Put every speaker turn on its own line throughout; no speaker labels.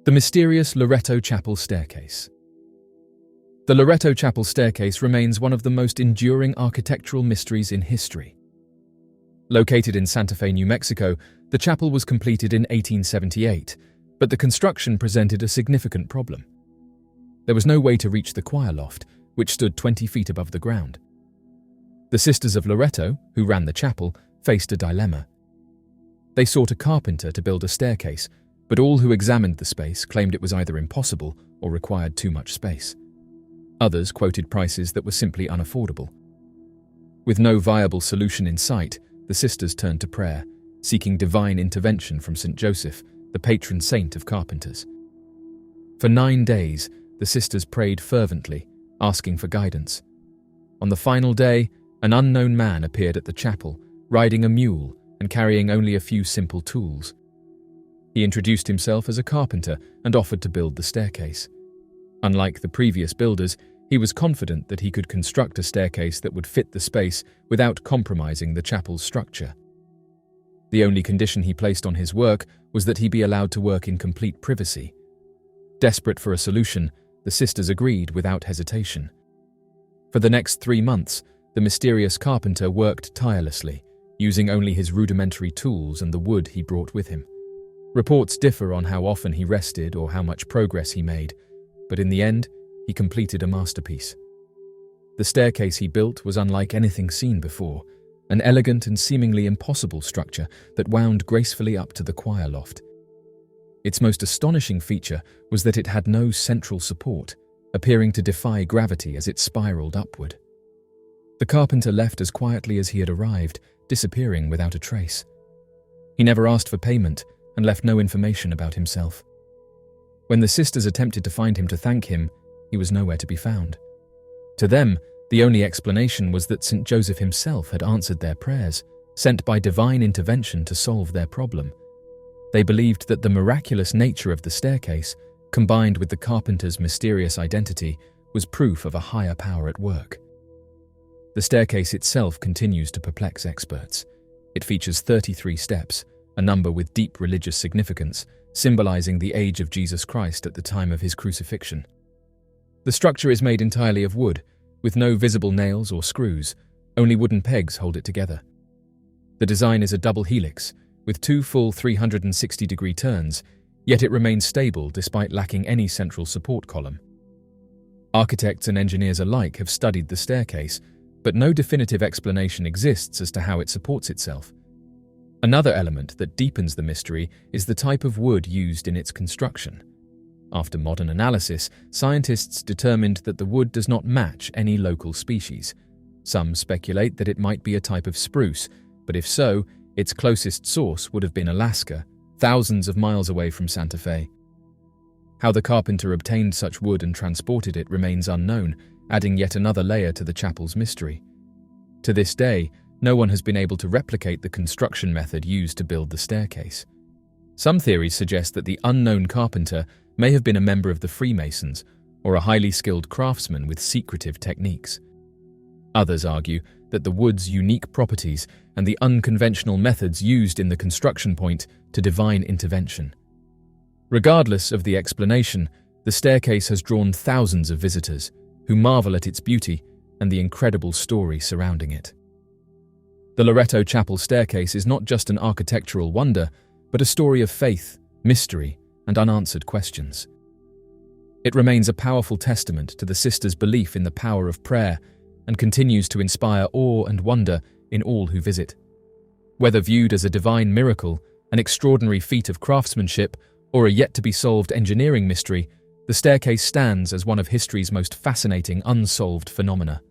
The mysterious Loretto Chapel staircase. The Loretto Chapel staircase remains one of the most enduring architectural mysteries in history. Located in Santa Fe, New Mexico, the chapel was completed in 1878, but the construction presented a significant problem. There was no way to reach the choir loft, which stood 20 feet above the ground. The Sisters of Loretto, who ran the chapel, faced a dilemma. They sought a carpenter to build a staircase, but all who examined the space claimed it was either impossible or required too much space. Others quoted prices that were simply unaffordable. With no viable solution in sight, the sisters turned to prayer, seeking divine intervention from St. Joseph, the patron saint of carpenters. For 9 days, the sisters prayed fervently, asking for guidance. On the final day, an unknown man appeared at the chapel, riding a mule and carrying only a few simple tools. He introduced himself as a carpenter and offered to build the staircase. Unlike the previous builders, he was confident that he could construct a staircase that would fit the space without compromising the chapel's structure. The only condition he placed on his work was that he be allowed to work in complete privacy. Desperate for a solution, the sisters agreed without hesitation. For the next 3 months, the mysterious carpenter worked tirelessly, using only his rudimentary tools and the wood he brought with him. Reports differ on how often he rested or how much progress he made, but in the end, he completed a masterpiece. The staircase he built was unlike anything seen before, an elegant and seemingly impossible structure that wound gracefully up to the choir loft. Its most astonishing feature was that it had no central support, appearing to defy gravity as it spiraled upward. The carpenter left as quietly as he had arrived, disappearing without a trace. He never asked for payment and left no information about himself. When the sisters attempted to find him to thank him, he was nowhere to be found. To them, the only explanation was that St. Joseph himself had answered their prayers, sent by divine intervention to solve their problem. They believed that the miraculous nature of the staircase, combined with the carpenter's mysterious identity, was proof of a higher power at work. The staircase itself continues to perplex experts. It features 33 steps, a number with deep religious significance, symbolizing the age of Jesus Christ at the time of his crucifixion. The structure is made entirely of wood, with no visible nails or screws, only wooden pegs hold it together. The design is a double helix, with 2 full 360-degree turns, yet it remains stable despite lacking any central support column. Architects and engineers alike have studied the staircase, but no definitive explanation exists as to how it supports itself. Another element that deepens the mystery is the type of wood used in its construction. After modern analysis, scientists determined that the wood does not match any local species. Some speculate that it might be a type of spruce, but if so, its closest source would have been Alaska, thousands of miles away from Santa Fe. How the carpenter obtained such wood and transported it remains unknown, adding yet another layer to the chapel's mystery. To this day, no one has been able to replicate the construction method used to build the staircase. Some theories suggest that the unknown carpenter may have been a member of the Freemasons or a highly skilled craftsman with secretive techniques. Others argue that the wood's unique properties and the unconventional methods used in the construction point to divine intervention. Regardless of the explanation, the staircase has drawn thousands of visitors who marvel at its beauty and the incredible story surrounding it. The Loretto Chapel staircase is not just an architectural wonder, but a story of faith, mystery, and unanswered questions. It remains a powerful testament to the sisters' belief in the power of prayer and continues to inspire awe and wonder in all who visit. Whether viewed as a divine miracle, an extraordinary feat of craftsmanship, or a yet-to-be-solved engineering mystery, the staircase stands as one of history's most fascinating unsolved phenomena.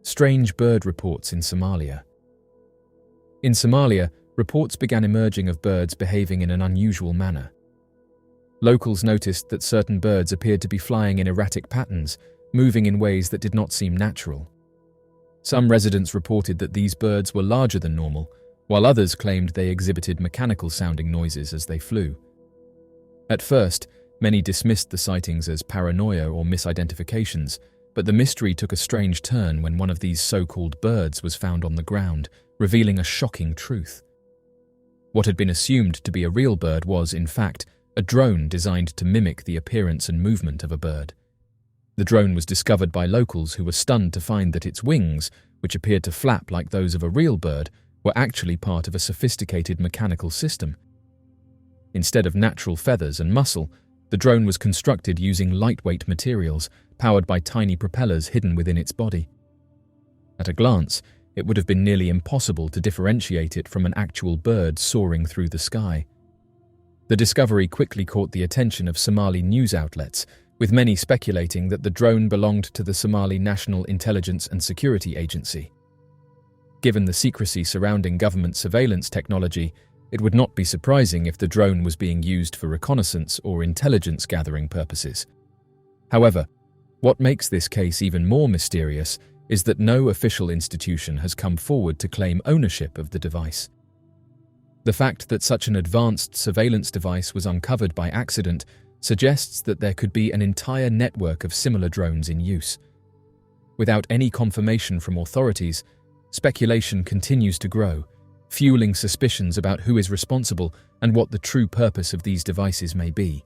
Strange bird reports in Somalia. In Somalia, reports began emerging of birds behaving in an unusual manner. Locals noticed that certain birds appeared to be flying in erratic patterns, moving in ways that did not seem natural. Some residents reported that these birds were larger than normal, while others claimed they exhibited mechanical-sounding noises as they flew. At first, many dismissed the sightings as paranoia or misidentifications, but the mystery took a strange turn when one of these so-called birds was found on the ground, revealing a shocking truth. What had been assumed to be a real bird was, in fact, a drone designed to mimic the appearance and movement of a bird. The drone was discovered by locals who were stunned to find that its wings, which appeared to flap like those of a real bird, were actually part of a sophisticated mechanical system. Instead of natural feathers and muscle, the drone was constructed using lightweight materials, powered by tiny propellers hidden within its body. At a glance, it would have been nearly impossible to differentiate it from an actual bird soaring through the sky. The discovery quickly caught the attention of Somali news outlets, with many speculating that the drone belonged to the Somali National Intelligence and Security Agency. Given the secrecy surrounding government surveillance technology, it would not be surprising if the drone was being used for reconnaissance or intelligence gathering purposes. However, what makes this case even more mysterious is that no official institution has come forward to claim ownership of the device. The fact that such an advanced surveillance device was uncovered by accident suggests that there could be an entire network of similar drones in use. Without any confirmation from authorities, speculation continues to grow, fueling suspicions about who is responsible and what the true purpose of these devices may be.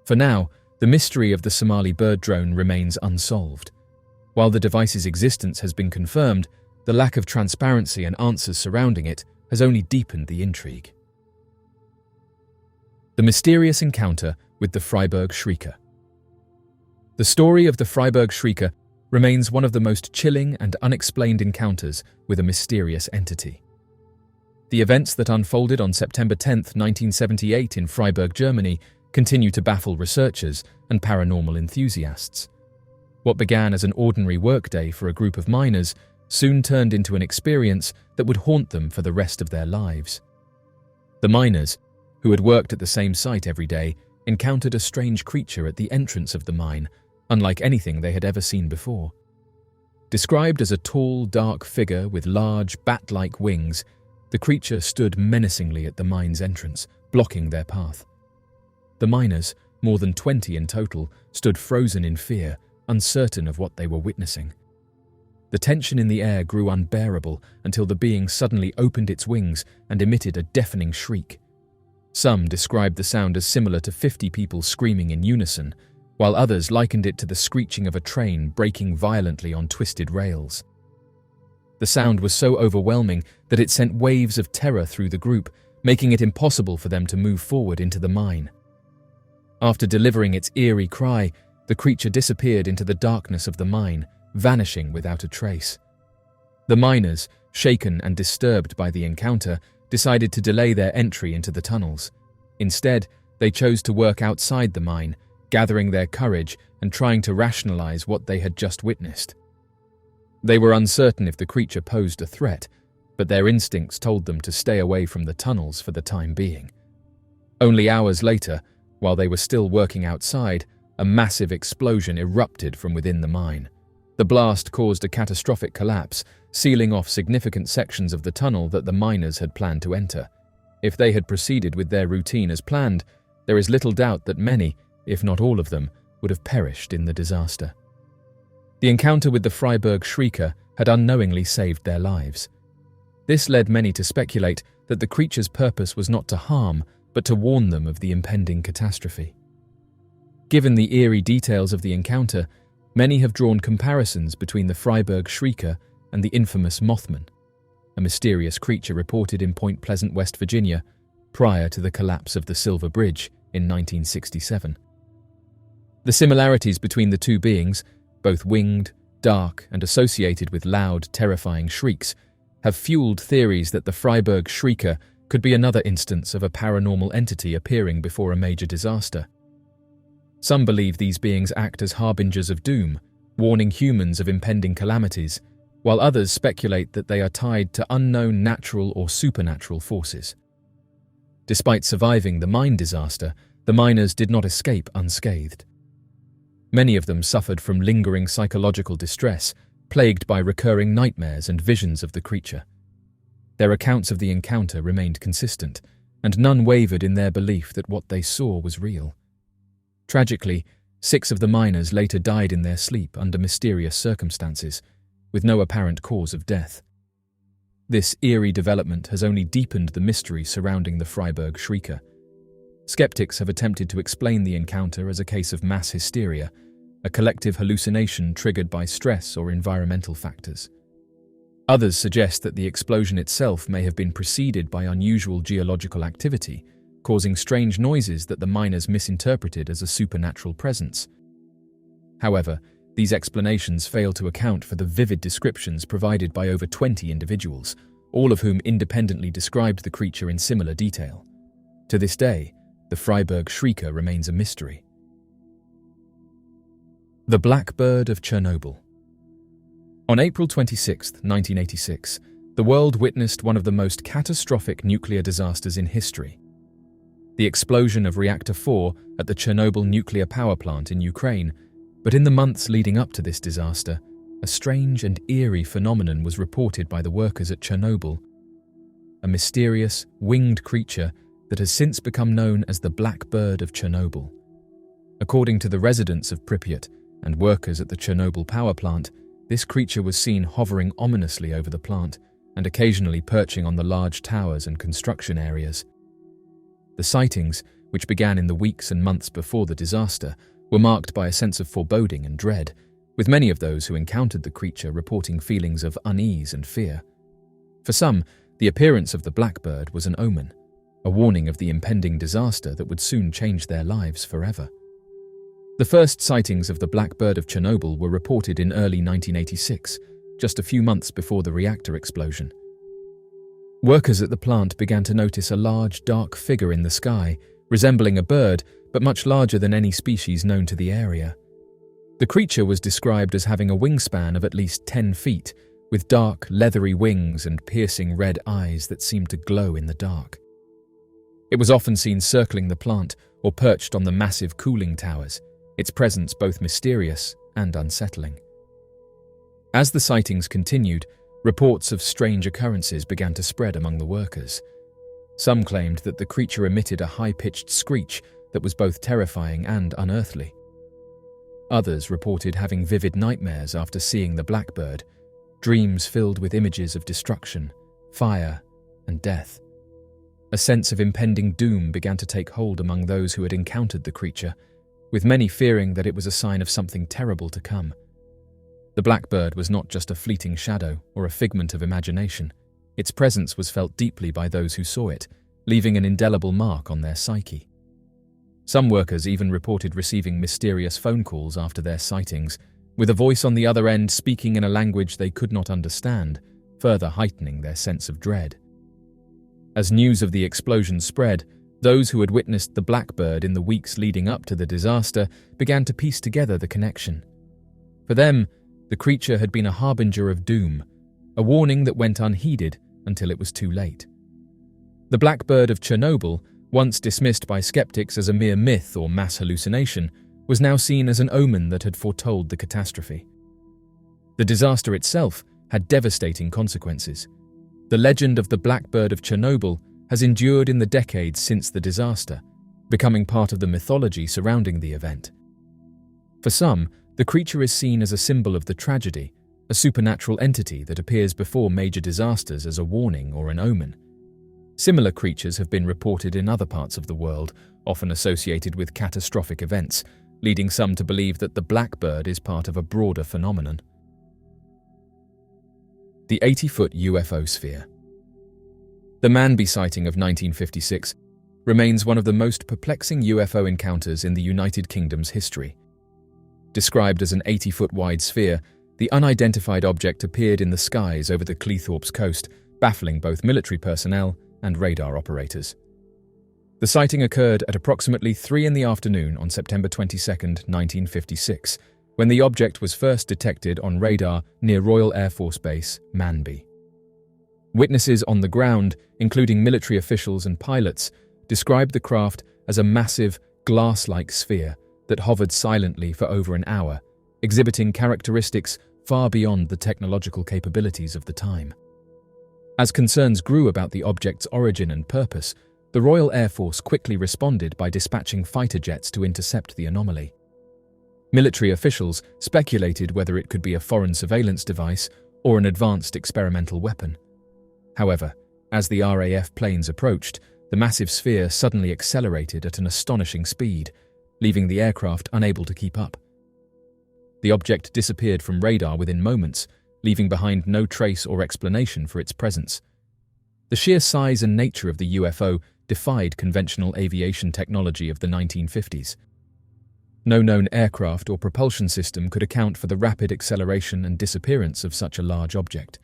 For now, the mystery of the Somali bird drone remains unsolved. While the device's existence has been confirmed, the lack of transparency and answers surrounding it has only deepened the intrigue. The mysterious encounter with the Fryberg Shrier. The story of the Fryberg Shrier remains one of the most chilling and unexplained encounters with a mysterious entity. The events that unfolded on September 10, 1978 in Fryberg, Germany, continue to baffle researchers and paranormal enthusiasts. What began as an ordinary workday for a group of miners soon turned into an experience that would haunt them for the rest of their lives. The miners, who had worked at the same site every day, encountered a strange creature at the entrance of the mine, unlike anything they had ever seen before. Described as a tall, dark figure with large, bat-like wings, the creature stood menacingly at the mine's entrance, blocking their path. The miners, more than 20 in total, stood frozen in fear, uncertain of what they were witnessing. The tension in the air grew unbearable until the being suddenly opened its wings and emitted a deafening shriek. Some described the sound as similar to 50 people screaming in unison, while others likened it to the screeching of a train braking violently on twisted rails. The sound was so overwhelming that it sent waves of terror through the group, making it impossible for them to move forward into the mine. After delivering its eerie cry, the creature disappeared into the darkness of the mine, vanishing without a trace. The miners, shaken and disturbed by the encounter, decided to delay their entry into the tunnels. Instead, they chose to work outside the mine, gathering their courage and trying to rationalize what they had just witnessed. They were uncertain if the creature posed a threat, but their instincts told them to stay away from the tunnels for the time being. Only hours later, while they were still working outside, a massive explosion erupted from within the mine. The blast caused a catastrophic collapse, sealing off significant sections of the tunnel that the miners had planned to enter. If they had proceeded with their routine as planned, there is little doubt that many, if not all of them, would have perished in the disaster. The encounter with the Fryberg Shrier had unknowingly saved their lives. This led many to speculate that the creature's purpose was not to harm, but to warn them of the impending catastrophe. Given the eerie details of the encounter, many have drawn comparisons between the Fryberg Shrier and the infamous Mothman, a mysterious creature reported in Point Pleasant, West Virginia, prior to the collapse of the Silver Bridge in 1967. The similarities between the two beings, both winged, dark, and associated with loud, terrifying shrieks, have fueled theories that the Fryberg Shrier could be another instance of a paranormal entity appearing before a major disaster. Some believe these beings act as harbingers of doom, warning humans of impending calamities, while others speculate that they are tied to unknown natural or supernatural forces. Despite surviving the mine disaster, the miners did not escape unscathed. Many of them suffered from lingering psychological distress, plagued by recurring nightmares and visions of the creature. Their accounts of the encounter remained consistent, and none wavered in their belief that what they saw was real. Tragically, 6 of the miners later died in their sleep under mysterious circumstances, with no apparent cause of death. This eerie development has only deepened the mystery surrounding the Fryberg Shrier. Skeptics have attempted to explain the encounter as a case of mass hysteria, a collective hallucination triggered by stress or environmental factors. Others suggest that the explosion itself may have been preceded by unusual geological activity, causing strange noises that the miners misinterpreted as a supernatural presence. However, these explanations fail to account for the vivid descriptions provided by over 20 individuals, all of whom independently described the creature in similar detail. To this day, the Fryberg Shrier remains a mystery. The Black Bird of Chernobyl. On April 26, 1986, the world witnessed one of the most catastrophic nuclear disasters in history. The explosion of Reactor 4 at the Chernobyl nuclear power plant in Ukraine, but in the months leading up to this disaster, a strange and eerie phenomenon was reported by the workers at Chernobyl. A mysterious, winged creature that has since become known as the Black Bird of Chernobyl. According to the residents of Pripyat and workers at the Chernobyl power plant, this creature was seen hovering ominously over the plant and occasionally perching on the large towers and construction areas. The sightings, which began in the weeks and months before the disaster, were marked by a sense of foreboding and dread, with many of those who encountered the creature reporting feelings of unease and fear. For some, the appearance of the blackbird was an omen, a warning of the impending disaster that would soon change their lives forever. The first sightings of the Black Bird of Chernobyl were reported in early 1986, just a few months before the reactor explosion. Workers at the plant began to notice a large, dark figure in the sky, resembling a bird, but much larger than any species known to the area. The creature was described as having a wingspan of at least 10 feet, with dark, leathery wings and piercing red eyes that seemed to glow in the dark. It was often seen circling the plant or perched on the massive cooling towers, its presence both mysterious and unsettling. As the sightings continued, reports of strange occurrences began to spread among the workers. Some claimed that the creature emitted a high-pitched screech that was both terrifying and unearthly. Others reported having vivid nightmares after seeing the blackbird, dreams filled with images of destruction, fire, and death. A sense of impending doom began to take hold among those who had encountered the creature, with many fearing that it was a sign of something terrible to come. The blackbird was not just a fleeting shadow or a figment of imagination. Its presence was felt deeply by those who saw it, leaving an indelible mark on their psyche. Some workers even reported receiving mysterious phone calls after their sightings, with a voice on the other end speaking in a language they could not understand, further heightening their sense of dread. As news of the explosion spread, those who had witnessed the blackbird in the weeks leading up to the disaster began to piece together the connection. For them, the creature had been a harbinger of doom, a warning that went unheeded until it was too late. The Black Bird of Chernobyl, once dismissed by skeptics as a mere myth or mass hallucination, was now seen as an omen that had foretold the catastrophe. The disaster itself had devastating consequences. The legend of the Black Bird of Chernobyl has endured in the decades since the disaster, becoming part of the mythology surrounding the event. For some, the creature is seen as a symbol of the tragedy, a supernatural entity that appears before major disasters as a warning or an omen. Similar creatures have been reported in other parts of the world, often associated with catastrophic events, leading some to believe that the blackbird is part of a broader phenomenon. The 80-foot UFO sphere. The Manby sighting of 1956 remains one of the most perplexing UFO encounters in the United Kingdom's history. Described as an 80-foot wide sphere, the unidentified object appeared in the skies over the Cleethorpes coast, baffling both military personnel and radar operators. The sighting occurred at approximately 3 p.m. on September 22, 1956, when the object was first detected on radar near Royal Air Force Base, Manby. Witnesses on the ground, including military officials and pilots, described the craft as a massive, glass-like sphere that hovered silently for over an hour, exhibiting characteristics far beyond the technological capabilities of the time. As concerns grew about the object's origin and purpose, the Royal Air Force quickly responded by dispatching fighter jets to intercept the anomaly. Military officials speculated whether it could be a foreign surveillance device or an advanced experimental weapon. However, as the RAF planes approached, the the massive sphere suddenly accelerated at an astonishing speed, leaving the aircraft unable to keep up. The object disappeared from radar within moments, leaving behind no trace or explanation for its presence. The sheer size and nature of the UFO defied conventional aviation technology of the 1950s. No known aircraft or propulsion system could account for the rapid acceleration and disappearance of such a large object.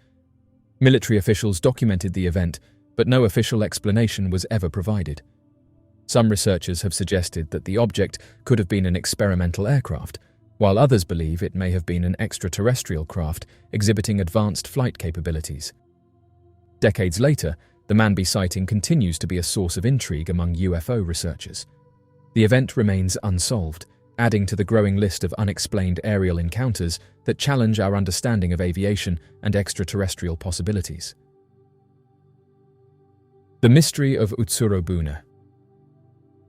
Military officials documented the event, but no official explanation was ever provided. Some researchers have suggested that the object could have been an experimental aircraft, while others believe it may have been an extraterrestrial craft exhibiting advanced flight capabilities. Decades later, the Manby sighting continues to be a source of intrigue among UFO researchers. The event remains unsolved, adding to the growing list of unexplained aerial encounters that challenge our understanding of aviation and extraterrestrial possibilities. The mystery of Utsuro-bune.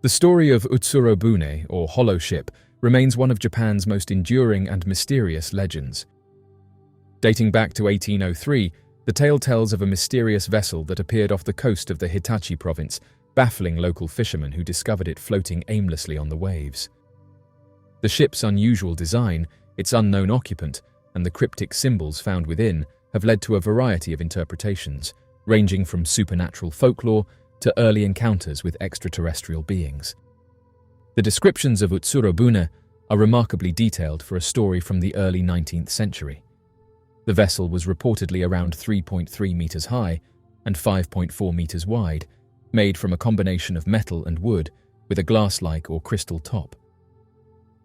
The story of Utsuro-bune, or Hollow Ship, remains one of Japan's most enduring and mysterious legends. Dating back to 1803, the tale tells of a mysterious vessel that appeared off the coast of the Hitachi province, baffling local fishermen who discovered it floating aimlessly on the waves. The ship's unusual design, its unknown occupant, and the cryptic symbols found within have led to a variety of interpretations, ranging from supernatural folklore to early encounters with extraterrestrial beings. The descriptions of Utsuro-bune are remarkably detailed for a story from the early 19th century. The vessel was reportedly around 3.3 meters high and 5.4 meters wide, made from a combination of metal and wood with a glass-like or crystal top.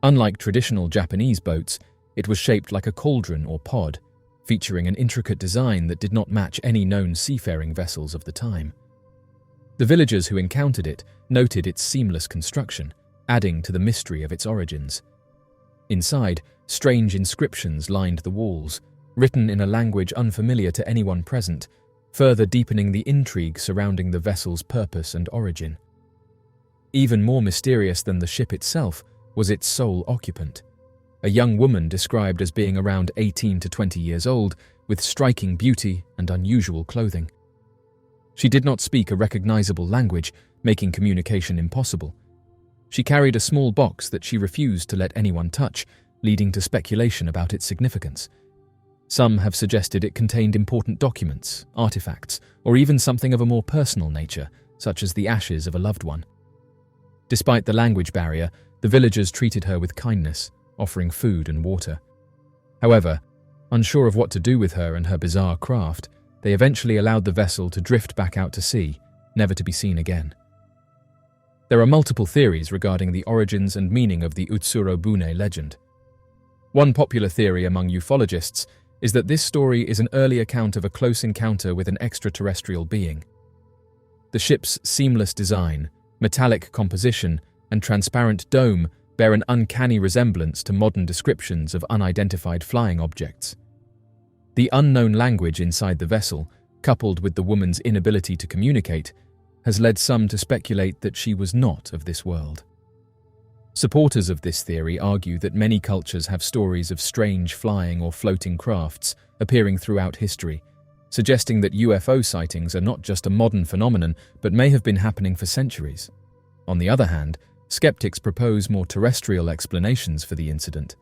Unlike traditional Japanese boats, it was shaped like a cauldron or pod, featuring an intricate design that did not match any known seafaring vessels of the time. The villagers who encountered it noted its seamless construction, adding to the mystery of its origins. Inside, strange inscriptions lined the walls, written in a language unfamiliar to anyone present, further deepening the intrigue surrounding the vessel's purpose and origin. Even more mysterious than the ship itself was its sole occupant, a young woman described as being around 18 to 20 years old, with striking beauty and unusual clothing. She did not speak a recognizable language, making communication impossible. She carried a small box that she refused to let anyone touch, leading to speculation about its significance. Some have suggested it contained important documents, artifacts, or even something of a more personal nature, such as the ashes of a loved one. Despite the language barrier, the villagers treated her with kindness, offering food and water. However, unsure of what to do with her and her bizarre craft, they eventually allowed the vessel to drift back out to sea, never to be seen again. There are multiple theories regarding the origins and meaning of the Utsuro-bune legend. One popular theory among ufologists is that this story is an early account of a close encounter with an extraterrestrial being. The ship's seamless design, metallic composition, and transparent dome bear an uncanny resemblance to modern descriptions of unidentified flying objects. The unknown language inside the vessel, coupled with the woman's inability to communicate, has led some to speculate that she was not of this world. Supporters of this theory argue that many cultures have stories of strange flying or floating crafts appearing throughout history, suggesting that UFO sightings are not just a modern phenomenon but may have been happening for centuries. On the other hand, skeptics propose more terrestrial explanations for the incident.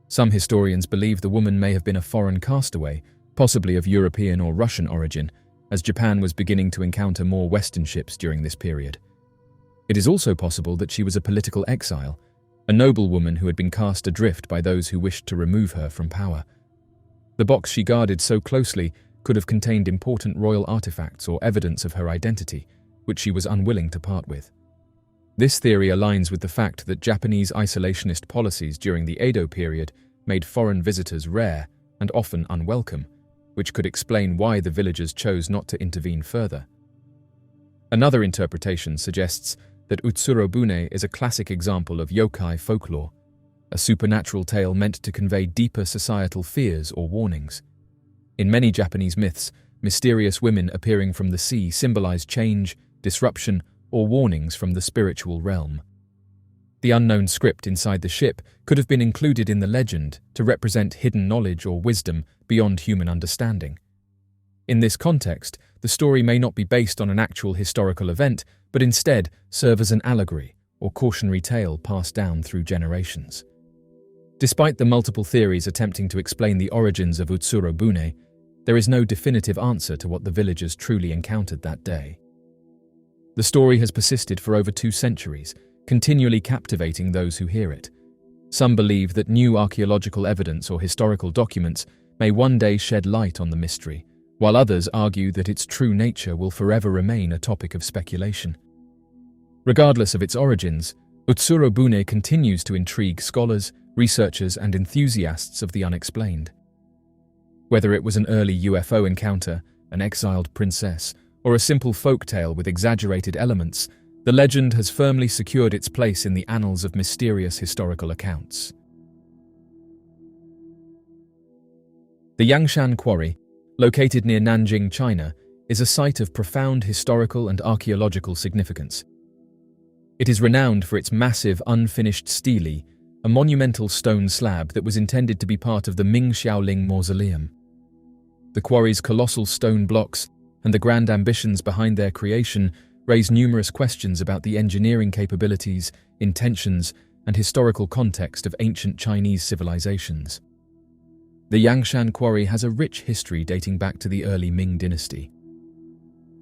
Some historians believe the woman may have been a foreign castaway, possibly of European or Russian origin, as Japan was beginning to encounter more Western ships during this period. It is also possible that she was a political exile, a noblewoman who had been cast adrift by those who wished to remove her from power. The box she guarded so closely could have contained important royal artifacts or evidence of her identity, which she was unwilling to part with. This theory aligns with the fact that Japanese isolationist policies during the Edo period made foreign visitors rare and often unwelcome, which could explain why the villagers chose not to intervene further. Another interpretation suggests that Utsuro-bune is a classic example of yokai folklore, a supernatural tale meant to convey deeper societal fears or warnings. In many Japanese myths, mysterious women appearing from the sea symbolize change, disruption, or warnings from the spiritual realm. The unknown script inside the ship could have been included in the legend to represent hidden knowledge or wisdom beyond human understanding. In this context, the story may not be based on an actual historical event, but instead serve as an allegory or cautionary tale passed down through generations. Despite the multiple theories attempting to explain the origins of Utsuro-bune, there is no definitive answer to what the villagers truly encountered that day. The story has persisted for over 2 centuries, continually captivating those who hear it. Some believe that new archaeological evidence or historical documents may one day shed light on the mystery, while others argue that its true nature will forever remain a topic of speculation. Regardless of its origins, Utsuro-bune continues to intrigue scholars, researchers, and enthusiasts of the unexplained. Whether it was an early UFO encounter, an exiled princess, or a simple folk tale with exaggerated elements, the legend has firmly secured its place in the annals of mysterious historical accounts. The Yangshan Quarry, located near Nanjing, China, is a site of profound historical and archaeological significance. It is renowned for its massive, unfinished stele, a monumental stone slab that was intended to be part of the Ming Xiaoling Mausoleum. The quarry's colossal stone blocks and the grand ambitions behind their creation raise numerous questions about the engineering capabilities, intentions, and historical context of ancient Chinese civilizations. The Yangshan Quarry has a rich history dating back to the early Ming dynasty.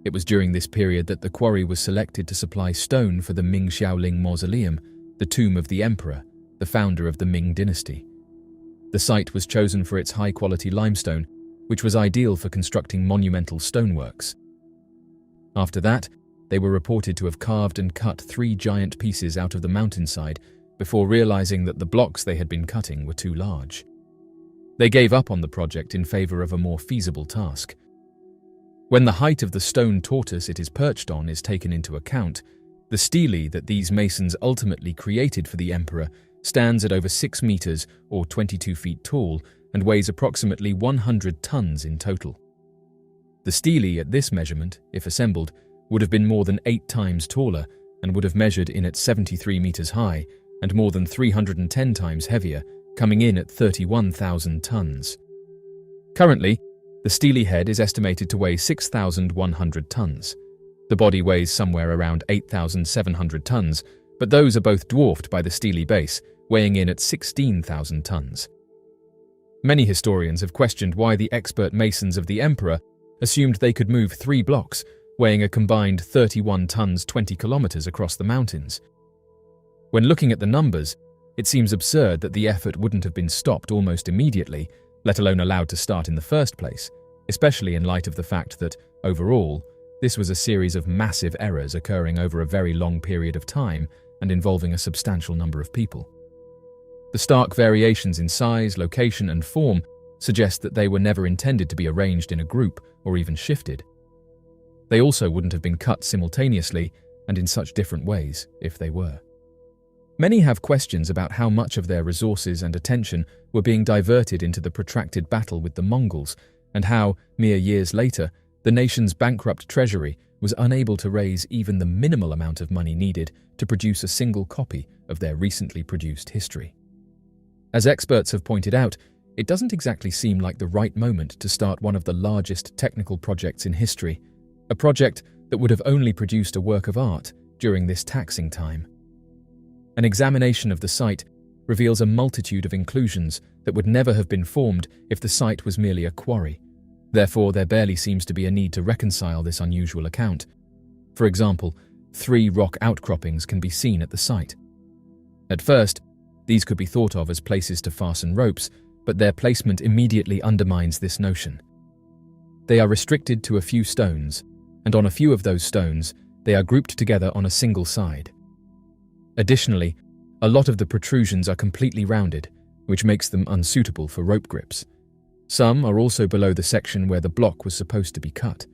It was during this period that the quarry was selected to supply stone for the Ming Xiaoling Mausoleum, the tomb of the emperor, the founder of the Ming dynasty. The site was chosen for its high-quality limestone, which was ideal for constructing monumental stoneworks. After that, they were reported to have carved and cut 3 giant pieces out of the mountainside before realizing that the blocks they had been cutting were too large. They gave up on the project in favor of a more feasible task. When the height of the stone tortoise it is perched on is taken into account, the stele that these masons ultimately created for the emperor stands at over 6 meters or 22 feet tall and weighs approximately 100 tons in total. The stele at this measurement, if assembled, would have been more than 8 times taller and would have measured in at 73 meters high and more than 310 times heavier, coming in at 31,000 tons. Currently, the stele head is estimated to weigh 6,100 tons. The body weighs somewhere around 8,700 tons, but those are both dwarfed by the stele base, weighing in at 16,000 tons. Many historians have questioned why the expert masons of the emperor assumed they could move 3 blocks, weighing a combined 31 tons 20 kilometers across the mountains. When looking at the numbers, it seems absurd that the effort wouldn't have been stopped almost immediately, let alone allowed to start in the first place, especially in light of the fact that, overall, this was a series of massive errors occurring over a very long period of time and involving a substantial number of people. The stark variations in size, location, and form suggest that they were never intended to be arranged in a group or even shifted. They also wouldn't have been cut simultaneously and in such different ways if they were. Many have questions about how much of their resources and attention were being diverted into the protracted battle with the Mongols, and how, mere years later, the nation's bankrupt treasury was unable to raise even the minimal amount of money needed to produce a single copy of their recently produced history. As experts have pointed out, it doesn't exactly seem like the right moment to start one of the largest technical projects in history, a project that would have only produced a work of art during this taxing time. An examination of the site reveals a multitude of inclusions that would never have been formed if the site was merely a quarry. Therefore, there barely seems to be a need to reconcile this unusual account. For example, 3 rock outcroppings can be seen at the site. At first, these could be thought of as places to fasten ropes, but their placement immediately undermines this notion. They are restricted to a few stones, and on a few of those stones, they are grouped together on a single side. Additionally, a lot of the protrusions are completely rounded, which makes them unsuitable for rope grips. Some are also below the section where the block was supposed to be cut.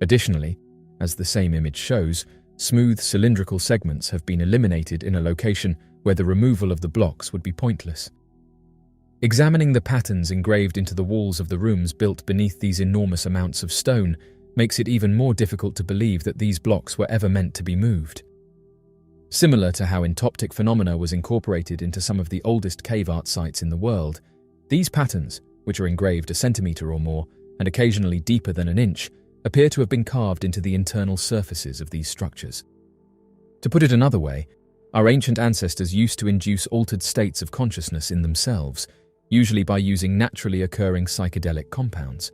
Additionally, as the same image shows, smooth cylindrical segments have been eliminated in a location where the removal of the blocks would be pointless. Examining the patterns engraved into the walls of the rooms built beneath these enormous amounts of stone makes it even more difficult to believe that these blocks were ever meant to be moved. Similar to how entoptic phenomena was incorporated into some of the oldest cave art sites in the world, these patterns, which are engraved a centimeter or more and occasionally deeper than an inch, appear to have been carved into the internal surfaces of these structures. To put it another way, our ancient ancestors used to induce altered states of consciousness in themselves, usually by using naturally occurring psychedelic compounds.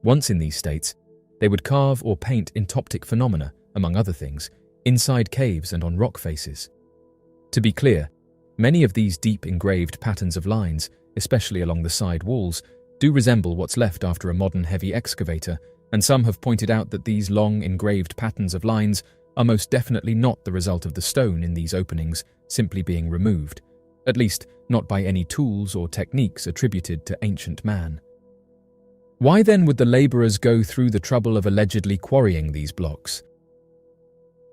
Once in these states, they would carve or paint entoptic phenomena, among other things, inside caves and on rock faces. To be clear, many of these deep engraved patterns of lines, especially along the side walls, do resemble what's left after a modern heavy excavator, and some have pointed out that these long engraved patterns of lines are most definitely not the result of the stone in these openings simply being removed, at least not by any tools or techniques attributed to ancient man. Why then would the labourers go through the trouble of allegedly quarrying these blocks?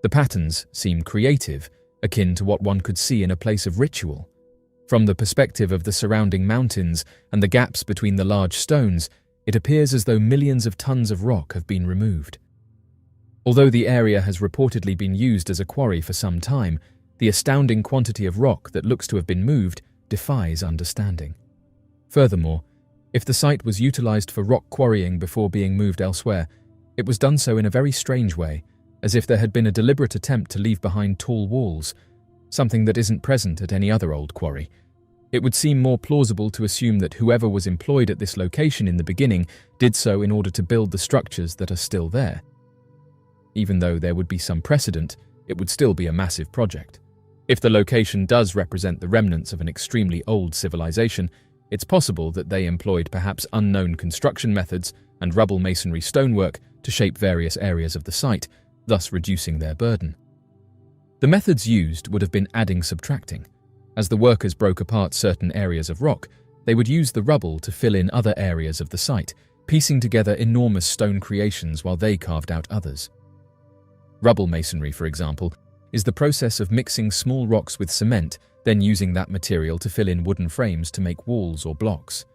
The patterns seem creative, akin to what one could see in a place of ritual. From the perspective of the surrounding mountains and the gaps between the large stones, it appears as though millions of tons of rock have been removed. Although the area has reportedly been used as a quarry for some time, the astounding quantity of rock that looks to have been moved defies understanding. Furthermore, if the site was utilized for rock quarrying before being moved elsewhere, it was done so in a very strange way, as if there had been a deliberate attempt to leave behind tall walls, something that isn't present at any other old quarry. It would seem more plausible to assume that whoever was employed at this location in the beginning did so in order to build the structures that are still there. Even though there would be some precedent, it would still be a massive project. If the location does represent the remnants of an extremely old civilization, it's possible that they employed perhaps unknown construction methods and rubble masonry stonework to shape various areas of the site, thus reducing their burden. The methods used would have been adding-subtracting. As the workers broke apart certain areas of rock, they would use the rubble to fill in other areas of the site, piecing together enormous stone creations while they carved out others. Rubble masonry, for example, is the process of mixing small rocks with cement, then using that material to fill in wooden frames to make walls or blocks.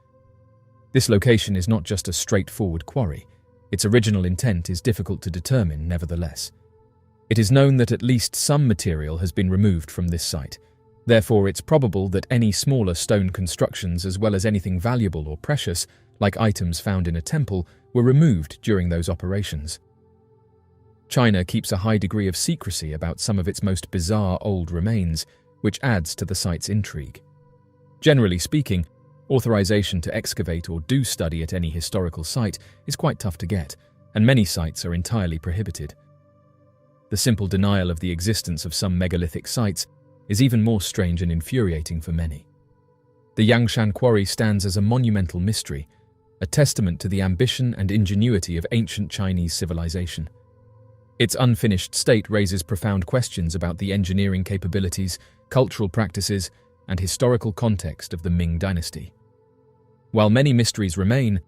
This location is not just a straightforward quarry. Its original intent is difficult to determine, nevertheless. It is known that at least some material has been removed from this site. Therefore, it's probable that any smaller stone constructions, as well as anything valuable or precious, like items found in a temple, were removed during those operations. China keeps a high degree of secrecy about some of its most bizarre old remains, which adds to the site's intrigue. Generally speaking, authorization to excavate or do study at any historical site is quite tough to get, and many sites are entirely prohibited. The simple denial of the existence of some megalithic sites is even more strange and infuriating for many. The Yangshan Quarry stands as a monumental mystery, a testament to the ambition and ingenuity of ancient Chinese civilization. Its unfinished state raises profound questions about the engineering capabilities, cultural practices, and historical context of the Ming dynasty. While many mysteries remain,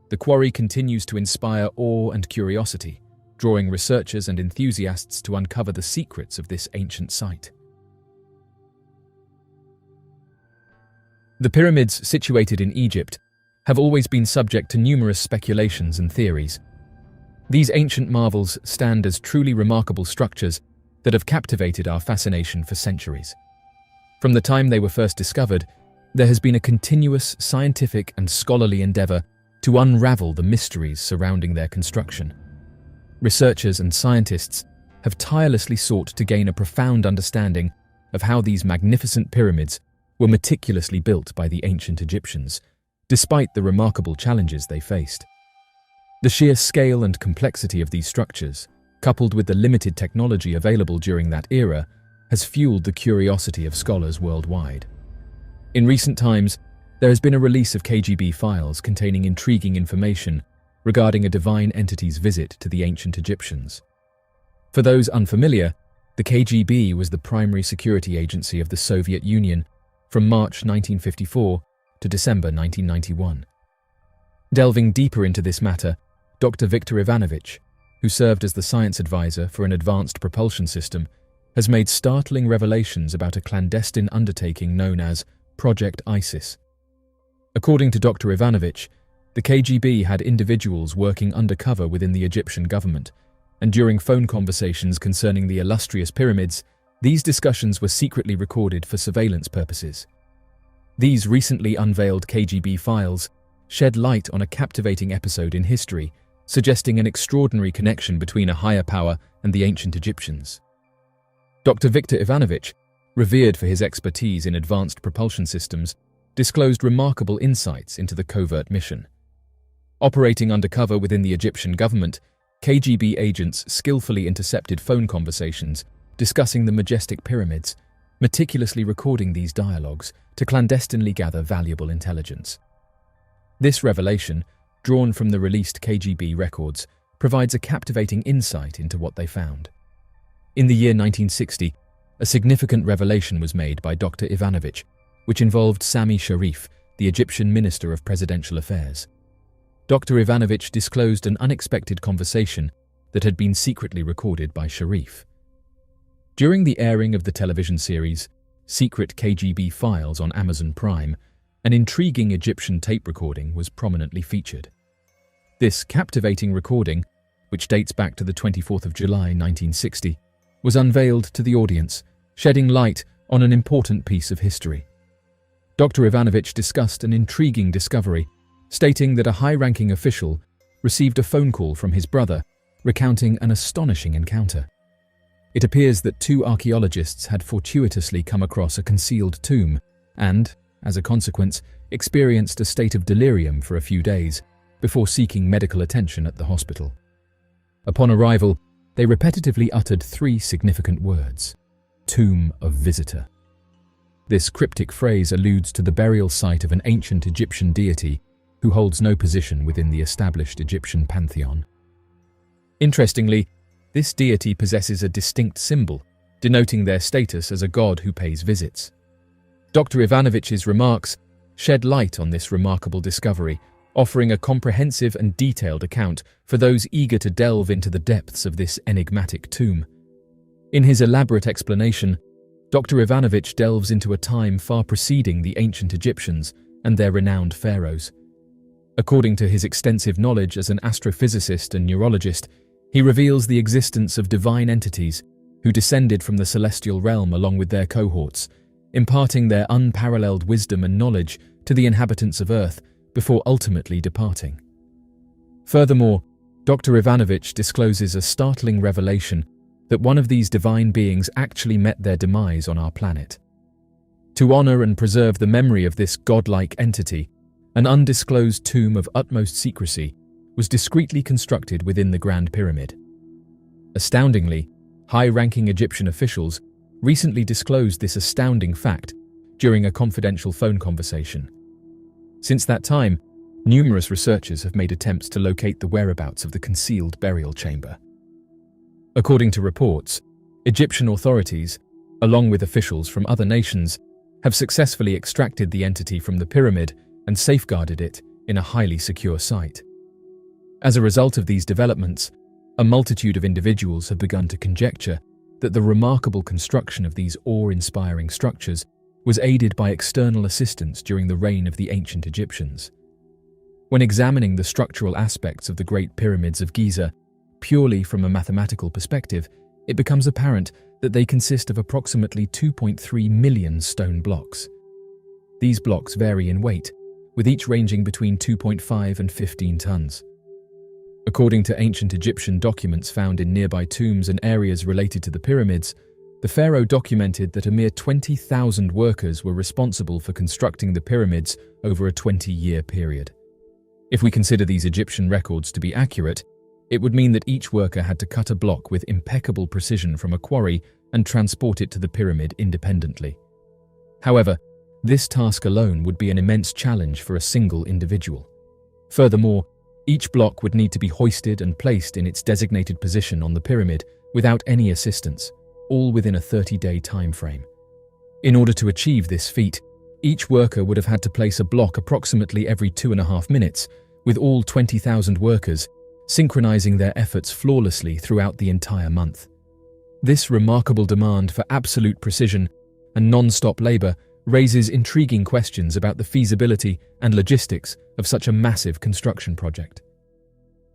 the quarry continues to inspire awe and curiosity, drawing researchers and enthusiasts to uncover the secrets of this ancient site. The pyramids situated in Egypt have always been subject to numerous speculations and theories. These ancient marvels stand as truly remarkable structures that have captivated our fascination for centuries. From the time they were first discovered, there has been a continuous scientific and scholarly endeavor to unravel the mysteries surrounding their construction. Researchers and scientists have tirelessly sought to gain a profound understanding of how these magnificent pyramids were meticulously built by the ancient Egyptians, despite the remarkable challenges they faced. The sheer scale and complexity of these structures, coupled with the limited technology available during that era, has fueled the curiosity of scholars worldwide. In recent times, there has been a release of KGB files containing intriguing information regarding a divine entity's visit to the ancient Egyptians. For those unfamiliar, the KGB was the primary security agency of the Soviet Union from March 1954 to December 1991. Delving deeper into this matter, Dr. Viktor Ivanovich, who served as the science advisor for an advanced propulsion system, has made startling revelations about a clandestine undertaking known as Project ISIS. According to Dr. Ivanovich, the KGB had individuals working undercover within the Egyptian government, and during phone conversations concerning the illustrious pyramids, these discussions were secretly recorded for surveillance purposes. These recently unveiled KGB files shed light on a captivating episode in history suggesting an extraordinary connection between a higher power and the ancient Egyptians. Dr. Viktor Ivanovich, revered for his expertise in advanced propulsion systems, disclosed remarkable insights into the covert mission. Operating undercover within the Egyptian government, KGB agents skillfully intercepted phone conversations discussing the majestic pyramids, meticulously recording these dialogues to clandestinely gather valuable intelligence. This revelation, drawn from the released KGB records, provides a captivating insight into what they found. In the year 1960, a significant revelation was made by Dr. Ivanovich, which involved Sami Sharif, the Egyptian Minister of Presidential Affairs. Dr. Ivanovich disclosed an unexpected conversation that had been secretly recorded by Sharif. During the airing of the television series Secret KGB Files on Amazon Prime, an intriguing Egyptian tape recording was prominently featured. This captivating recording, which dates back to the 24th of July 1960, was unveiled to the audience, shedding light on an important piece of history. Dr. Ivanovich discussed an intriguing discovery, stating that a high-ranking official received a phone call from his brother recounting an astonishing encounter. It appears that two archaeologists had fortuitously come across a concealed tomb and, as a consequence, experienced a state of delirium for a few days before seeking medical attention at the hospital. Upon arrival, they repetitively uttered three significant words: "Tomb of Visitor." This cryptic phrase alludes to the burial site of an ancient Egyptian deity who holds no position within the established Egyptian pantheon. Interestingly, this deity possesses a distinct symbol, denoting their status as a god who pays visits. Dr. Ivanovich's remarks shed light on this remarkable discovery, offering a comprehensive and detailed account for those eager to delve into the depths of this enigmatic tomb. In his elaborate explanation, Dr. Ivanovich delves into a time far preceding the ancient Egyptians and their renowned pharaohs. According to his extensive knowledge as an astrophysicist and neurologist, he reveals the existence of divine entities who descended from the celestial realm along with their cohorts, imparting their unparalleled wisdom and knowledge to the inhabitants of Earth before ultimately departing. Furthermore, Dr. Ivanovich discloses a startling revelation that one of these divine beings actually met their demise on our planet. To honor and preserve the memory of this godlike entity, an undisclosed tomb of utmost secrecy was discreetly constructed within the Grand Pyramid. Astoundingly, high-ranking Egyptian officials recently disclosed this astounding fact during a confidential phone conversation. Since that time, numerous researchers have made attempts to locate the whereabouts of the concealed burial chamber. According to reports, Egyptian authorities, along with officials from other nations, have successfully extracted the entity from the pyramid and safeguarded it in a highly secure site. As a result of these developments, a multitude of individuals have begun to conjecture that the remarkable construction of these awe-inspiring structures was aided by external assistance during the reign of the ancient Egyptians. When examining the structural aspects of the Great Pyramids of Giza, purely from a mathematical perspective, it becomes apparent that they consist of approximately 2.3 million stone blocks. These blocks vary in weight, with each ranging between 2.5 and 15 tons. According to ancient Egyptian documents found in nearby tombs and areas related to the pyramids, the pharaoh documented that a mere 20,000 workers were responsible for constructing the pyramids over a 20-year period. If we consider these Egyptian records to be accurate, it would mean that each worker had to cut a block with impeccable precision from a quarry and transport it to the pyramid independently. However, this task alone would be an immense challenge for a single individual. Furthermore, each block would need to be hoisted and placed in its designated position on the pyramid without any assistance, all within a 30-day time frame. In order to achieve this feat, each worker would have had to place a block approximately every 2.5 minutes, with all 20,000 workers synchronizing their efforts flawlessly throughout the entire month. This remarkable demand for absolute precision and non-stop labor raises intriguing questions about the feasibility and logistics of such a massive construction project.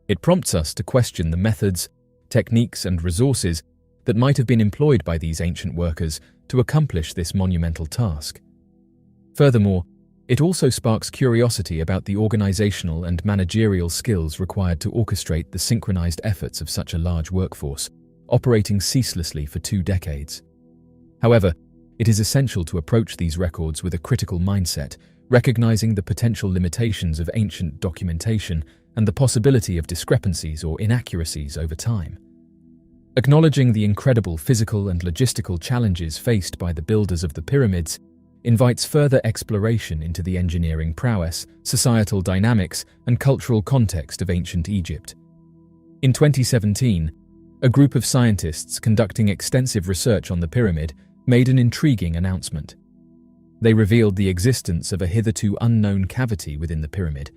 It prompts us to question the methods, techniques, and resources that might have been employed by these ancient workers to accomplish this monumental task. Furthermore, It also sparks curiosity about the organizational and managerial skills required to orchestrate the synchronized efforts of such a large workforce, operating ceaselessly for 2 decades. However, it is essential to approach these records with a critical mindset, recognizing the potential limitations of ancient documentation and the possibility of discrepancies or inaccuracies over time. Acknowledging the incredible physical and logistical challenges faced by the builders of the pyramids invites further exploration into the engineering prowess, societal dynamics, and cultural context of ancient Egypt. In 2017, a group of scientists conducting extensive research on the pyramid made an intriguing announcement. They revealed the existence of a hitherto unknown cavity within the pyramid,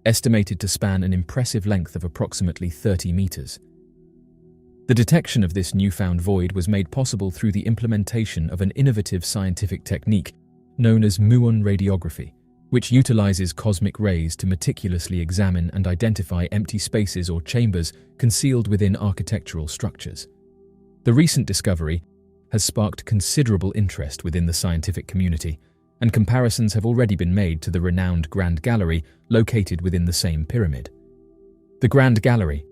estimated to span an impressive length of approximately 30 meters. The detection of this newfound void was made possible through the implementation of an innovative scientific technique known as muon radiography, which utilizes cosmic rays to meticulously examine and identify empty spaces or chambers concealed within architectural structures. The recent discovery has sparked considerable interest within the scientific community, and comparisons have already been made to the renowned Grand Gallery located within the same pyramid. The Grand Gallery,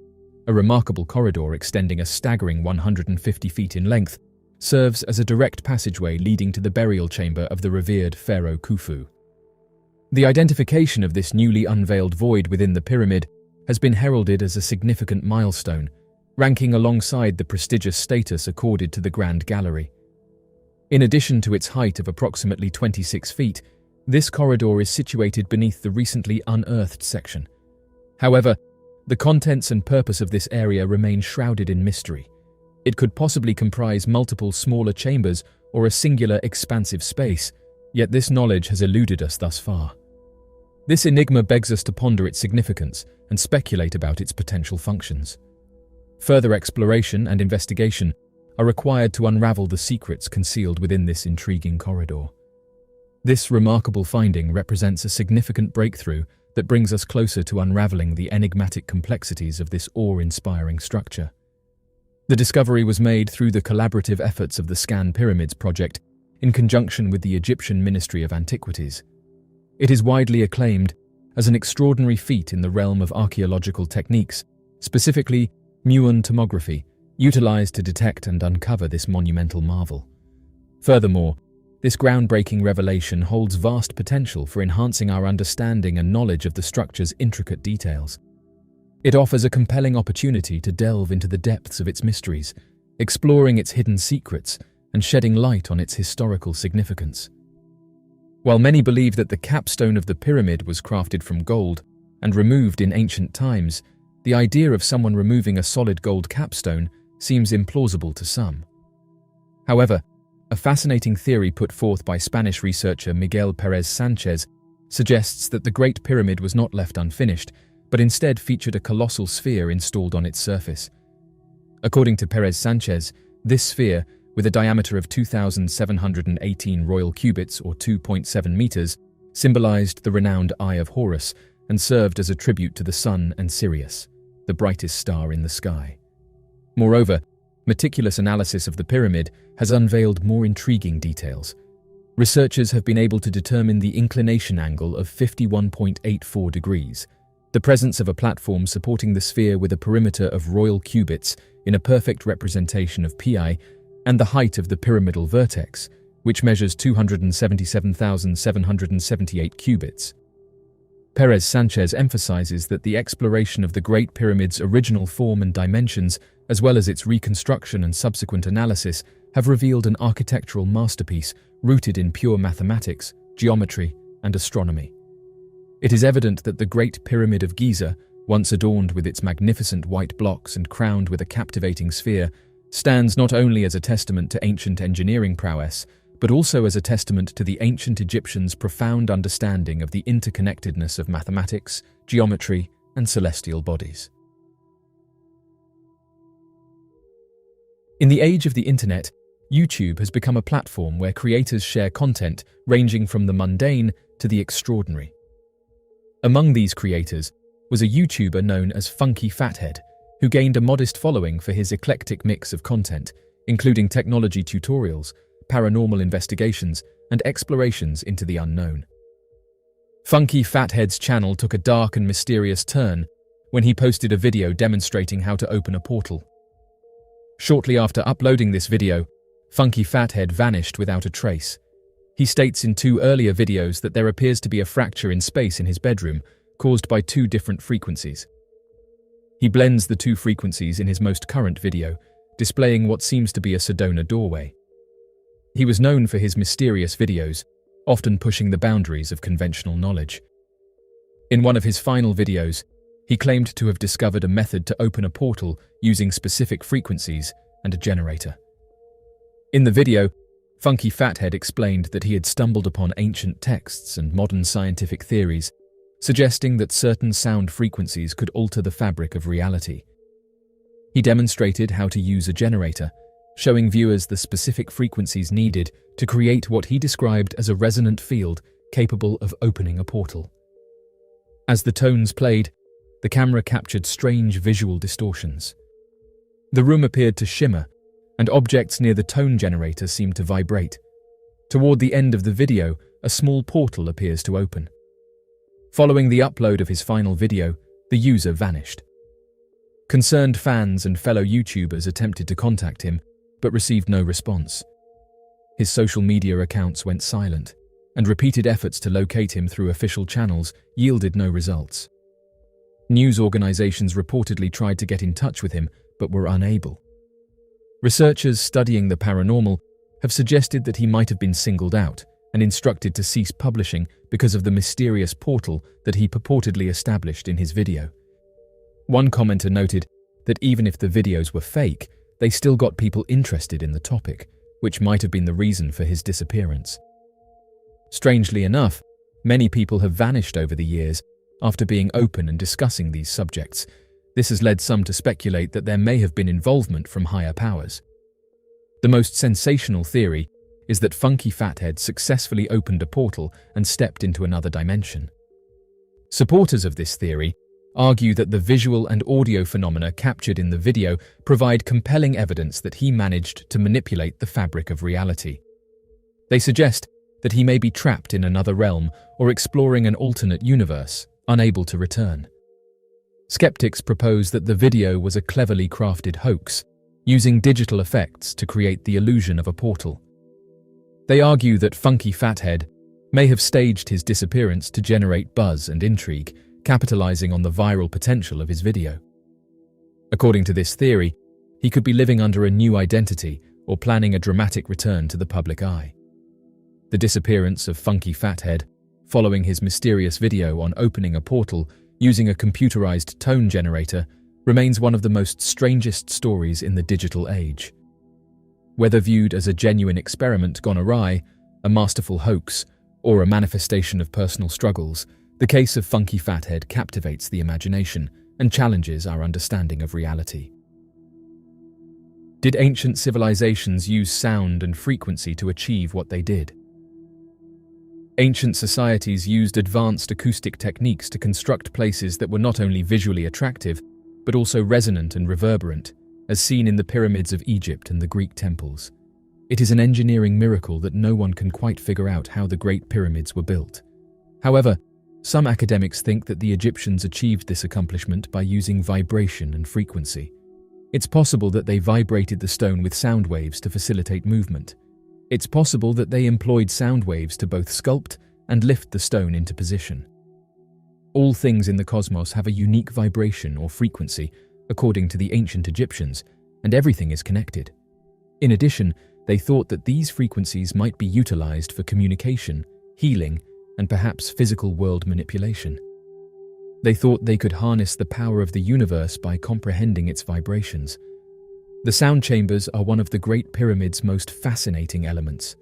a remarkable corridor extending a staggering 150 feet in length, serves as a direct passageway leading to the burial chamber of the revered pharaoh Khufu. The identification of this newly unveiled void within the pyramid has been heralded as a significant milestone, ranking alongside the prestigious status accorded to the Grand Gallery. In addition to its height of approximately 26 feet, this corridor is situated beneath the recently unearthed section. However, the contents and purpose of this area remain shrouded in mystery. It could possibly comprise multiple smaller chambers or a singular expansive space, yet this knowledge has eluded us thus far. This enigma begs us to ponder its significance and speculate about its potential functions. Further exploration and investigation are required to unravel the secrets concealed within this intriguing corridor. This remarkable finding represents a significant breakthrough that brings us closer to unraveling the enigmatic complexities of this awe-inspiring structure. The discovery was made through the collaborative efforts of the Scan Pyramids project in conjunction with the Egyptian Ministry of Antiquities. It is widely acclaimed as an extraordinary feat in the realm of archaeological techniques, specifically muon tomography, utilized to detect and uncover this monumental marvel. Furthermore, this groundbreaking revelation holds vast potential for enhancing our understanding and knowledge of the structure's intricate details. It offers a compelling opportunity to delve into the depths of its mysteries, exploring its hidden secrets and shedding light on its historical significance. While many believe that the capstone of the pyramid was crafted from gold and removed in ancient times, the idea of someone removing a solid gold capstone seems implausible to some. However, a fascinating theory put forth by Spanish researcher Miguel Pérez Sánchez suggests that the Great Pyramid was not left unfinished, but instead featured a colossal sphere installed on its surface. According to Pérez Sánchez, this sphere, with a diameter of 2,718 royal cubits or 2.7 meters, symbolized the renowned Eye of Horus and served as a tribute to the sun and Sirius, the brightest star in the sky. Moreover, meticulous analysis of the pyramid has unveiled more intriguing details. Researchers have been able to determine the inclination angle of 51.84 degrees, the presence of a platform supporting the sphere with a perimeter of royal cubits in a perfect representation of Pi, and the height of the pyramidal vertex, which measures 277,778 cubits. Pérez Sánchez emphasizes that the exploration of the Great Pyramid's original form and dimensions, as well as its reconstruction and subsequent analysis, have revealed an architectural masterpiece rooted in pure mathematics, geometry, and astronomy. It is evident that the Great Pyramid of Giza, once adorned with its magnificent white blocks and crowned with a captivating sphere, stands not only as a testament to ancient engineering prowess, but also as a testament to the ancient Egyptians' profound understanding of the interconnectedness of mathematics, geometry, and celestial bodies. In the age of the internet, YouTube has become a platform where creators share content ranging from the mundane to the extraordinary. Among these creators was a YouTuber known as Funky Fathead, who gained a modest following for his eclectic mix of content, including technology tutorials, paranormal investigations, and explorations into the unknown. Funky Fathead's channel took a dark and mysterious turn when he posted a video demonstrating how to open a portal. Shortly after uploading this video, Funky Fathead vanished without a trace. He states in 2 earlier videos that there appears to be a fracture in space in his bedroom, caused by 2 different frequencies. He blends the 2 frequencies in his most current video, displaying what seems to be a Sedona doorway. He was known for his mysterious videos, often pushing the boundaries of conventional knowledge. In one of his final videos, he claimed to have discovered a method to open a portal using specific frequencies and a generator. In the video, Funky Fathead explained that he had stumbled upon ancient texts and modern scientific theories, suggesting that certain sound frequencies could alter the fabric of reality. He demonstrated how to use a generator, showing viewers the specific frequencies needed to create what he described as a resonant field capable of opening a portal. As the tones played, the camera captured strange visual distortions. The room appeared to shimmer, and objects near the tone generator seemed to vibrate. Toward the end of the video, a small portal appears to open. Following the upload of his final video, the user vanished. Concerned fans and fellow YouTubers attempted to contact him, but received no response. His social media accounts went silent, and repeated efforts to locate him through official channels yielded no results. News organizations reportedly tried to get in touch with him, but were unable. Researchers studying the paranormal have suggested that he might have been singled out and instructed to cease publishing because of the mysterious portal that he purportedly established in his video. One commenter noted that even if the videos were fake, they still got people interested in the topic, which might have been the reason for his disappearance. Strangely enough, many people have vanished over the years after being open and discussing these subjects. This has led some to speculate that there may have been involvement from higher powers. The most sensational theory is that Funky Fathead successfully opened a portal and stepped into another dimension. Supporters of this theory argue that the visual and audio phenomena captured in the video provide compelling evidence that he managed to manipulate the fabric of reality. They suggest that he may be trapped in another realm or exploring an alternate universe, unable to return. Skeptics propose that the video was a cleverly crafted hoax, using digital effects to create the illusion of a portal. They argue that Funky Fathead may have staged his disappearance to generate buzz and intrigue, capitalizing on the viral potential of his video. According to this theory, he could be living under a new identity or planning a dramatic return to the public eye. The disappearance of Funky Fathead, following his mysterious video on opening a portal using a computerized tone generator, remains one of the most strangest stories in the digital age. Whether viewed as a genuine experiment gone awry, a masterful hoax, or a manifestation of personal struggles, the case of Funky Fathead captivates the imagination and challenges our understanding of reality. Did ancient civilizations use sound and frequency to achieve what they did? Ancient societies used advanced acoustic techniques to construct places that were not only visually attractive, but also resonant and reverberant, as seen in the pyramids of Egypt and the Greek temples. It is an engineering miracle that no one can quite figure out how the Great Pyramids were built. However, some academics think that the Egyptians achieved this accomplishment by using vibration and frequency. It's possible that they vibrated the stone with sound waves to facilitate movement. It's possible that they employed sound waves to both sculpt and lift the stone into position. All things in the cosmos have a unique vibration or frequency, according to the ancient Egyptians, and everything is connected. In addition, they thought that these frequencies might be utilized for communication, healing, and perhaps physical world manipulation. They thought they could harness the power of the universe by comprehending its vibrations. The sound chambers are one of the Great Pyramid's most fascinating elements.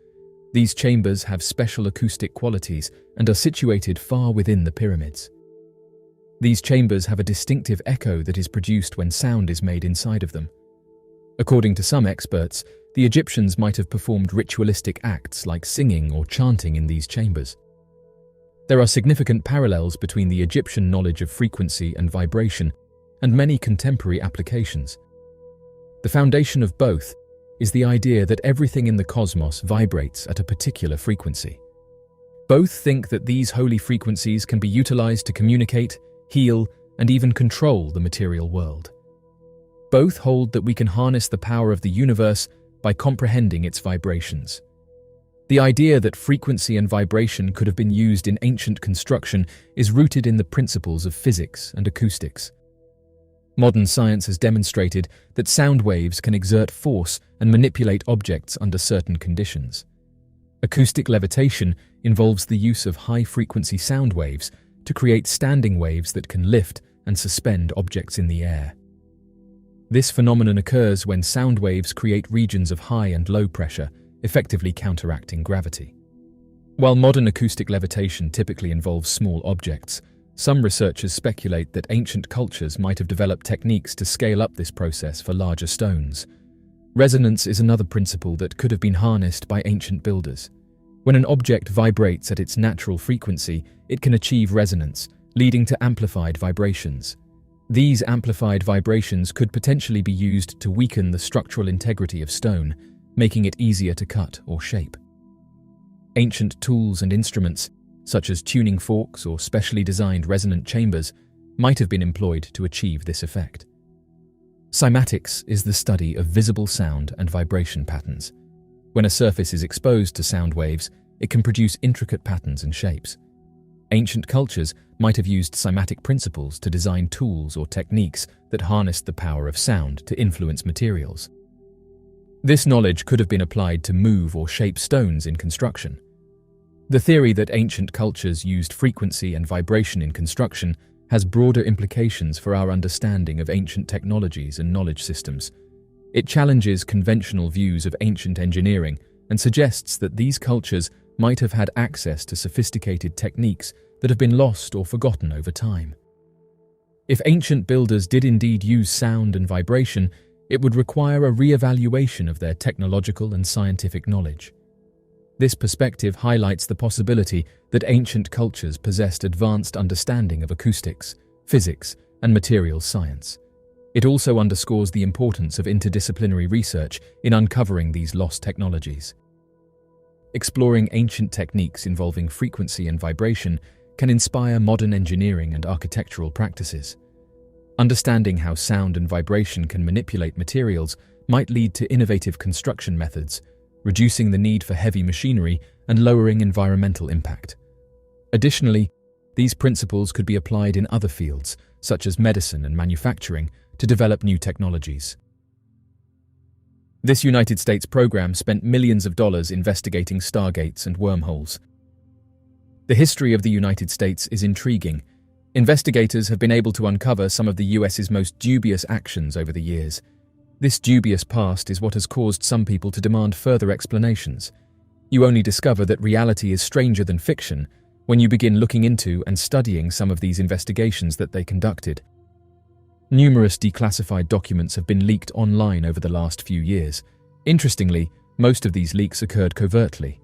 These chambers have special acoustic qualities and are situated far within the pyramids. These chambers have a distinctive echo that is produced when sound is made inside of them. According to some experts, the Egyptians might have performed ritualistic acts like singing or chanting in these chambers. There are significant parallels between the Egyptian knowledge of frequency and vibration and many contemporary applications. The foundation of both is the idea that everything in the cosmos vibrates at a particular frequency. Both think that these holy frequencies can be utilized to communicate, heal, and even control the material world. Both hold that we can harness the power of the universe by comprehending its vibrations. The idea that frequency and vibration could have been used in ancient construction is rooted in the principles of physics and acoustics. Modern science has demonstrated that sound waves can exert force and manipulate objects under certain conditions. Acoustic levitation involves the use of high-frequency sound waves to create standing waves that can lift and suspend objects in the air. This phenomenon occurs when sound waves create regions of high and low pressure, effectively counteracting gravity. While modern acoustic levitation typically involves small objects, some researchers speculate that ancient cultures might have developed techniques to scale up this process for larger stones. Resonance is another principle that could have been harnessed by ancient builders. When an object vibrates at its natural frequency, it can achieve resonance, leading to amplified vibrations. These amplified vibrations could potentially be used to weaken the structural integrity of stone, making it easier to cut or shape. Ancient tools and instruments, such as tuning forks or specially designed resonant chambers, might have been employed to achieve this effect. Cymatics is the study of visible sound and vibration patterns. When a surface is exposed to sound waves, it can produce intricate patterns and shapes. Ancient cultures might have used cymatic principles to design tools or techniques that harnessed the power of sound to influence materials. This knowledge could have been applied to move or shape stones in construction. The theory that ancient cultures used frequency and vibration in construction has broader implications for our understanding of ancient technologies and knowledge systems. It challenges conventional views of ancient engineering and suggests that these cultures might have had access to sophisticated techniques that have been lost or forgotten over time. If ancient builders did indeed use sound and vibration, it would require a re-evaluation of their technological and scientific knowledge. This perspective highlights the possibility that ancient cultures possessed advanced understanding of acoustics, physics, and materials science. It also underscores the importance of interdisciplinary research in uncovering these lost technologies. Exploring ancient techniques involving frequency and vibration can inspire modern engineering and architectural practices. Understanding how sound and vibration can manipulate materials might lead to innovative construction methods, reducing the need for heavy machinery and lowering environmental impact. Additionally, these principles could be applied in other fields, such as medicine and manufacturing, to develop new technologies. This United States program spent millions of dollars investigating stargates and wormholes. The history of the United States is intriguing. Investigators have been able to uncover some of the US's most dubious actions over the years. This dubious past is what has caused some people to demand further explanations. You only discover that reality is stranger than fiction when you begin looking into and studying some of these investigations that they conducted. Numerous declassified documents have been leaked online over the last few years. Interestingly, most of these leaks occurred covertly.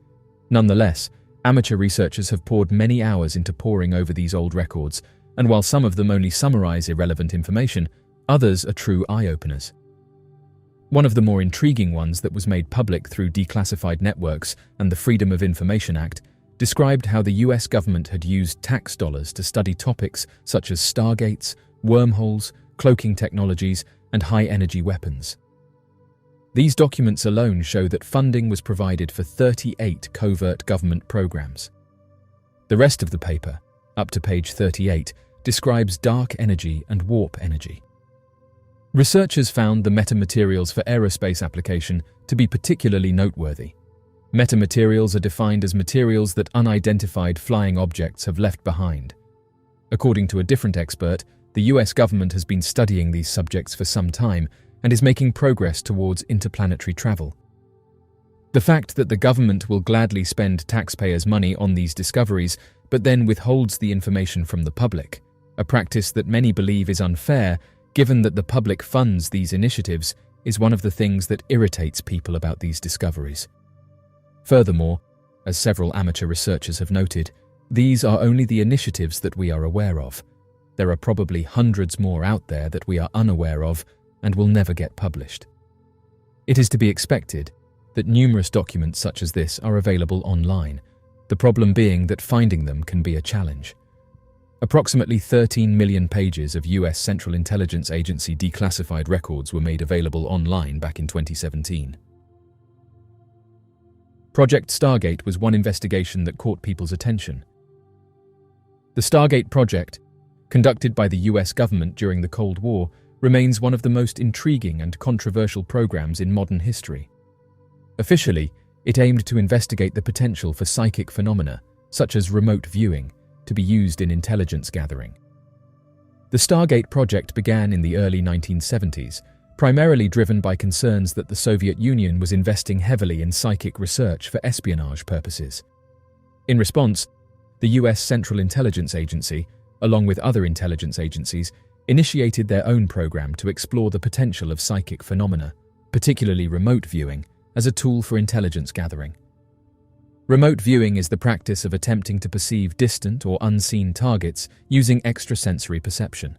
Nonetheless, amateur researchers have poured many hours into poring over these old records, and while some of them only summarize irrelevant information, others are true eye-openers. One of the more intriguing ones that was made public through declassified networks and the Freedom of Information Act described how the US government had used tax dollars to study topics such as stargates, wormholes, cloaking technologies, and high-energy weapons. These documents alone show that funding was provided for 38 covert government programs. The rest of the paper, up to page 38, describes dark energy and warp energy. Researchers found the metamaterials for aerospace application to be particularly noteworthy. Metamaterials are defined as materials that unidentified flying objects have left behind. According to a different expert, the US government has been studying these subjects for some time and is making progress towards interplanetary travel. The fact that the government will gladly spend taxpayers' money on these discoveries but then withholds the information from the public, a practice that many believe is unfair given that the public funds these initiatives, is one of the things that irritates people about these discoveries. Furthermore, as several amateur researchers have noted, these are only the initiatives that we are aware of. There are probably hundreds more out there that we are unaware of and will never get published. It is to be expected that numerous documents such as this are available online, the problem being that finding them can be a challenge. Approximately 13 million pages of US Central Intelligence Agency declassified records were made available online back in 2017. Project Stargate was one investigation that caught people's attention. The Stargate project, conducted by the US government during the Cold War, remains one of the most intriguing and controversial programs in modern history. Officially, it aimed to investigate the potential for psychic phenomena, such as remote viewing, to be used in intelligence gathering. The Stargate project began in the early 1970s, primarily driven by concerns that the Soviet Union was investing heavily in psychic research for espionage purposes. In response, the US Central Intelligence Agency, along with other intelligence agencies, initiated their own program to explore the potential of psychic phenomena, particularly remote viewing, as a tool for intelligence gathering. Remote viewing is the practice of attempting to perceive distant or unseen targets using extrasensory perception.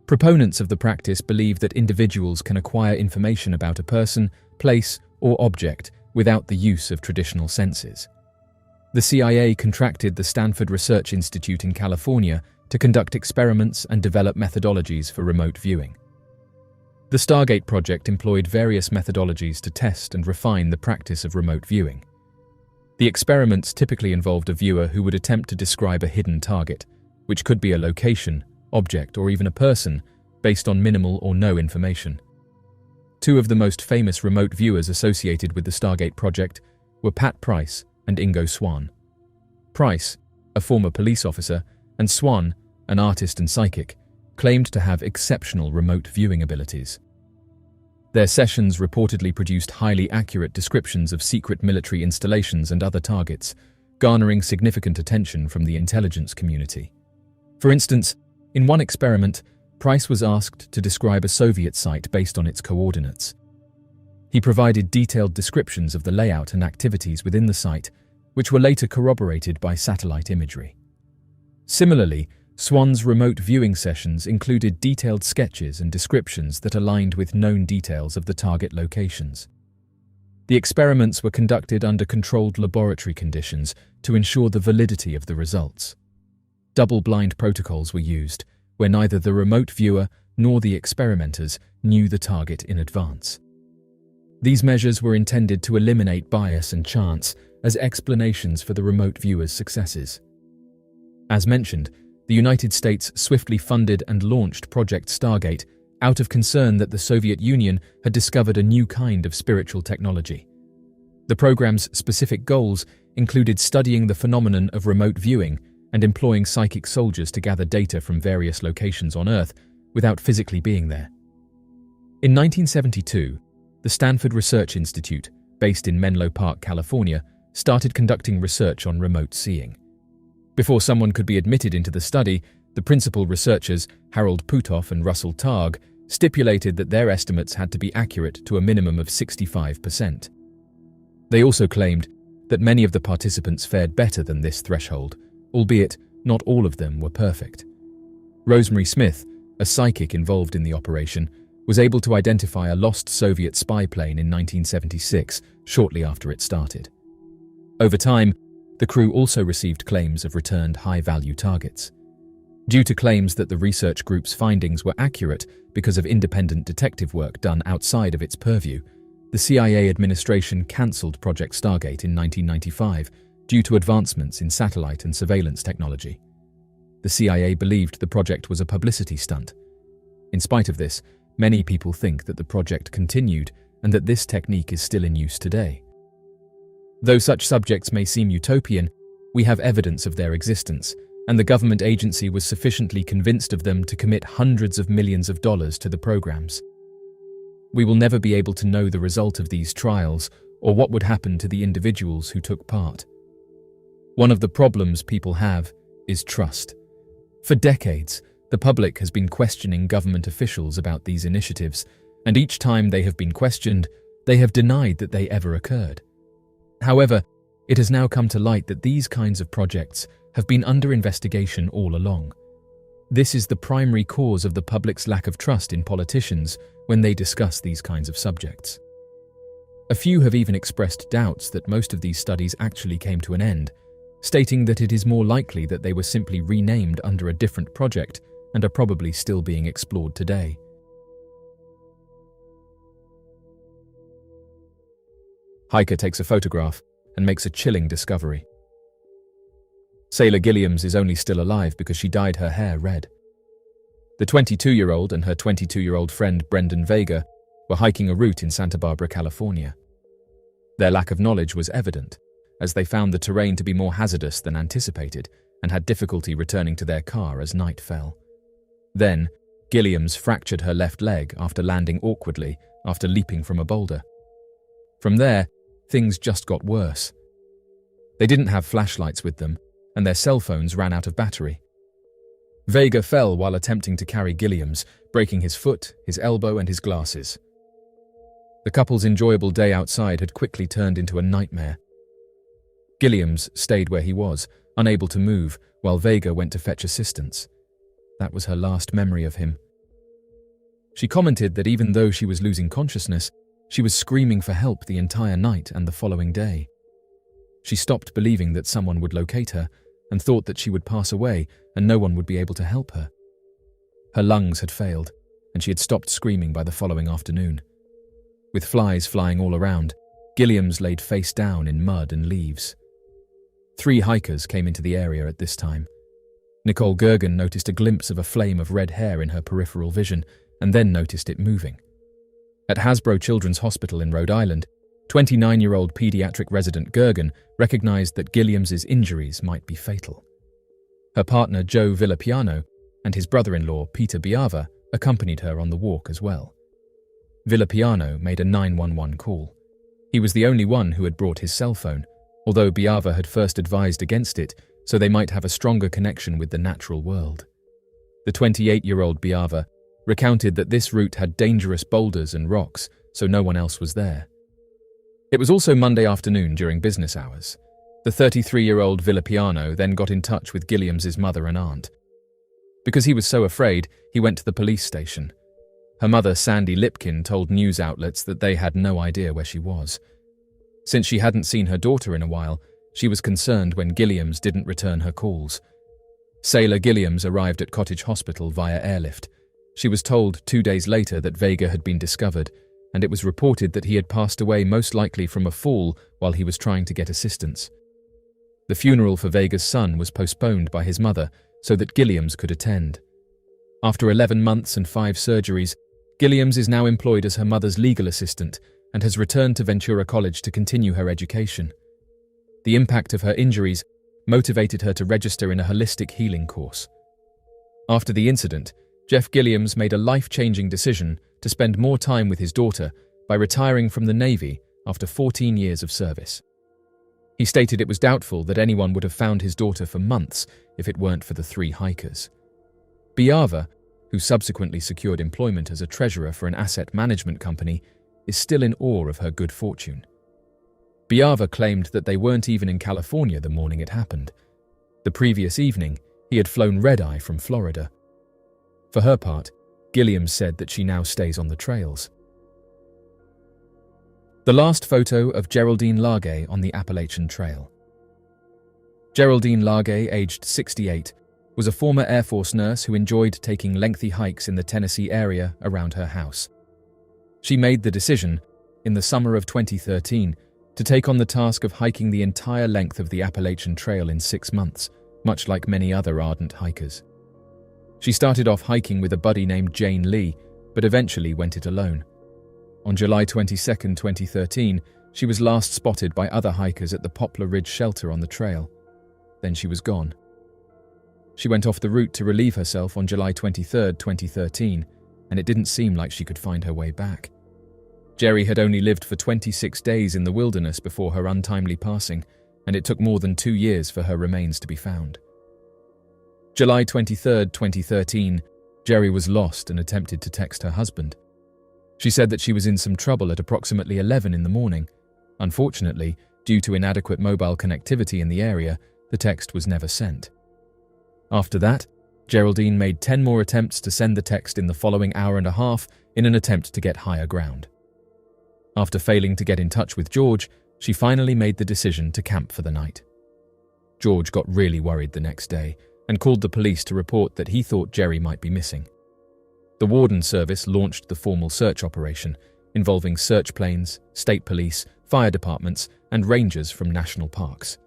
Proponents of the practice believe that individuals can acquire information about a person, place, or object without the use of traditional senses. The CIA contracted the Stanford Research Institute in California to conduct experiments and develop methodologies for remote viewing. The Stargate project employed various methodologies to test and refine the practice of remote viewing. The experiments typically involved a viewer who would attempt to describe a hidden target, which could be a location, object, or even a person, based on minimal or no information. Two of the most famous remote viewers associated with the Stargate project were Pat Price and Ingo Swann. Price, a former police officer, and Swann, an artist and psychic, claimed to have exceptional remote viewing abilities. Their sessions reportedly produced highly accurate descriptions of secret military installations and other targets, garnering significant attention from the intelligence community. For instance, in one experiment, Price was asked to describe a Soviet site based on its coordinates. He provided detailed descriptions of the layout and activities within the site, which were later corroborated by satellite imagery. Similarly, Swann's remote viewing sessions included detailed sketches and descriptions that aligned with known details of the target locations. The experiments were conducted under controlled laboratory conditions to ensure the validity of the results. Double-blind protocols were used, where neither the remote viewer nor the experimenters knew the target in advance. These measures were intended to eliminate bias and chance as explanations for the remote viewer's successes. As mentioned, the United States swiftly funded and launched Project Stargate out of concern that the Soviet Union had discovered a new kind of spiritual technology. The program's specific goals included studying the phenomenon of remote viewing and employing psychic soldiers to gather data from various locations on Earth without physically being there. In 1972, the Stanford Research Institute, based in Menlo Park, California, started conducting research on remote seeing. Before someone could be admitted into the study, the principal researchers, Harold Puthoff and Russell Targ, stipulated that their estimates had to be accurate to a minimum of 65%. They also claimed that many of the participants fared better than this threshold, albeit not all of them were perfect. Rosemary Smith, a psychic involved in the operation, was able to identify a lost Soviet spy plane in 1976, shortly after it started. Over time, the crew also received claims of returned high-value targets. Due to claims that the research group's findings were accurate because of independent detective work done outside of its purview, the CIA administration cancelled Project Stargate in 1995 due to advancements in satellite and surveillance technology. The CIA believed the project was a publicity stunt. In spite of this, many people think that the project continued and that this technique is still in use today. Though such subjects may seem utopian, we have evidence of their existence, and the government agency was sufficiently convinced of them to commit hundreds of millions of dollars to the programs. We will never be able to know the result of these trials or what would happen to the individuals who took part. One of the problems people have is trust. For decades, the public has been questioning government officials about these initiatives, and each time they have been questioned, they have denied that they ever occurred. However, it has now come to light that these kinds of projects have been under investigation all along. This is the primary cause of the public's lack of trust in politicians when they discuss these kinds of subjects. A few have even expressed doubts that most of these studies actually came to an end, stating that it is more likely that they were simply renamed under a different project and are probably still being explored today. Hiker takes a photograph and makes a chilling discovery. Sailor Gilliams is only still alive because she dyed her hair red. The 22-year-old and her 22-year-old friend Brendan Vega were hiking a route in Santa Barbara, California. Their lack of knowledge was evident, as they found the terrain to be more hazardous than anticipated and had difficulty returning to their car as night fell. Then, Gilliams fractured her left leg after landing awkwardly after leaping from a boulder. From there, things just got worse. They didn't have flashlights with them, and their cell phones ran out of battery. Vega fell while attempting to carry Gilliams, breaking his foot, his elbow, and his glasses. The couple's enjoyable day outside had quickly turned into a nightmare. Gilliams stayed where he was, unable to move, while Vega went to fetch assistance. That was her last memory of him. She commented that even though she was losing consciousness, she was screaming for help the entire night and the following day. She stopped believing that someone would locate her and thought that she would pass away and no one would be able to help her. Her lungs had failed, and she had stopped screaming by the following afternoon. With flies flying all around, Gilliams laid face down in mud and leaves. 3 hikers came into the area at this time. Nicole Gergen noticed a glimpse of a flame of red hair in her peripheral vision and then noticed it moving. At Hasbro Children's Hospital in Rhode Island, 29-year-old pediatric resident Gergen recognized that Gilliams's injuries might be fatal. Her partner Joe Villapiano and his brother-in-law Peter Biava accompanied her on the walk as well. Villapiano made a 911 call. He was the only one who had brought his cell phone, although Biava had first advised against it so they might have a stronger connection with the natural world. The 28-year-old Biava recounted that this route had dangerous boulders and rocks, so no one else was there. It was also Monday afternoon during business hours. The 33-year-old Villapiano then got in touch with Gilliams's mother and aunt. Because he was so afraid, he went to the police station. Her mother, Sandy Lipkin, told news outlets that they had no idea where she was. Since she hadn't seen her daughter in a while, she was concerned when Gilliams didn't return her calls. Sailor Gilliams arrived at Cottage Hospital via airlift. She was told 2 days later that Vega had been discovered, and it was reported that he had passed away most likely from a fall while he was trying to get assistance. The funeral for Vega's son was postponed by his mother so that Gilliams could attend. After 11 months and 5 surgeries, Gilliams is now employed as her mother's legal assistant and has returned to Ventura College to continue her education. The impact of her injuries motivated her to register in a holistic healing course. After the incident, Jeff Gilliams made a life-changing decision to spend more time with his daughter by retiring from the Navy after 14 years of service. He stated it was doubtful that anyone would have found his daughter for months if it weren't for the 3 hikers. Biava, who subsequently secured employment as a treasurer for an asset management company, is still in awe of her good fortune. Biava claimed that they weren't even in California the morning it happened. The previous evening, he had flown red-eye from Florida. For her part, Gilliams said that she now stays on the trails. The last photo of Geraldine Largay on the Appalachian Trail. Geraldine Largay, aged 68, was a former Air Force nurse who enjoyed taking lengthy hikes in the Tennessee area around her house. She made the decision, in the summer of 2013, to take on the task of hiking the entire length of the Appalachian Trail in 6 months, much like many other ardent hikers. She started off hiking with a buddy named Jane Lee, but eventually went it alone. On July 22, 2013, she was last spotted by other hikers at the Poplar Ridge Shelter on the trail. Then she was gone. She went off the route to relieve herself on July 23, 2013, and it didn't seem like she could find her way back. Jerry had only lived for 26 days in the wilderness before her untimely passing, and it took more than 2 years for her remains to be found. July 23, 2013, Jerry was lost and attempted to text her husband. She said that she was in some trouble at approximately 11 in the morning. Unfortunately, due to inadequate mobile connectivity in the area, the text was never sent. After that, Geraldine made 10 more attempts to send the text in the following hour and a half in an attempt to get higher ground. After failing to get in touch with George, she finally made the decision to camp for the night. George got really worried the next day and called the police to report that he thought Jerry might be missing. The Warden Service launched the formal search operation, involving search planes, state police, fire departments, and rangers from national parks.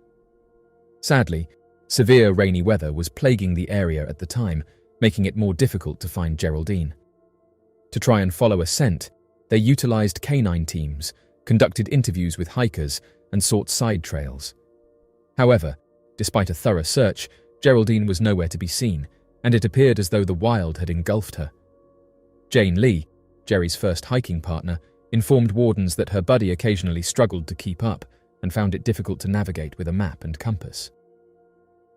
Sadly, severe rainy weather was plaguing the area at the time, making it more difficult to find Geraldine. To try and follow a scent, they utilized canine teams, conducted interviews with hikers, and sought side trails. However, despite a thorough search, Geraldine was nowhere to be seen, and it appeared as though the wild had engulfed her. Jane Lee, Jerry's first hiking partner, informed wardens that her buddy occasionally struggled to keep up and found it difficult to navigate with a map and compass.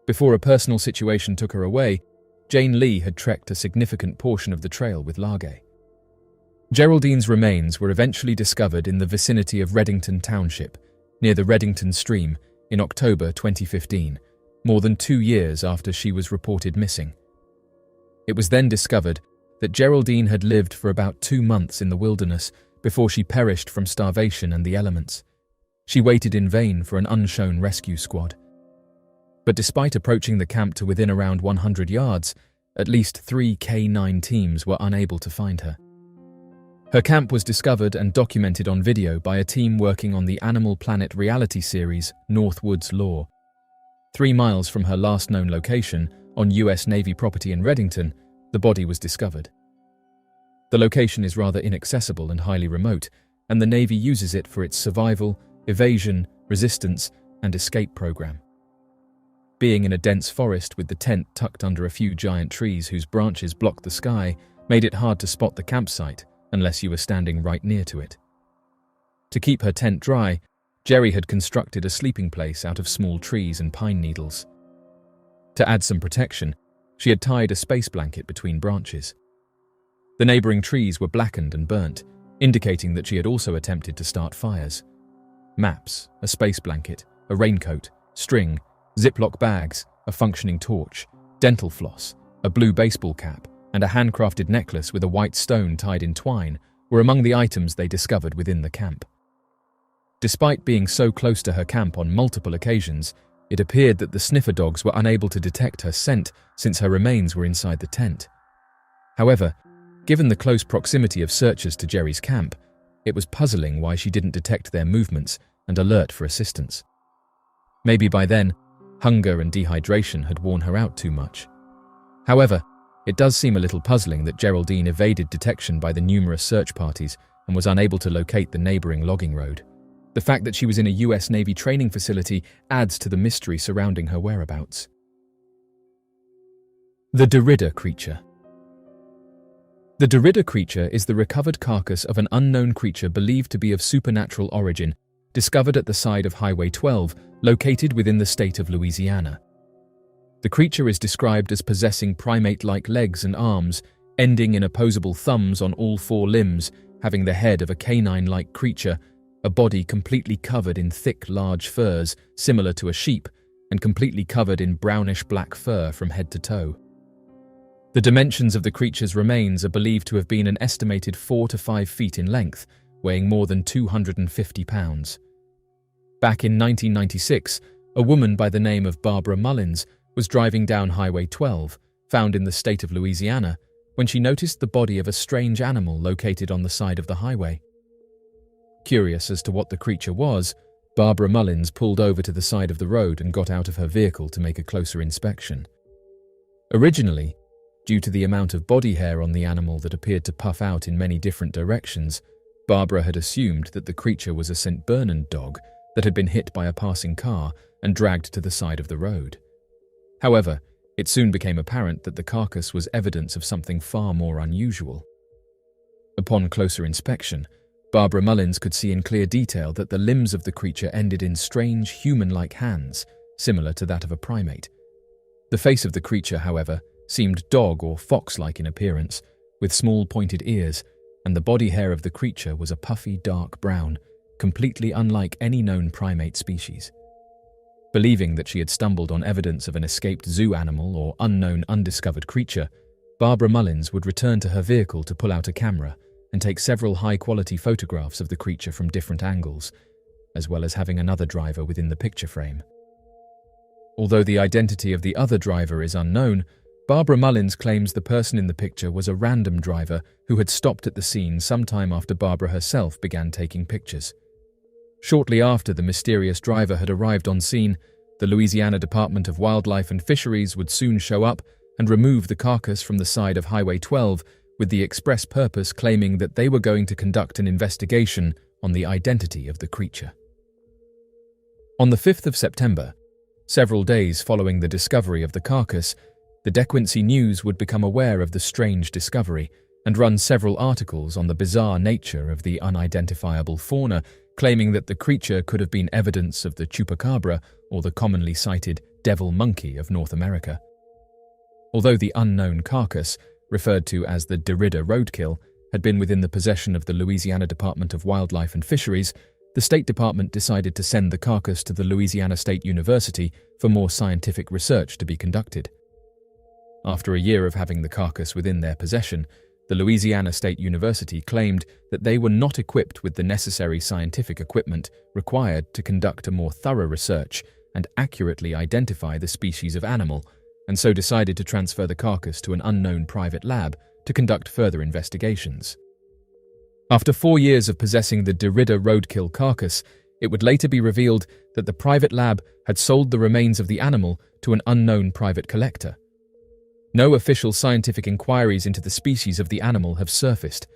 Before a personal situation took her away, Jane Lee had trekked a significant portion of the trail with Largay. Geraldine's remains were eventually discovered in the vicinity of Reddington Township, near the Reddington Stream, in October 2015, more than 2 years after she was reported missing. It was then discovered that Geraldine had lived for about 2 months in the wilderness before she perished from starvation and the elements. She waited in vain for an unshown rescue squad. But despite approaching the camp to within around 100 yards, at least 3 K9 teams were unable to find her. Her camp was discovered and documented on video by a team working on the Animal Planet reality series Northwoods Lore. 3 miles from her last known location, on US Navy property in Reddington, the body was discovered. The location is rather inaccessible and highly remote, and the Navy uses it for its survival, evasion, resistance, and escape program. Being in a dense forest with the tent tucked under a few giant trees whose branches blocked the sky made it hard to spot the campsite unless you were standing right near to it. To keep her tent dry, Jerry had constructed a sleeping place out of small trees and pine needles. To add some protection, she had tied a space blanket between branches. The neighboring trees were blackened and burnt, indicating that she had also attempted to start fires. Maps, a space blanket, a raincoat, string, Ziploc bags, a functioning torch, dental floss, a blue baseball cap, and a handcrafted necklace with a white stone tied in twine were among the items they discovered within the camp. Despite being so close to her camp on multiple occasions, it appeared that the sniffer dogs were unable to detect her scent since her remains were inside the tent. However, given the close proximity of searchers to Jerry's camp, it was puzzling why she didn't detect their movements and alert for assistance. Maybe by then, hunger and dehydration had worn her out too much. However, it does seem a little puzzling that Geraldine evaded detection by the numerous search parties and was unable to locate the neighboring logging road. The fact that she was in a US Navy training facility adds to the mystery surrounding her whereabouts. The Derrida creature. The Derrida creature is the recovered carcass of an unknown creature believed to be of supernatural origin, discovered at the side of Highway 12, located within the state of Louisiana. The creature is described as possessing primate-like legs and arms, ending in opposable thumbs on all 4 limbs, having the head of a canine-like creature, a body completely covered in thick, large furs, similar to a sheep, and completely covered in brownish-black fur from head to toe. The dimensions of the creature's remains are believed to have been an estimated 4 to 5 feet in length, weighing more than 250 pounds. Back in 1996, a woman by the name of Barbara Mullins was driving down Highway 12, found in the state of Louisiana, when she noticed the body of a strange animal located on the side of the highway. Curious as to what the creature was, Barbara Mullins pulled over to the side of the road and got out of her vehicle to make a closer inspection. Originally, due to the amount of body hair on the animal that appeared to puff out in many different directions, Barbara had assumed that the creature was a St. Bernard dog that had been hit by a passing car and dragged to the side of the road. However, it soon became apparent that the carcass was evidence of something far more unusual. Upon closer inspection, Barbara Mullins could see in clear detail that the limbs of the creature ended in strange human-like hands, similar to that of a primate. The face of the creature, however, seemed dog or fox-like in appearance, with small pointed ears, and the body hair of the creature was a puffy dark brown, completely unlike any known primate species. Believing that she had stumbled on evidence of an escaped zoo animal or unknown undiscovered creature, Barbara Mullins would return to her vehicle to pull out a camera and take several high-quality photographs of the creature from different angles, as well as having another driver within the picture frame. Although the identity of the other driver is unknown, Barbara Mullins claims the person in the picture was a random driver who had stopped at the scene sometime after Barbara herself began taking pictures. Shortly after the mysterious driver had arrived on scene, the Louisiana Department of Wildlife and Fisheries would soon show up and remove the carcass from the side of Highway 12 with the express purpose claiming that they were going to conduct an investigation on the identity of the creature. On the 5th of September, several days following the discovery of the carcass, the DeQuincy News would become aware of the strange discovery and run several articles on the bizarre nature of the unidentifiable fauna, claiming that the creature could have been evidence of the chupacabra or the commonly cited devil monkey of North America. Although the unknown carcass, referred to as the Derrida roadkill, had been within the possession of the Louisiana Department of Wildlife and Fisheries, the State Department decided to send the carcass to the Louisiana State University for more scientific research to be conducted. After a year of having the carcass within their possession, the Louisiana State University claimed that they were not equipped with the necessary scientific equipment required to conduct a more thorough research and accurately identify the species of animal, and so decided to transfer the carcass to an unknown private lab to conduct further investigations. After 4 years of possessing the Derrida roadkill carcass, it would later be revealed that the private lab had sold the remains of the animal to an unknown private collector. No official scientific inquiries into the species of the animal have surfaced.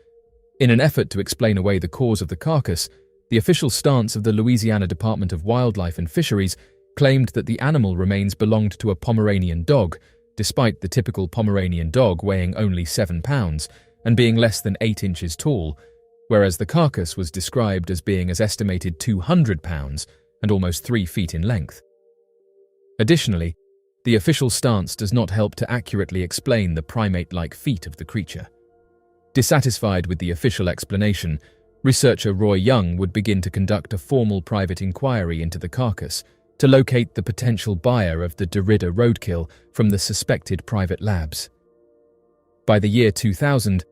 In an effort to explain away the cause of the carcass, the official stance of the Louisiana Department of Wildlife and Fisheries claimed that the animal remains belonged to a Pomeranian dog, despite the typical Pomeranian dog weighing only 7 pounds and being less than 8 inches tall, whereas the carcass was described as being as estimated 200 pounds and almost 3 feet in length. Additionally, the official stance does not help to accurately explain the primate-like feat of the creature. Dissatisfied with the official explanation, researcher Roy Young would begin to conduct a formal private inquiry into the carcass to locate the potential buyer of the Derrida roadkill from the suspected private labs. By the year 2000,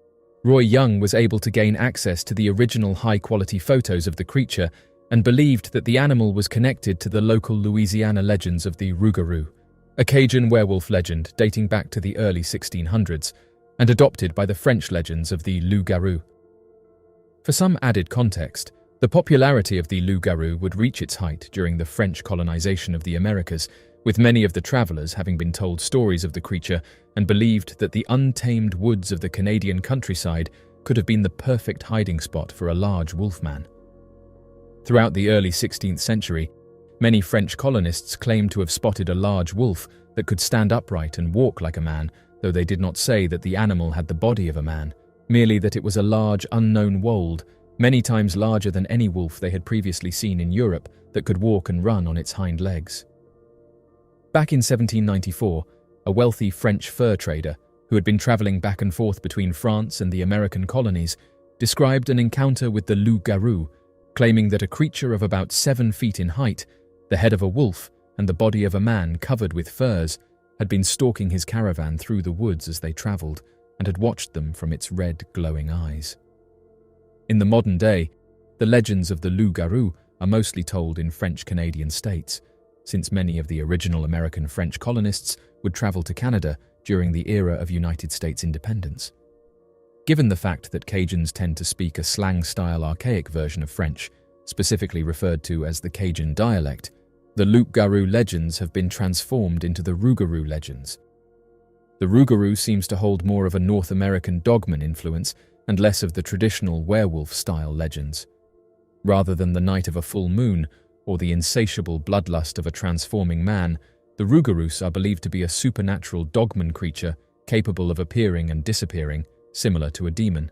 Roy Young was able to gain access to the original high-quality photos of the creature and believed that the animal was connected to the local Louisiana legends of the Rougarou, a Cajun werewolf legend dating back to the early 1600s and adopted by the French legends of the loup-garou. For some added context, the popularity of the loup-garou would reach its height during the French colonization of the Americas, with many of the travelers having been told stories of the creature and believed that the untamed woods of the Canadian countryside could have been the perfect hiding spot for a large wolfman. Throughout the early 16th century, many French colonists claimed to have spotted a large wolf that could stand upright and walk like a man, though they did not say that the animal had the body of a man, merely that it was a large unknown wold, many times larger than any wolf they had previously seen in Europe, that could walk and run on its hind legs. Back in 1794, a wealthy French fur trader, who had been traveling back and forth between France and the American colonies, described an encounter with the loup-garou, claiming that a creature of about 7 feet in height, the head of a wolf and the body of a man covered with furs, had been stalking his caravan through the woods as they travelled and had watched them from its red, glowing eyes. In the modern day, the legends of the loup-garou are mostly told in French-Canadian states, since many of the original American French colonists would travel to Canada during the era of United States independence. Given the fact that Cajuns tend to speak a slang-style archaic version of French, specifically referred to as the Cajun dialect, the loup-garou legends have been transformed into the Rougarou legends. The Rougarou seems to hold more of a North American dogman influence and less of the traditional werewolf-style legends. Rather than the night of a full moon or the insatiable bloodlust of a transforming man, the Rougarous are believed to be a supernatural dogman creature capable of appearing and disappearing, similar to a demon.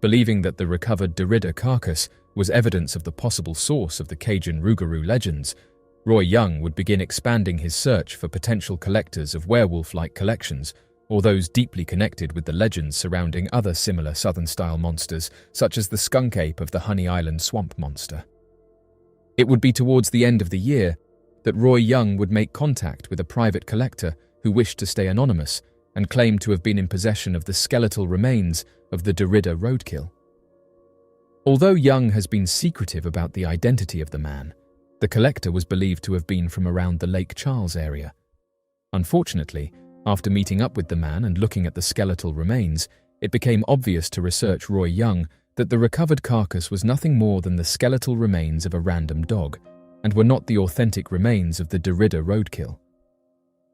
Believing that the recovered Derrida carcass was evidence of the possible source of the Cajun Rougarou legends, Roy Young would begin expanding his search for potential collectors of werewolf-like collections, or those deeply connected with the legends surrounding other similar Southern-style monsters, such as the skunk ape of the Honey Island swamp monster. It would be towards the end of the year that Roy Young would make contact with a private collector who wished to stay anonymous and claimed to have been in possession of the skeletal remains of the Derrida roadkill. Although Young has been secretive about the identity of the man, the collector was believed to have been from around the Lake Charles area. Unfortunately, after meeting up with the man and looking at the skeletal remains, it became obvious to research Roy Young that the recovered carcass was nothing more than the skeletal remains of a random dog, and were not the authentic remains of the Derrida roadkill.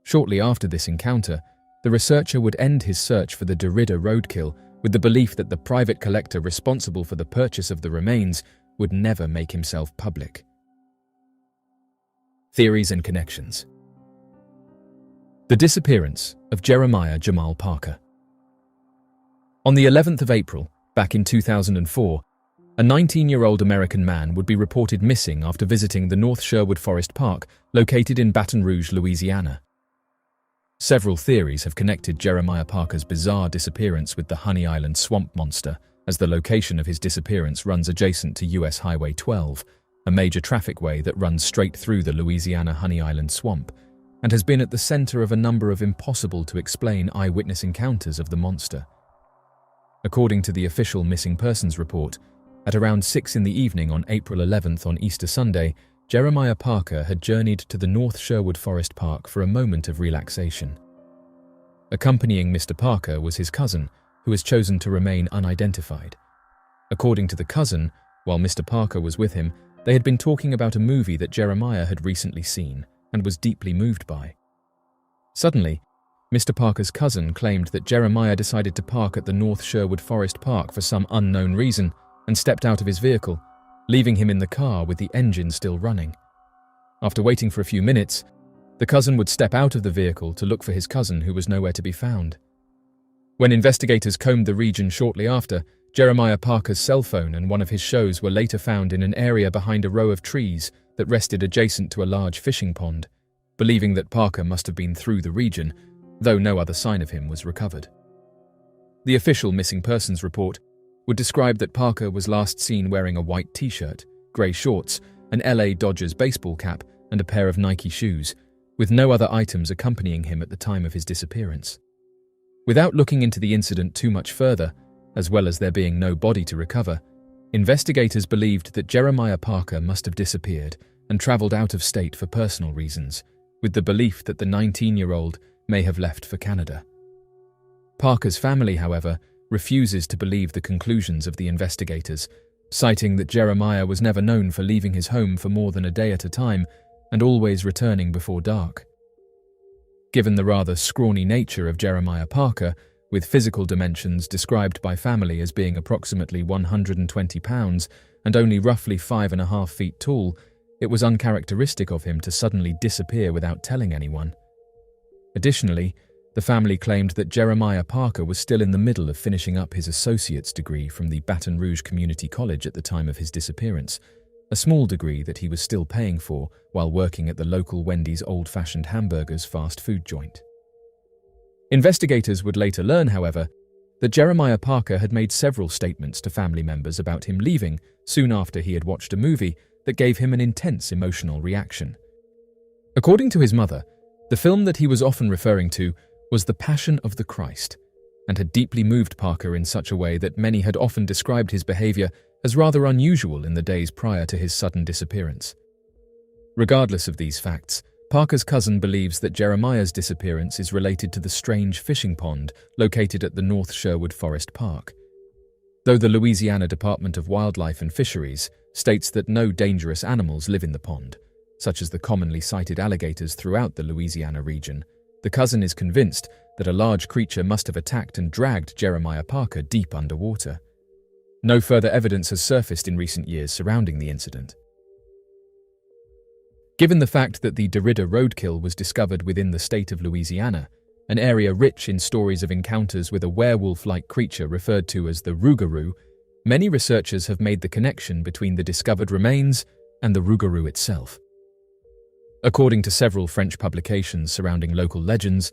Shortly after this encounter, the researcher would end his search for the Derrida roadkill with the belief that the private collector responsible for the purchase of the remains would never make himself public. Theories and connections. The disappearance of Jeremiah Jamal Parker. On the 11th of April, back in 2004, a 19-year-old American man would be reported missing after visiting the North Sherwood Forest Park located in Baton Rouge, Louisiana. Several theories have connected Jeremiah Parker's bizarre disappearance with the Honey Island swamp monster, as the location of his disappearance runs adjacent to US Highway 12, a major traffic way that runs straight through the Louisiana Honey Island swamp, and has been at the center of a number of impossible-to-explain eyewitness encounters of the monster. According to the official missing persons report, at around 6 in the evening on April 11th on Easter Sunday, Jeremiah Parker had journeyed to the North Sherwood Forest Park for a moment of relaxation. Accompanying Mr. Parker was his cousin, who has chosen to remain unidentified. According to the cousin, while Mr. Parker was with him, they had been talking about a movie that Jeremiah had recently seen and was deeply moved by. Suddenly, Mr. Parker's cousin claimed that Jeremiah decided to park at the North Sherwood Forest Park for some unknown reason and stepped out of his vehicle, leaving him in the car with the engine still running. After waiting for a few minutes, the cousin would step out of the vehicle to look for his cousin, who was nowhere to be found. When investigators combed the region shortly after, Jeremiah Parker's cell phone and one of his shows were later found in an area behind a row of trees that rested adjacent to a large fishing pond, believing that Parker must have been through the region, though no other sign of him was recovered. The official missing persons report would describe that Parker was last seen wearing a white t-shirt, grey shorts, an LA Dodgers baseball cap, and a pair of Nike shoes, with no other items accompanying him at the time of his disappearance. Without looking into the incident too much further, as well as there being no body to recover, investigators believed that Jeremiah Parker must have disappeared and travelled out of state for personal reasons, with the belief that the 19-year-old may have left for Canada. Parker's family, however, refuses to believe the conclusions of the investigators, citing that Jeremiah was never known for leaving his home for more than a day at a time and always returning before dark. Given the rather scrawny nature of Jeremiah Parker, with physical dimensions described by family as being approximately 120 pounds and only roughly 5.5 feet tall, it was uncharacteristic of him to suddenly disappear without telling anyone. Additionally, the family claimed that Jeremiah Parker was still in the middle of finishing up his associate's degree from the Baton Rouge Community College at the time of his disappearance, a small degree that he was still paying for while working at the local Wendy's old-fashioned hamburgers fast food joint. Investigators would later learn, however, that Jeremiah Parker had made several statements to family members about him leaving soon after he had watched a movie that gave him an intense emotional reaction. According to his mother, the film that he was often referring to was The Passion of the Christ, and had deeply moved Parker in such a way that many had often described his behavior as rather unusual in the days prior to his sudden disappearance. Regardless of these facts, Parker's cousin believes that Jeremiah's disappearance is related to the strange fishing pond located at the North Sherwood Forest Park. Though the Louisiana Department of Wildlife and Fisheries states that no dangerous animals live in the pond, such as the commonly sighted alligators throughout the Louisiana region, the cousin is convinced that a large creature must have attacked and dragged Jeremiah Parker deep underwater. No further evidence has surfaced in recent years surrounding the incident. Given the fact that the Derrida roadkill was discovered within the state of Louisiana, an area rich in stories of encounters with a werewolf-like creature referred to as the rougarou, many researchers have made the connection between the discovered remains and the rougarou itself. According to several French publications surrounding local legends,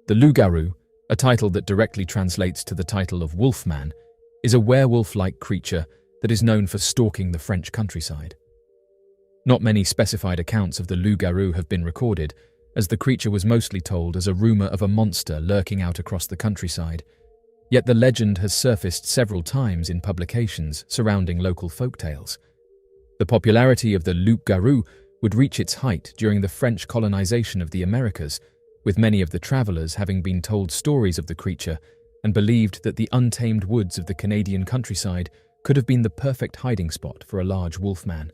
the loup-garou, a title that directly translates to the title of wolfman, is a werewolf-like creature that is known for stalking the French countryside. Not many specified accounts of the loup-garou have been recorded, as the creature was mostly told as a rumor of a monster lurking out across the countryside. Yet the legend has surfaced several times in publications surrounding local folktales. The popularity of the loup-garou would reach its height during the French colonization of the Americas, with many of the travelers having been told stories of the creature and believed that the untamed woods of the Canadian countryside could have been the perfect hiding spot for a large wolfman.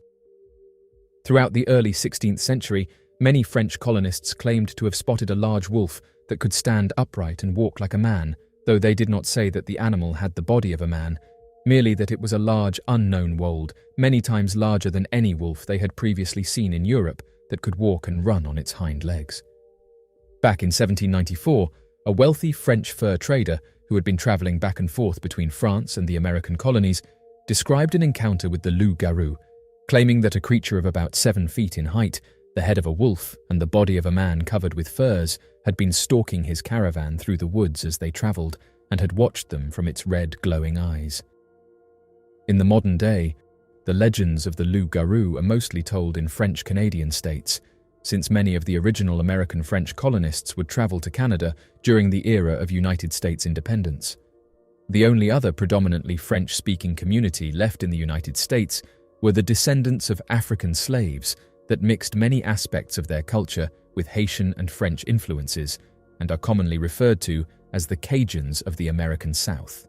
Throughout the early 16th century, many French colonists claimed to have spotted a large wolf that could stand upright and walk like a man, though they did not say that the animal had the body of a man, merely that it was a large, unknown wold, many times larger than any wolf they had previously seen in Europe, that could walk and run on its hind legs. Back in 1794, a wealthy French fur trader who had been traveling back and forth between France and the American colonies described an encounter with the loup-garou, claiming that a creature of about 7 feet in height, the head of a wolf and the body of a man covered with furs, had been stalking his caravan through the woods as they traveled and had watched them from its red, glowing eyes. In the modern day, the legends of the loup-garou are mostly told in French-Canadian states, since many of the original American French colonists would travel to Canada during the era of United States independence. The only other predominantly French-speaking community left in the United States were the descendants of African slaves that mixed many aspects of their culture with Haitian and French influences and are commonly referred to as the Cajuns of the American South.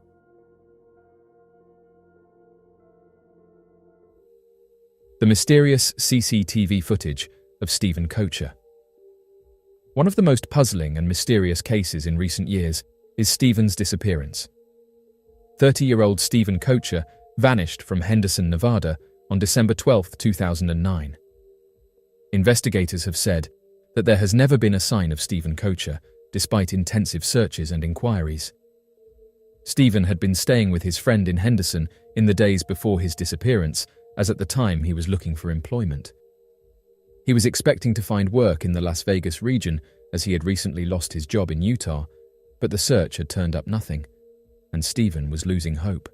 The mysterious CCTV footage of Steven Koecher. One of the most puzzling and mysterious cases in recent years is Steven's disappearance. 30-year-old Steven Koecher vanished from Henderson, Nevada on December 12, 2009. Investigators have said that there has never been a sign of Steven Koecher, despite intensive searches and inquiries. Steven had been staying with his friend in Henderson in the days before his disappearance, as at the time he was looking for employment. He was expecting to find work in the Las Vegas region, as he had recently lost his job in Utah, but the search had turned up nothing, and Steven was losing hope.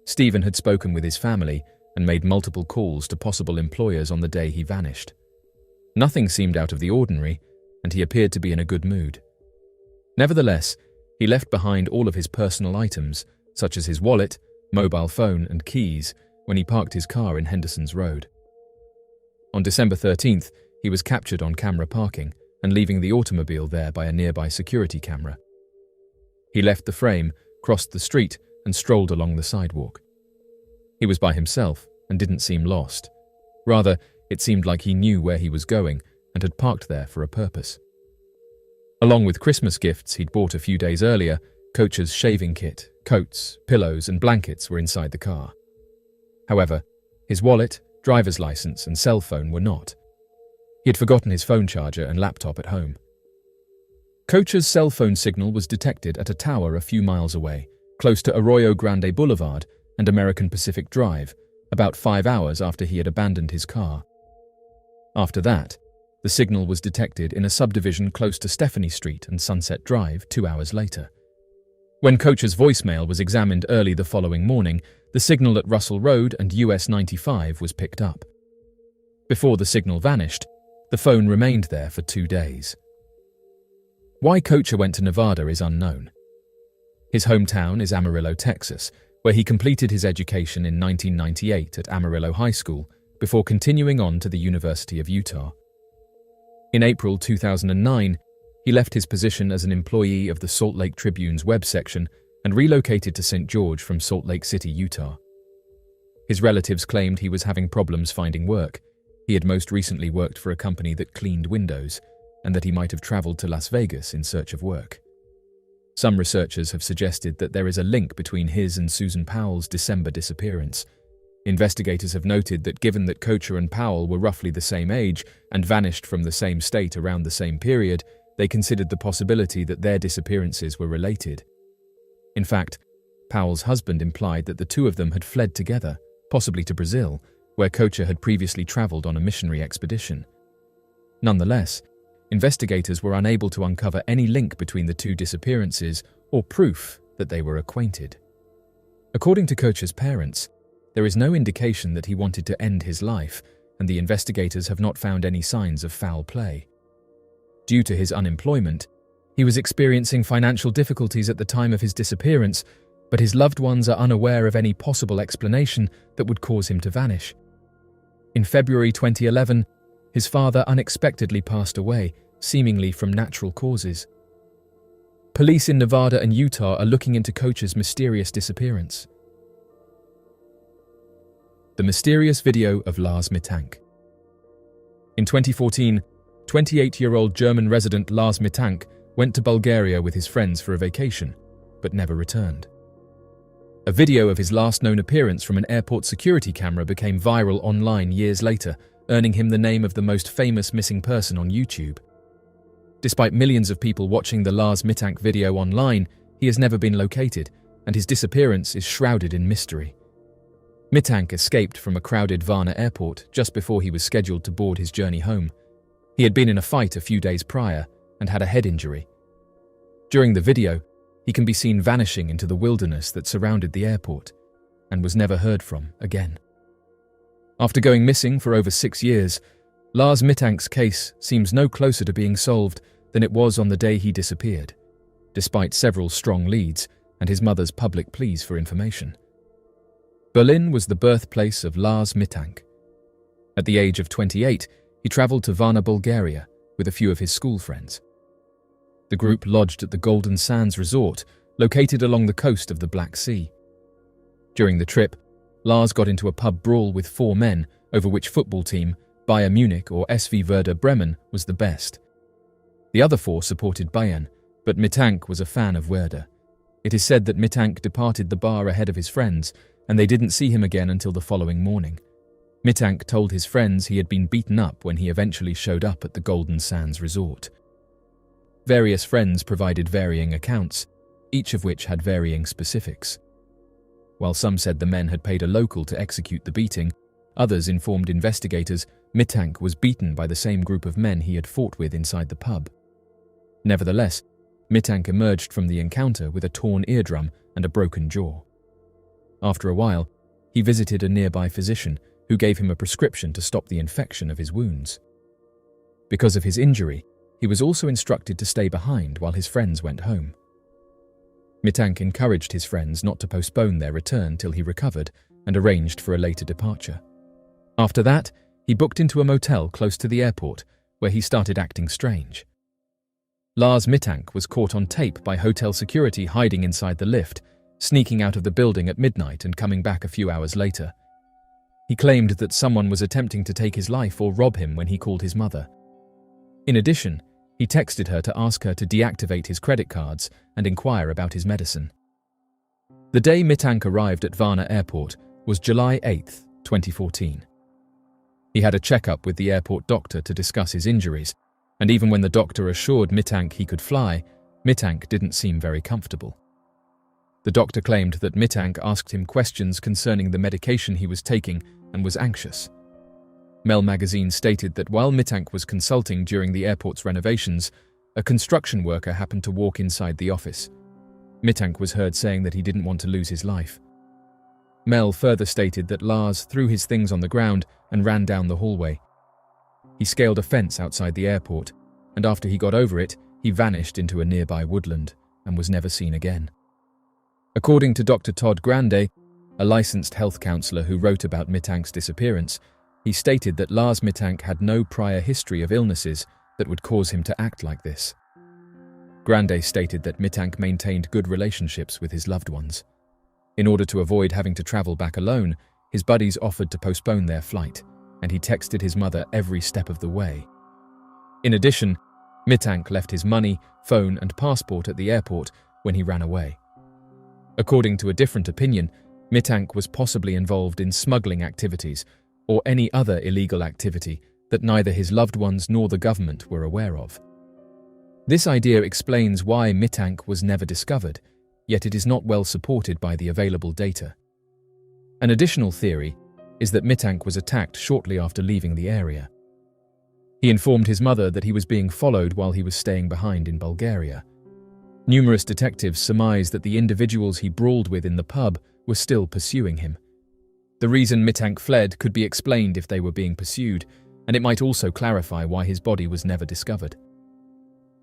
Steven had spoken with his family and made multiple calls to possible employers on the day he vanished. Nothing seemed out of the ordinary, and he appeared to be in a good mood. Nevertheless, he left behind all of his personal items, such as his wallet, mobile phone, and keys, when he parked his car in Henderson's Road. On December 13th, he was captured on camera parking and leaving the automobile there by a nearby security camera. He left the frame, crossed the street, and strolled along the sidewalk. He was by himself and didn't seem lost. Rather, it seemed like he knew where he was going and had parked there for a purpose. Along with Christmas gifts he'd bought a few days earlier, Koecher's shaving kit, coats, pillows, and blankets were inside the car. However, his wallet, driver's license, and cell phone were not. He had forgotten his phone charger and laptop at home. Koecher's cell phone signal was detected at a tower a few miles away, close to Arroyo Grande Boulevard and American Pacific Drive, about 5 hours after he had abandoned his car. After that, the signal was detected in a subdivision close to Stephanie Street and Sunset Drive 2 hours later. When Koecher's voicemail was examined early the following morning, the signal at Russell Road and US 95 was picked up. Before the signal vanished, the phone remained there for 2 days. Why Koecher went to Nevada is unknown. His hometown is Amarillo, Texas, where he completed his education in 1998 at Amarillo High School before continuing on to the University of Utah. In April 2009, he left his position as an employee of the Salt Lake Tribune's web section and relocated to St. George from Salt Lake City, Utah. His relatives claimed he was having problems finding work. He had most recently worked for a company that cleaned windows, and that he might have traveled to Las Vegas in search of work. Some researchers have suggested that there is a link between his and Susan Powell's December disappearance. Investigators have noted that given that Koecher and Powell were roughly the same age and vanished from the same state around the same period, they considered the possibility that their disappearances were related. In fact, Powell's husband implied that the two of them had fled together, possibly to Brazil, where Koecher had previously traveled on a missionary expedition. Nonetheless, investigators were unable to uncover any link between the two disappearances or proof that they were acquainted. According to Koecher's parents, there is no indication that he wanted to end his life, and the investigators have not found any signs of foul play. Due to his unemployment, He was experiencing financial difficulties at the time of his disappearance, but his loved ones are unaware of any possible explanation that would cause him to vanish. In February 2011, his father unexpectedly passed away, seemingly from natural causes. Police in Nevada and Utah are looking into Koecher's mysterious disappearance. The mysterious video of Lars Mittank. In 2014, 28-year-old German resident Lars Mittank went to Bulgaria with his friends for a vacation, but never returned. A video of his last known appearance from an airport security camera became viral online years later, earning him the name of the most famous missing person on YouTube. Despite millions of people watching the Lars Mittank video online, he has never been located, and his disappearance is shrouded in mystery. Mittank escaped from a crowded Varna airport just before he was scheduled to board his journey home. He had been in a fight a few days prior and had a head injury. During the video, he can be seen vanishing into the wilderness that surrounded the airport and was never heard from again. After going missing for over 6 years, Lars Mittank's case seems no closer to being solved than it was on the day he disappeared, despite several strong leads and his mother's public pleas for information. Berlin was the birthplace of Lars Mittank. At the age of 28, he traveled to Varna, Bulgaria, with a few of his school friends. The group lodged at the Golden Sands Resort, located along the coast of the Black Sea. During the trip, Lars got into a pub brawl with 4 men over which football team, Bayern Munich or SV Werder Bremen, was the best. The other 4 supported Bayern, but Mittank was a fan of Werder. It is said that Mittank departed the bar ahead of his friends, and they didn't see him again until the following morning. Mittank told his friends he had been beaten up when he eventually showed up at the Golden Sands Resort. Various friends provided varying accounts, each of which had varying specifics. While some said the men had paid a local to execute the beating, others informed investigators Mittank was beaten by the same group of men he had fought with inside the pub. Nevertheless, Mittank emerged from the encounter with a torn eardrum and a broken jaw. After a while, he visited a nearby physician who gave him a prescription to stop the infection of his wounds. Because of his injury, he was also instructed to stay behind while his friends went home. Mittank encouraged his friends not to postpone their return till he recovered and arranged for a later departure. After that, he booked into a motel close to the airport, where he started acting strange. Lars Mittank was caught on tape by hotel security hiding inside the lift, sneaking out of the building at midnight and coming back a few hours later. He claimed that someone was attempting to take his life or rob him when he called his mother. In addition, he texted her to ask her to deactivate his credit cards and inquire about his medicine. The day Mittank arrived at Varna Airport was July 8, 2014. He had a checkup with the airport doctor to discuss his injuries, and even when the doctor assured Mittank he could fly, Mittank didn't seem very comfortable. The doctor claimed that Mittank asked him questions concerning the medication he was taking and was anxious. Mel magazine stated that while Mittank was consulting during the airport's renovations, a construction worker happened to walk inside the office. Mittank was heard saying that he didn't want to lose his life. Mel further stated that Lars threw his things on the ground and ran down the hallway. He scaled a fence outside the airport, and after he got over it, he vanished into a nearby woodland and was never seen again. According to Dr. Todd Grande, a licensed health counselor who wrote about Mittank's disappearance, he stated that Lars Mittank had no prior history of illnesses that would cause him to act like this. Grande stated that Mittank maintained good relationships with his loved ones. In order to avoid having to travel back alone, his buddies offered to postpone their flight, and he texted his mother every step of the way. In addition, Mittank left his money, phone, and passport at the airport when he ran away. According to a different opinion, Mittank was possibly involved in smuggling activities or any other illegal activity that neither his loved ones nor the government were aware of. This idea explains why Mittank was never discovered, yet it is not well supported by the available data. An additional theory is that Mittank was attacked shortly after leaving the area. He informed his mother that he was being followed while he was staying behind in Bulgaria. Numerous detectives surmise that the individuals he brawled with in the pub were still pursuing him. The reason Mittank fled could be explained if they were being pursued, and it might also clarify why his body was never discovered.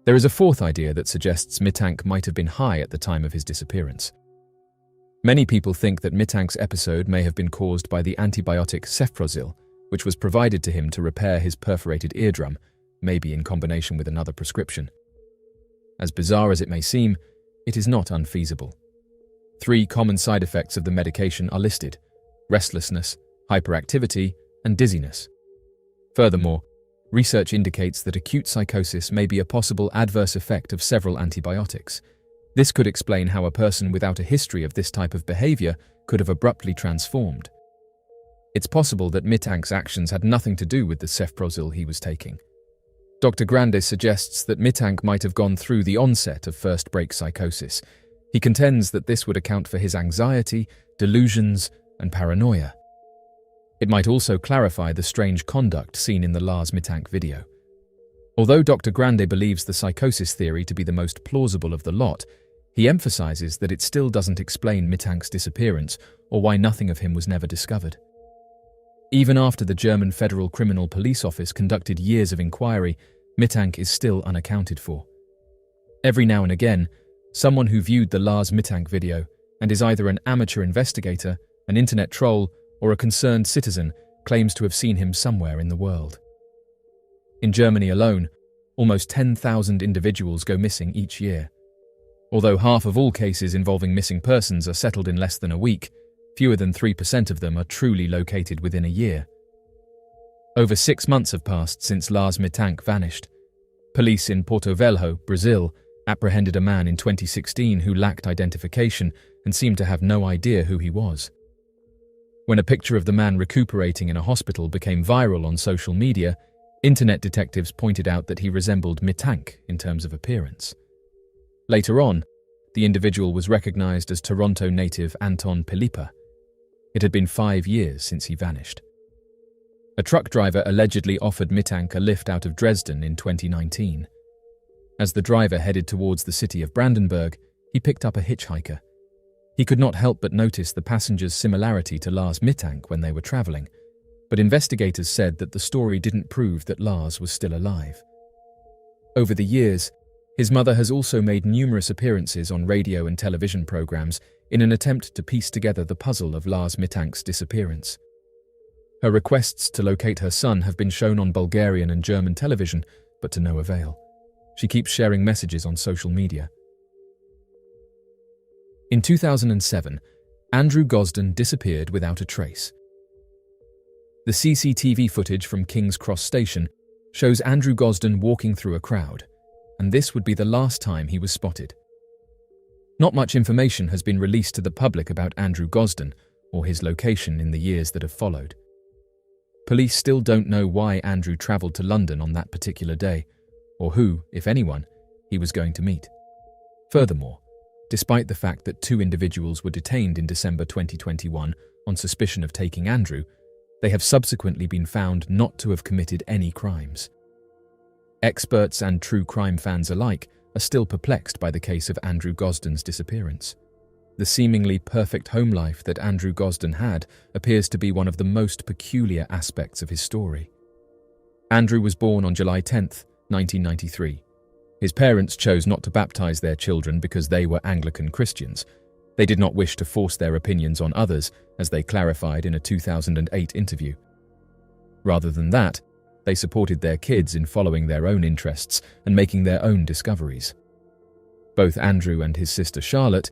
There is a fourth idea that suggests Mittank might have been high at the time of his disappearance. Many people think that Mittank's episode may have been caused by the antibiotic cefprozil, which was provided to him to repair his perforated eardrum, maybe in combination with another prescription. As bizarre as it may seem, it is not unfeasible. 3 common side effects of the medication are listed: restlessness, hyperactivity, and dizziness. Furthermore, research indicates that acute psychosis may be a possible adverse effect of several antibiotics. This could explain how a person without a history of this type of behavior could have abruptly transformed. It's possible that Mittank's actions had nothing to do with the cefprozil he was taking. Dr. Grande suggests that Mittank might have gone through the onset of first-break psychosis. He contends that this would account for his anxiety, delusions, and paranoia. It might also clarify the strange conduct seen in the Lars Mittank video. Although Dr. Grande believes the psychosis theory to be the most plausible of the lot, he emphasizes that it still doesn't explain Mittank's disappearance or why nothing of him was never discovered. Even after the German Federal Criminal Police Office conducted years of inquiry, Mittank is still unaccounted for. Every now and again, someone who viewed the Lars Mittank video and is either an amateur investigator, an internet troll, or a concerned citizen claims to have seen him somewhere in the world. In Germany alone, almost 10,000 individuals go missing each year. Although half of all cases involving missing persons are settled in less than a week, fewer than 3% of them are truly located within a year. Over 6 months have passed since Lars Mittank vanished. Police in Porto Velho, Brazil, apprehended a man in 2016 who lacked identification and seemed to have no idea who he was. When a picture of the man recuperating in a hospital became viral on social media, internet detectives pointed out that he resembled Mittank in terms of appearance. Later on, the individual was recognized as Toronto native Anton Pilipa. It had been 5 years since he vanished. A truck driver allegedly offered Mittank a lift out of Dresden in 2019. As the driver headed towards the city of Brandenburg, he picked up a hitchhiker. He could not help but notice the passenger's similarity to Lars Mittank when they were traveling, but investigators said that the story didn't prove that Lars was still alive. Over the years, his mother has also made numerous appearances on radio and television programs in an attempt to piece together the puzzle of Lars Mittank's disappearance. Her requests to locate her son have been shown on Bulgarian and German television, but to no avail. She keeps sharing messages on social media. In 2007, Andrew Gosden disappeared without a trace. The CCTV footage from King's Cross Station shows Andrew Gosden walking through a crowd, and this would be the last time he was spotted. Not much information has been released to the public about Andrew Gosden or his location in the years that have followed. Police still don't know why Andrew travelled to London on that particular day, or who, if anyone, he was going to meet. Furthermore, despite the fact that 2 individuals were detained in December 2021 on suspicion of taking Andrew, they have subsequently been found not to have committed any crimes. Experts and true crime fans alike are still perplexed by the case of Andrew Gosden's disappearance. The seemingly perfect home life that Andrew Gosden had appears to be one of the most peculiar aspects of his story. Andrew was born on July 10, 1993. His parents chose not to baptize their children because they were Anglican Christians. They did not wish to force their opinions on others, as they clarified in a 2008 interview. Rather than that, they supported their kids in following their own interests and making their own discoveries. Both Andrew and his sister Charlotte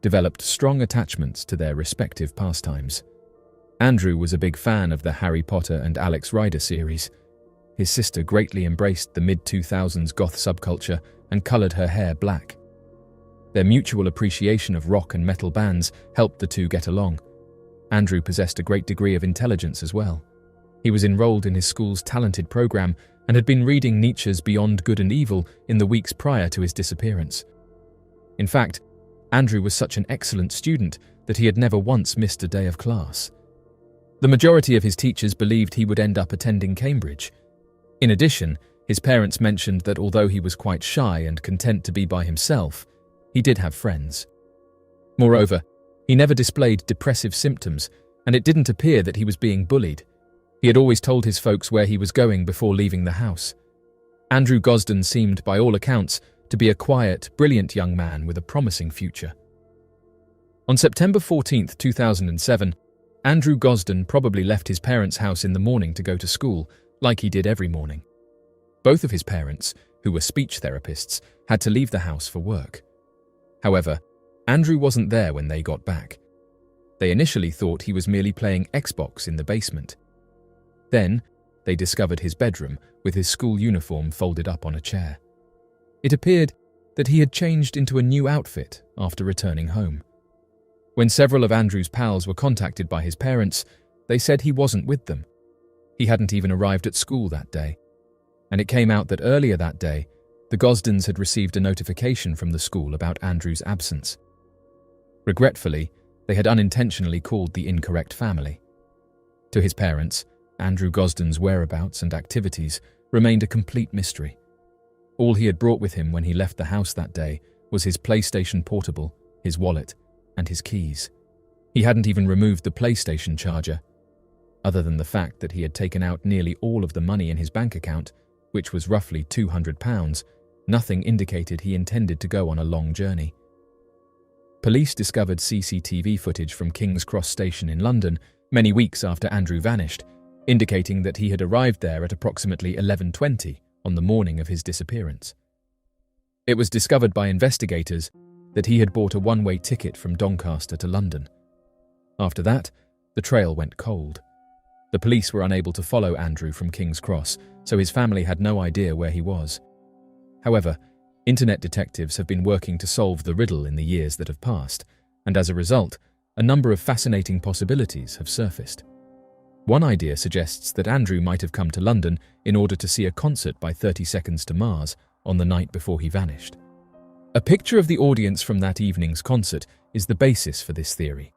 developed strong attachments to their respective pastimes. Andrew was a big fan of the Harry Potter and Alex Rider series. His sister greatly embraced the mid-2000s goth subculture and colored her hair black. Their mutual appreciation of rock and metal bands helped the two get along. Andrew possessed a great degree of intelligence as well. He was enrolled in his school's talented program and had been reading Nietzsche's Beyond Good and Evil in the weeks prior to his disappearance. In fact, Andrew was such an excellent student that he had never once missed a day of class. The majority of his teachers believed he would end up attending Cambridge. In addition, his parents mentioned that although he was quite shy and content to be by himself, he did have friends. Moreover, he never displayed depressive symptoms, and it didn't appear that he was being bullied. He had always told his folks where he was going before leaving the house. Andrew Gosden seemed, by all accounts, to be a quiet, brilliant young man with a promising future. On September 14, 2007, Andrew Gosden probably left his parents' house in the morning to go to school, like he did every morning. Both of his parents, who were speech therapists, had to leave the house for work. However, Andrew wasn't there when they got back. They initially thought he was merely playing Xbox in the basement. Then, they discovered his bedroom with his school uniform folded up on a chair. It appeared that he had changed into a new outfit after returning home. When several of Andrew's pals were contacted by his parents, they said he wasn't with them. He hadn't even arrived at school that day. And it came out that earlier that day, the Gosdens had received a notification from the school about Andrew's absence. Regretfully, they had unintentionally called the incorrect family. To his parents, Andrew Gosden's whereabouts and activities remained a complete mystery. All he had brought with him when he left the house that day was his PlayStation Portable, his wallet, and his keys. He hadn't even removed the PlayStation charger. Other than the fact that he had taken out nearly all of the money in his bank account, which was roughly £200, nothing indicated he intended to go on a long journey. Police discovered CCTV footage from King's Cross Station in London many weeks after Andrew vanished, indicating that he had arrived there at approximately 11:20 on the morning of his disappearance. It was discovered by investigators that he had bought a one-way ticket from Doncaster to London. After that, the trail went cold. The police were unable to follow Andrew from King's Cross, so his family had no idea where he was. However, internet detectives have been working to solve the riddle in the years that have passed, and as a result, a number of fascinating possibilities have surfaced. One idea suggests that Andrew might have come to London in order to see a concert by 30 Seconds to Mars on the night before he vanished. A picture of the audience from that evening's concert is the basis for this theory.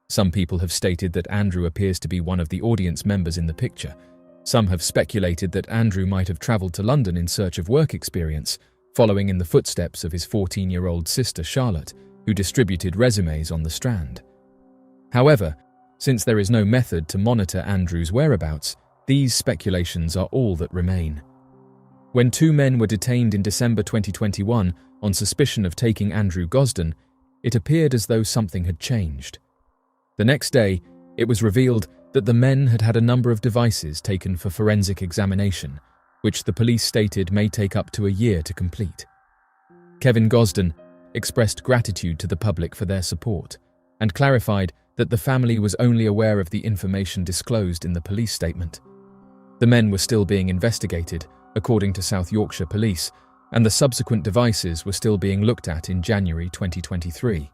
Some people have stated that Andrew appears to be one of the audience members in the picture. Some have speculated that Andrew might have travelled to London in search of work experience, following in the footsteps of his 14-year-old sister Charlotte, who distributed resumes on the Strand. However, since there is no method to monitor Andrew's whereabouts, these speculations are all that remain. When two men were detained in December 2021 on suspicion of taking Andrew Gosden, it appeared as though something had changed. The next day, it was revealed that the men had had a number of devices taken for forensic examination, which the police stated may take up to a year to complete. Kevin Gosden expressed gratitude to the public for their support and clarified that the family was only aware of the information disclosed in the police statement. The men were still being investigated, according to South Yorkshire Police, and the subsequent devices were still being looked at in January 2023.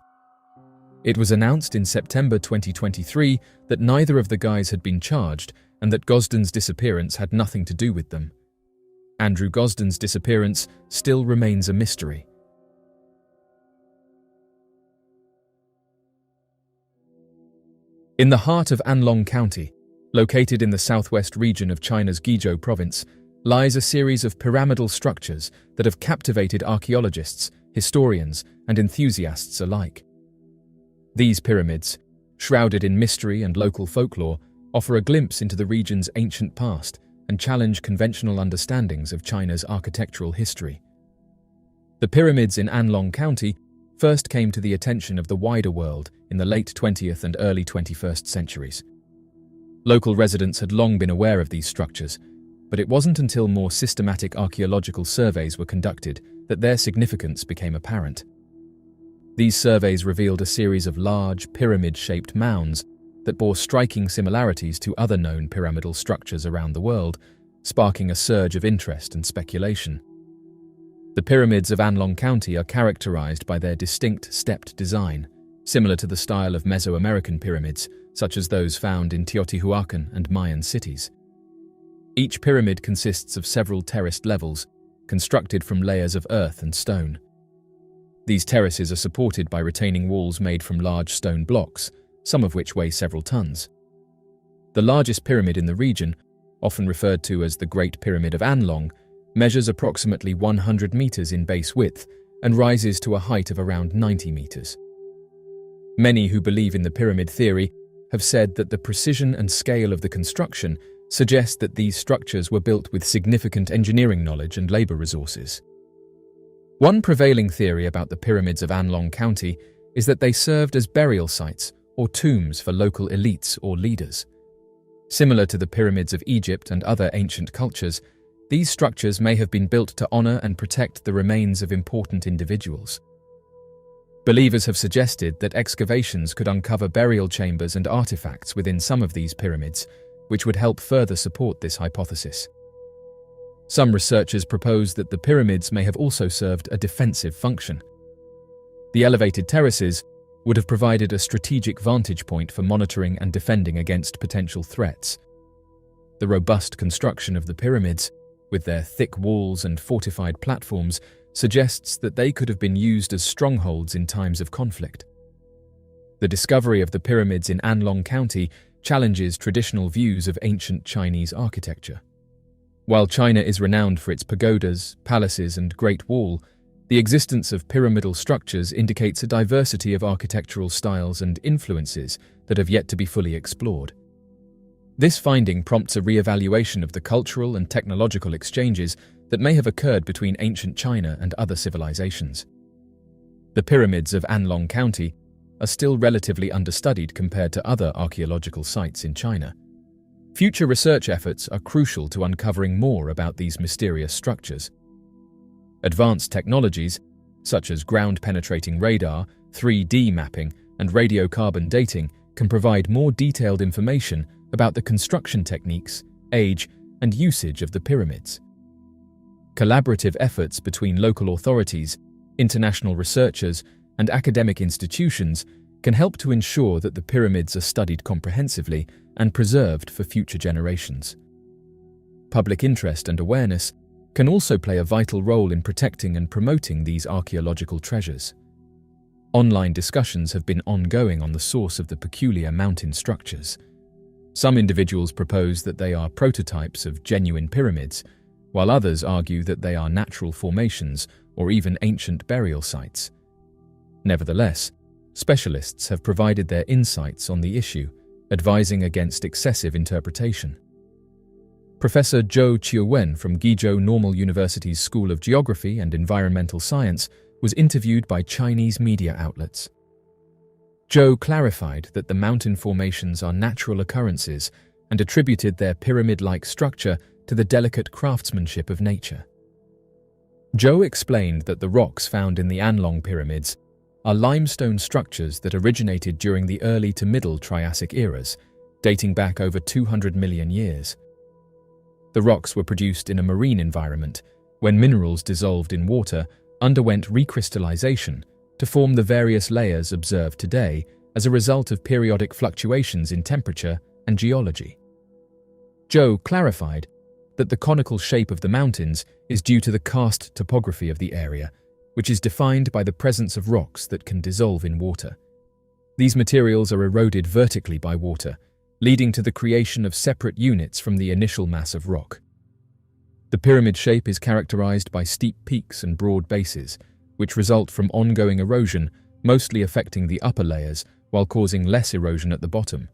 It was announced in September 2023 that neither of the guys had been charged and that Gosden's disappearance had nothing to do with them. Andrew Gosden's disappearance still remains a mystery. In the heart of Anlong County, located in the southwest region of China's Guizhou province, lies a series of pyramidal structures that have captivated archaeologists, historians, and enthusiasts alike. These pyramids, shrouded in mystery and local folklore, offer a glimpse into the region's ancient past and challenge conventional understandings of China's architectural history. The pyramids in Anlong County first came to the attention of the wider world in the late 20th and early 21st centuries. Local residents had long been aware of these structures, but it wasn't until more systematic archaeological surveys were conducted that their significance became apparent. These surveys revealed a series of large, pyramid-shaped mounds that bore striking similarities to other known pyramidal structures around the world, sparking a surge of interest and speculation. The pyramids of Anlong County are characterized by their distinct stepped design, similar to the style of Mesoamerican pyramids, such as those found in Teotihuacan and Mayan cities. Each pyramid consists of several terraced levels, constructed from layers of earth and stone. These terraces are supported by retaining walls made from large stone blocks, some of which weigh several tons. The largest pyramid in the region, often referred to as the Great Pyramid of Anlong, measures approximately 100 meters in base width and rises to a height of around 90 meters. Many who believe in the pyramid theory have said that the precision and scale of the construction suggest that these structures were built with significant engineering knowledge and labor resources. One prevailing theory about the pyramids of Anlong County is that they served as burial sites or tombs for local elites or leaders. Similar to the pyramids of Egypt and other ancient cultures, these structures may have been built to honor and protect the remains of important individuals. Believers have suggested that excavations could uncover burial chambers and artifacts within some of these pyramids, which would help further support this hypothesis. Some researchers propose that the pyramids may have also served a defensive function. The elevated terraces would have provided a strategic vantage point for monitoring and defending against potential threats. The robust construction of the pyramids, with their thick walls and fortified platforms, suggests that they could have been used as strongholds in times of conflict. The discovery of the pyramids in Anlong County challenges traditional views of ancient Chinese architecture. While China is renowned for its pagodas, palaces, and Great Wall, the existence of pyramidal structures indicates a diversity of architectural styles and influences that have yet to be fully explored. This finding prompts a re-evaluation of the cultural and technological exchanges that may have occurred between ancient China and other civilizations. The pyramids of Anlong County are still relatively understudied compared to other archaeological sites in China. Future research efforts are crucial to uncovering more about these mysterious structures. Advanced technologies, such as ground-penetrating radar, 3D mapping, and radiocarbon dating, can provide more detailed information about the construction techniques, age, and usage of the pyramids. Collaborative efforts between local authorities, international researchers, and academic institutions can help to ensure that the pyramids are studied comprehensively and preserved for future generations. Public interest and awareness can also play a vital role in protecting and promoting these archaeological treasures. Online discussions have been ongoing on the source of the peculiar mountain structures. Some individuals propose that they are prototypes of genuine pyramids, while others argue that they are natural formations or even ancient burial sites. Nevertheless, specialists have provided their insights on the issue, advising against excessive interpretation. Professor Zhou Qiuwen from Guizhou Normal University's School of Geography and Environmental Science was interviewed by Chinese media outlets. Zhou clarified that the mountain formations are natural occurrences and attributed their pyramid-like structure to the delicate craftsmanship of nature. Zhou explained that the rocks found in the Anlong pyramids are limestone structures that originated during the early to middle Triassic eras, dating back over 200 million years. The rocks were produced in a marine environment when minerals dissolved in water underwent recrystallization to form the various layers observed today as a result of periodic fluctuations in temperature and geology. Zhou clarified that the conical shape of the mountains is due to the karst topography of the area, which is defined by the presence of rocks that can dissolve in water. These materials are eroded vertically by water, leading to the creation of separate units from the initial mass of rock. The pyramid shape is characterized by steep peaks and broad bases, which result from ongoing erosion, mostly affecting the upper layers while causing less erosion at the bottom.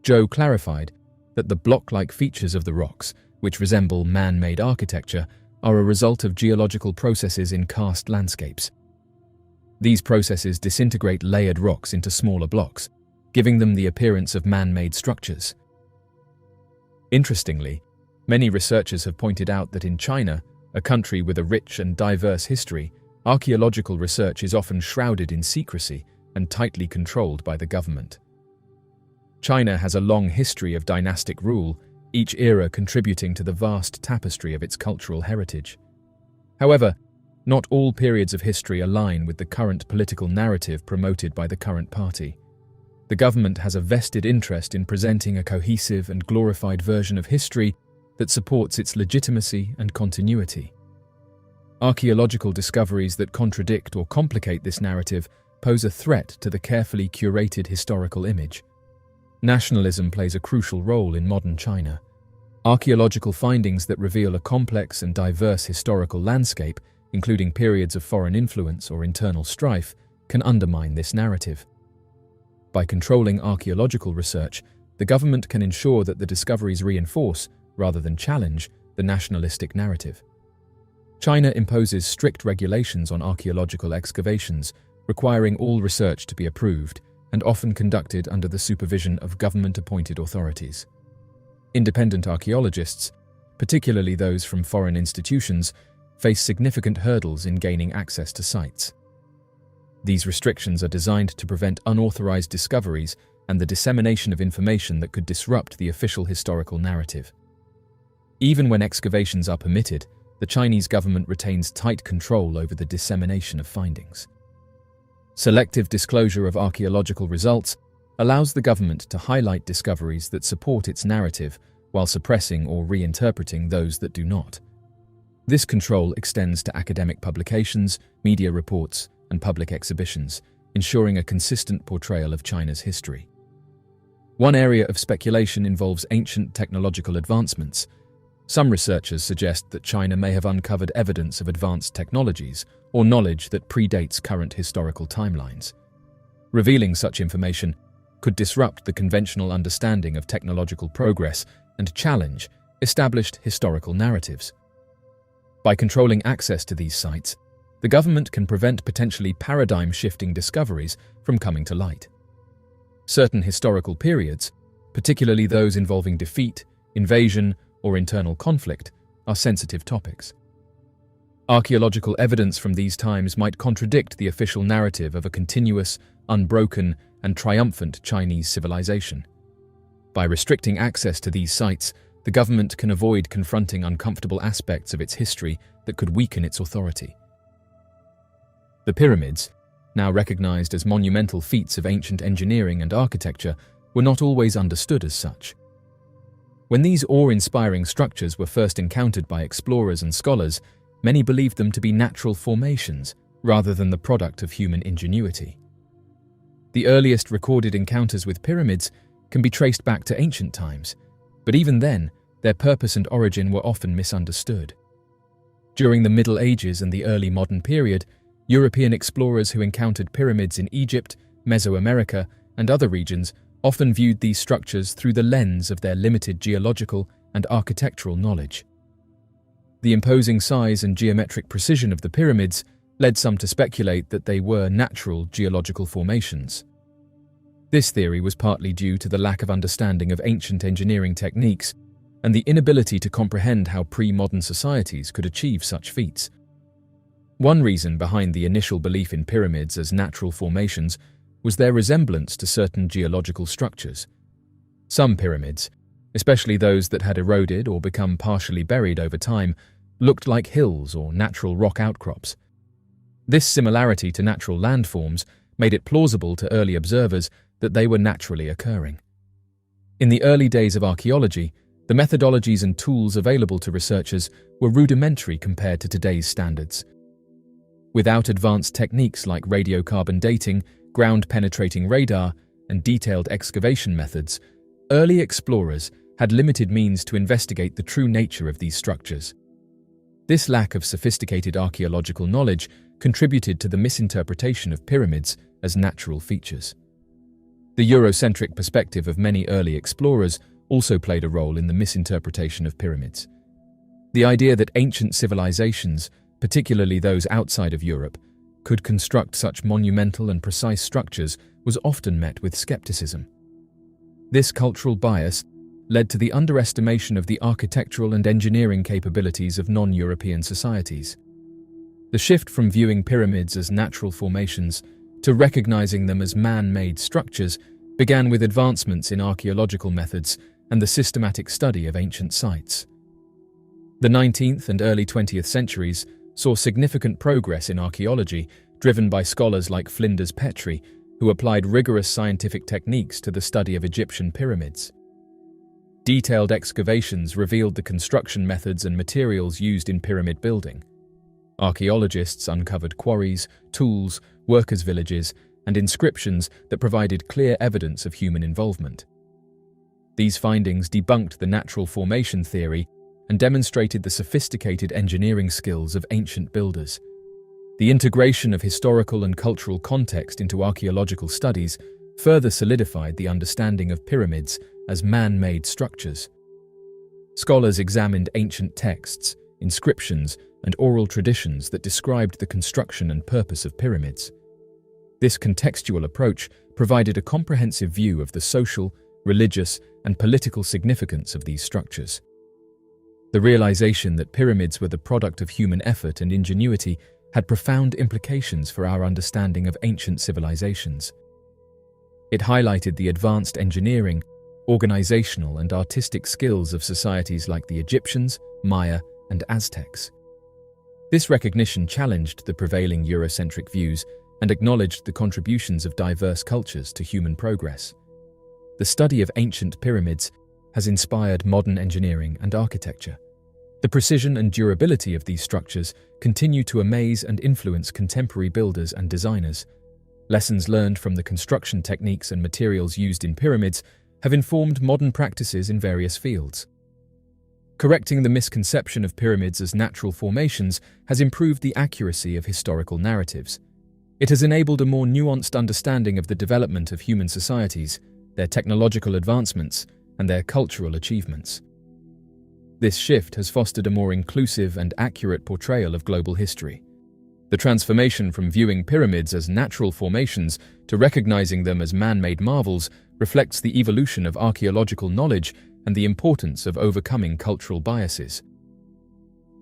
Zhou clarified that the block-like features of the rocks, which resemble man-made architecture, are a result of geological processes in karst landscapes. These processes disintegrate layered rocks into smaller blocks, giving them the appearance of man-made structures. Interestingly, many researchers have pointed out that in China, a country with a rich and diverse history, archaeological research is often shrouded in secrecy and tightly controlled by the government. China has a long history of dynastic rule, each era contributing to the vast tapestry of its cultural heritage. However, not all periods of history align with the current political narrative promoted by the current party. The government has a vested interest in presenting a cohesive and glorified version of history that supports its legitimacy and continuity. Archaeological discoveries that contradict or complicate this narrative pose a threat to the carefully curated historical image. Nationalism plays a crucial role in modern China. Archaeological findings that reveal a complex and diverse historical landscape, including periods of foreign influence or internal strife, can undermine this narrative. By controlling archaeological research, the government can ensure that the discoveries reinforce, rather than challenge, the nationalistic narrative. China imposes strict regulations on archaeological excavations, requiring all research to be approved and often conducted under the supervision of government-appointed authorities. Independent archaeologists, particularly those from foreign institutions, face significant hurdles in gaining access to sites. These restrictions are designed to prevent unauthorized discoveries and the dissemination of information that could disrupt the official historical narrative. Even when excavations are permitted, the Chinese government retains tight control over the dissemination of findings. Selective disclosure of archaeological results allows the government to highlight discoveries that support its narrative while suppressing or reinterpreting those that do not. This control extends to academic publications, media reports, and public exhibitions, ensuring a consistent portrayal of China's history. One area of speculation involves ancient technological advancements. Some researchers suggest that China may have uncovered evidence of advanced technologies or knowledge that predates current historical timelines. Revealing such information could disrupt the conventional understanding of technological progress and challenge established historical narratives. By controlling access to these sites, the government can prevent potentially paradigm-shifting discoveries from coming to light. Certain historical periods, particularly those involving defeat, invasion, or internal conflict, are sensitive topics. Archaeological evidence from these times might contradict the official narrative of a continuous, unbroken, and triumphant Chinese civilization. By restricting access to these sites, the government can avoid confronting uncomfortable aspects of its history that could weaken its authority. The pyramids, now recognized as monumental feats of ancient engineering and architecture, were not always understood as such. When these awe-inspiring structures were first encountered by explorers and scholars, many believed them to be natural formations rather than the product of human ingenuity. The earliest recorded encounters with pyramids can be traced back to ancient times, but even then, their purpose and origin were often misunderstood. During the Middle Ages and the early modern period, European explorers who encountered pyramids in Egypt, Mesoamerica, and other regions often viewed these structures through the lens of their limited geological and architectural knowledge. The imposing size and geometric precision of the pyramids led some to speculate that they were natural geological formations. This theory was partly due to the lack of understanding of ancient engineering techniques and the inability to comprehend how pre-modern societies could achieve such feats. One reason behind the initial belief in pyramids as natural formations was their resemblance to certain geological structures. Some pyramids, especially those that had eroded or become partially buried over time, looked like hills or natural rock outcrops. This similarity to natural landforms made it plausible to early observers that they were naturally occurring. In the early days of archaeology, the methodologies and tools available to researchers were rudimentary compared to today's standards. Without advanced techniques like radiocarbon dating, ground-penetrating radar, and detailed excavation methods, early explorers had limited means to investigate the true nature of these structures. This lack of sophisticated archaeological knowledge contributed to the misinterpretation of pyramids as natural features. The Eurocentric perspective of many early explorers also played a role in the misinterpretation of pyramids. The idea that ancient civilizations, particularly those outside of Europe, could construct such monumental and precise structures was often met with skepticism. This cultural bias led to the underestimation of the architectural and engineering capabilities of non-European societies. The shift from viewing pyramids as natural formations to recognizing them as man-made structures began with advancements in archaeological methods and the systematic study of ancient sites. The 19th and early 20th centuries saw significant progress in archaeology, driven by scholars like Flinders Petrie, who applied rigorous scientific techniques to the study of Egyptian pyramids. Detailed excavations revealed the construction methods and materials used in pyramid building. Archaeologists uncovered quarries, tools, workers' villages, and inscriptions that provided clear evidence of human involvement. These findings debunked the natural formation theory and demonstrated the sophisticated engineering skills of ancient builders. The integration of historical and cultural context into archaeological studies further solidified the understanding of pyramids as man-made structures. Scholars examined ancient texts, inscriptions, and oral traditions that described the construction and purpose of pyramids. This contextual approach provided a comprehensive view of the social, religious, and political significance of these structures. The realization that pyramids were the product of human effort and ingenuity had profound implications for our understanding of ancient civilizations. It highlighted the advanced engineering, organizational, and artistic skills of societies like the Egyptians, Maya, and Aztecs. This recognition challenged the prevailing Eurocentric views and acknowledged the contributions of diverse cultures to human progress. The study of ancient pyramids has inspired modern engineering and architecture. The precision and durability of these structures continue to amaze and influence contemporary builders and designers. Lessons learned from the construction techniques and materials used in pyramids have informed modern practices in various fields. Correcting the misconception of pyramids as natural formations has improved the accuracy of historical narratives. It has enabled a more nuanced understanding of the development of human societies, their technological advancements, and their cultural achievements. This shift has fostered a more inclusive and accurate portrayal of global history. The transformation from viewing pyramids as natural formations to recognizing them as man-made marvels reflects the evolution of archaeological knowledge and the importance of overcoming cultural biases.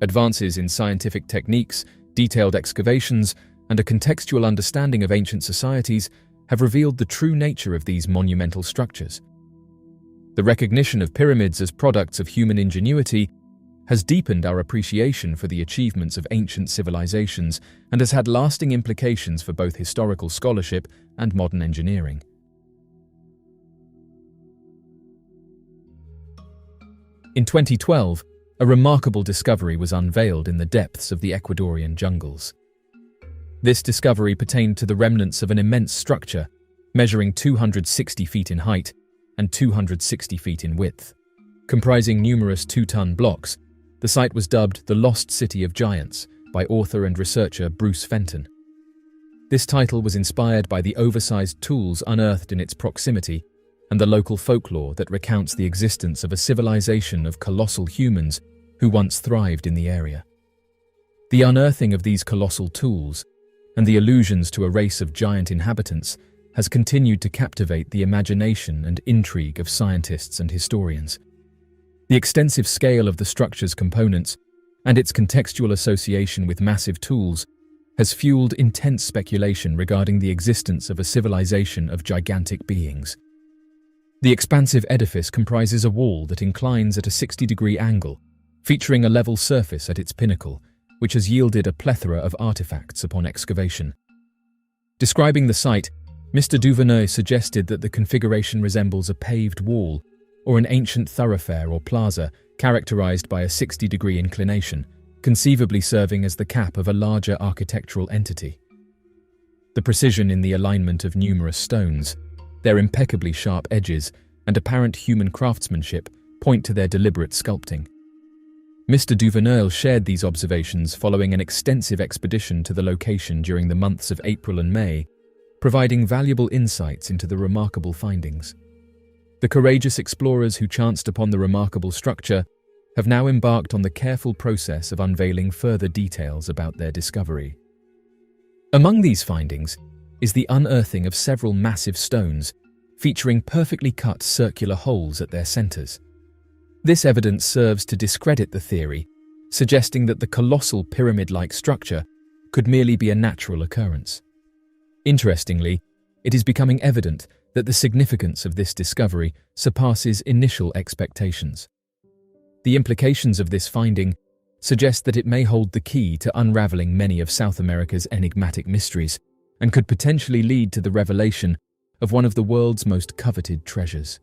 Advances in scientific techniques, detailed excavations, and a contextual understanding of ancient societies have revealed the true nature of these monumental structures. The recognition of pyramids as products of human ingenuity has deepened our appreciation for the achievements of ancient civilizations and has had lasting implications for both historical scholarship and modern engineering. In 2012, a remarkable discovery was unveiled in the depths of the Ecuadorian jungles. This discovery pertained to the remnants of an immense structure, measuring 260 feet in height and 260 feet in width. Comprising numerous 2-ton blocks, the site was dubbed the Lost City of Giants by author and researcher Bruce Fenton. This title was inspired by the oversized tools unearthed in its proximity and the local folklore that recounts the existence of a civilization of colossal humans who once thrived in the area. The unearthing of these colossal tools and the allusions to a race of giant inhabitants has continued to captivate the imagination and intrigue of scientists and historians. The extensive scale of the structure's components and its contextual association with massive tools has fueled intense speculation regarding the existence of a civilization of gigantic beings. The expansive edifice comprises a wall that inclines at a 60-degree angle, featuring a level surface at its pinnacle, which has yielded a plethora of artifacts upon excavation. Describing the site, Mr. Duvernay suggested that the configuration resembles a paved wall or an ancient thoroughfare or plaza characterized by a 60-degree inclination, conceivably serving as the cap of a larger architectural entity. The precision in the alignment of numerous stones, their impeccably sharp edges, and apparent human craftsmanship point to their deliberate sculpting. Mr. Duvernay shared these observations following an extensive expedition to the location during the months of April and May, providing valuable insights into the remarkable findings. The courageous explorers who chanced upon the remarkable structure have now embarked on the careful process of unveiling further details about their discovery. Among these findings is the unearthing of several massive stones, featuring perfectly cut circular holes at their centers. This evidence serves to discredit the theory, suggesting that the colossal pyramid-like structure could merely be a natural occurrence. Interestingly, it is becoming evident that the significance of this discovery surpasses initial expectations. The implications of this finding suggest that it may hold the key to unraveling many of South America's enigmatic mysteries and could potentially lead to the revelation of one of the world's most coveted treasures.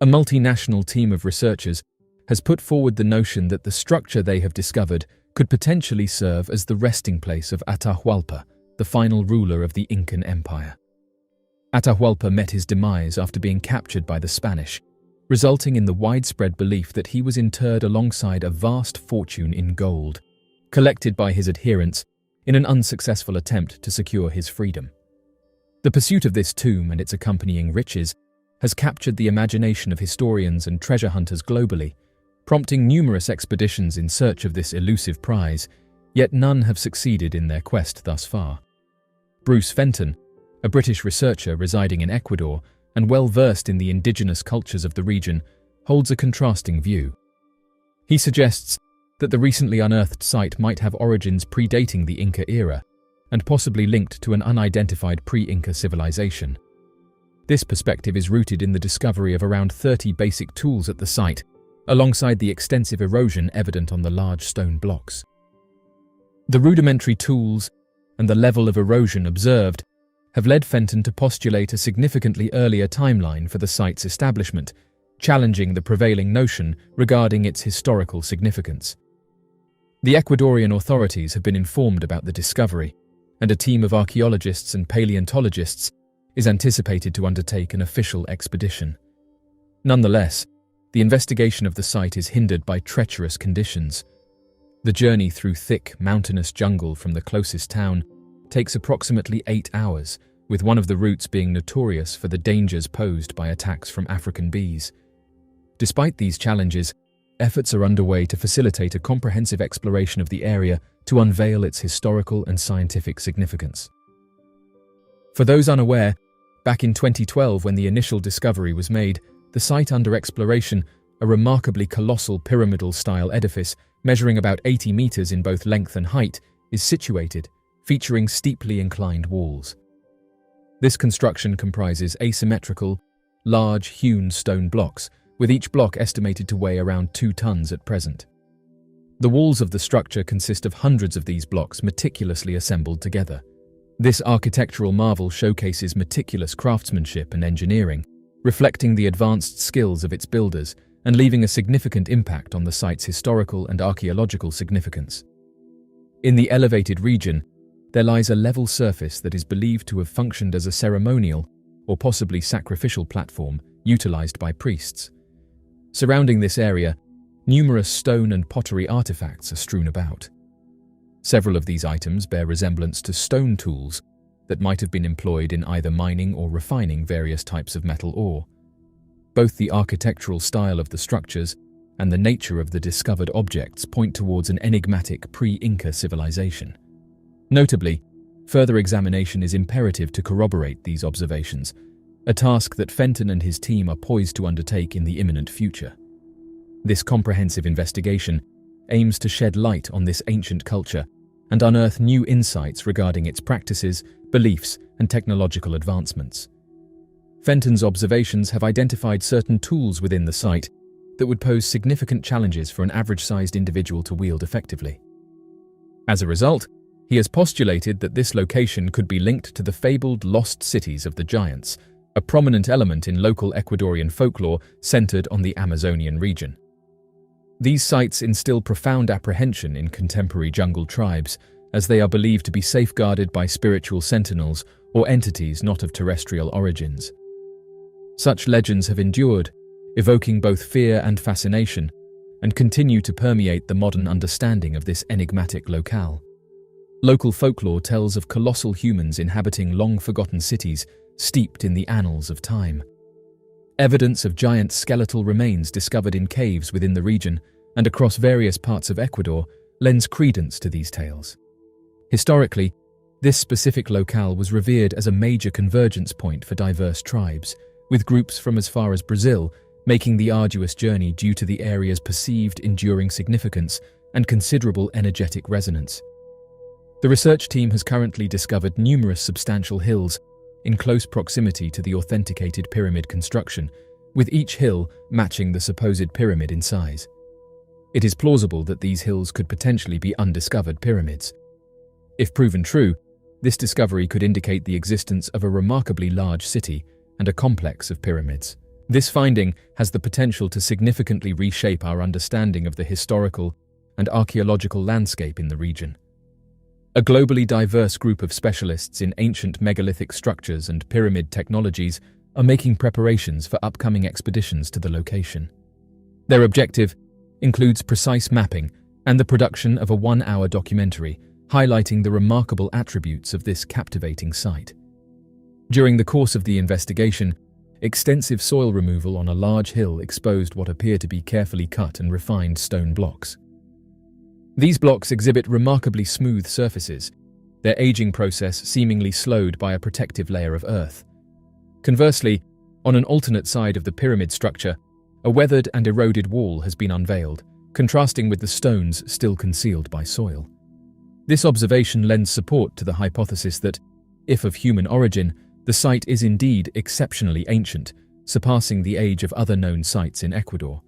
A multinational team of researchers has put forward the notion that the structure they have discovered could potentially serve as the resting place of Atahualpa, the final ruler of the Incan Empire. Atahualpa met his demise after being captured by the Spanish, resulting in the widespread belief that he was interred alongside a vast fortune in gold, collected by his adherents in an unsuccessful attempt to secure his freedom. The pursuit of this tomb and its accompanying riches has captured the imagination of historians and treasure hunters globally, prompting numerous expeditions in search of this elusive prize, yet none have succeeded in their quest thus far. Bruce Fenton, a British researcher residing in Ecuador and well-versed in the indigenous cultures of the region, holds a contrasting view. He suggests that the recently unearthed site might have origins predating the Inca era and possibly linked to an unidentified pre-Inca civilization. This perspective is rooted in the discovery of around 30 basic tools at the site, alongside the extensive erosion evident on the large stone blocks. The rudimentary tools and the level of erosion observed have led Fenton to postulate a significantly earlier timeline for the site's establishment, challenging the prevailing notion regarding its historical significance. The Ecuadorian authorities have been informed about the discovery, and a team of archaeologists and paleontologists is anticipated to undertake an official expedition. Nonetheless, the investigation of the site is hindered by treacherous conditions. The journey through thick, mountainous jungle from the closest town takes approximately 8 hours, with one of the routes being notorious for the dangers posed by attacks from African bees. Despite these challenges, efforts are underway to facilitate a comprehensive exploration of the area to unveil its historical and scientific significance. For those unaware, back in 2012 when the initial discovery was made, the site under exploration, a remarkably colossal pyramidal-style edifice measuring about 80 meters in both length and height, is situated, featuring steeply inclined walls. This construction comprises asymmetrical, large hewn stone blocks, with each block estimated to weigh around 2 tons at present. The walls of the structure consist of hundreds of these blocks meticulously assembled together. This architectural marvel showcases meticulous craftsmanship and engineering, reflecting the advanced skills of its builders and leaving a significant impact on the site's historical and archaeological significance. In the elevated region, there lies a level surface that is believed to have functioned as a ceremonial or possibly sacrificial platform utilized by priests. Surrounding this area, numerous stone and pottery artifacts are strewn about. Several of these items bear resemblance to stone tools that might have been employed in either mining or refining various types of metal ore. Both the architectural style of the structures and the nature of the discovered objects point towards an enigmatic pre-Inca civilization. Notably, further examination is imperative to corroborate these observations, a task that Fenton and his team are poised to undertake in the imminent future. This comprehensive investigation aims to shed light on this ancient culture and unearth new insights regarding its practices, beliefs, and technological advancements. Fenton's observations have identified certain tools within the site that would pose significant challenges for an average-sized individual to wield effectively. As a result, he has postulated that this location could be linked to the fabled lost cities of the giants, a prominent element in local Ecuadorian folklore centered on the Amazonian region. These sites instill profound apprehension in contemporary jungle tribes, as they are believed to be safeguarded by spiritual sentinels or entities not of terrestrial origins. Such legends have endured, evoking both fear and fascination, and continue to permeate the modern understanding of this enigmatic locale. Local folklore tells of colossal humans inhabiting long-forgotten cities steeped in the annals of time. Evidence of giant skeletal remains discovered in caves within the region and across various parts of Ecuador lends credence to these tales. Historically, this specific locale was revered as a major convergence point for diverse tribes, with groups from as far as Brazil making the arduous journey due to the area's perceived enduring significance and considerable energetic resonance. The research team has currently discovered numerous substantial hills in close proximity to the authenticated pyramid construction, with each hill matching the supposed pyramid in size. It is plausible that these hills could potentially be undiscovered pyramids. If proven true, this discovery could indicate the existence of a remarkably large city and a complex of pyramids. This finding has the potential to significantly reshape our understanding of the historical and archaeological landscape in the region. A globally diverse group of specialists in ancient megalithic structures and pyramid technologies are making preparations for upcoming expeditions to the location. Their objective includes precise mapping and the production of a 1-hour documentary highlighting the remarkable attributes of this captivating site. During the course of the investigation, extensive soil removal on a large hill exposed what appear to be carefully cut and refined stone blocks. These blocks exhibit remarkably smooth surfaces, their aging process seemingly slowed by a protective layer of earth. Conversely, on an alternate side of the pyramid structure, a weathered and eroded wall has been unveiled, contrasting with the stones still concealed by soil. This observation lends support to the hypothesis that, if of human origin, the site is indeed exceptionally ancient, surpassing the age of other known sites in Ecuador.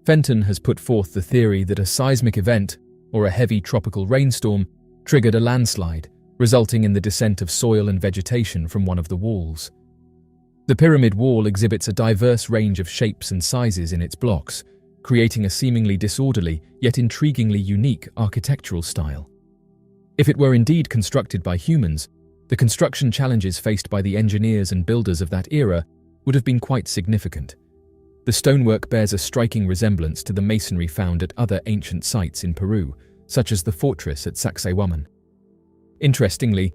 Fenton has put forth the theory that a seismic event, or a heavy tropical rainstorm, triggered a landslide, resulting in the descent of soil and vegetation from one of the walls. The pyramid wall exhibits a diverse range of shapes and sizes in its blocks, creating a seemingly disorderly yet intriguingly unique architectural style. If it were indeed constructed by humans, the construction challenges faced by the engineers and builders of that era would have been quite significant. The stonework bears a striking resemblance to the masonry found at other ancient sites in Peru, such as the fortress at Sacsayhuaman. Interestingly,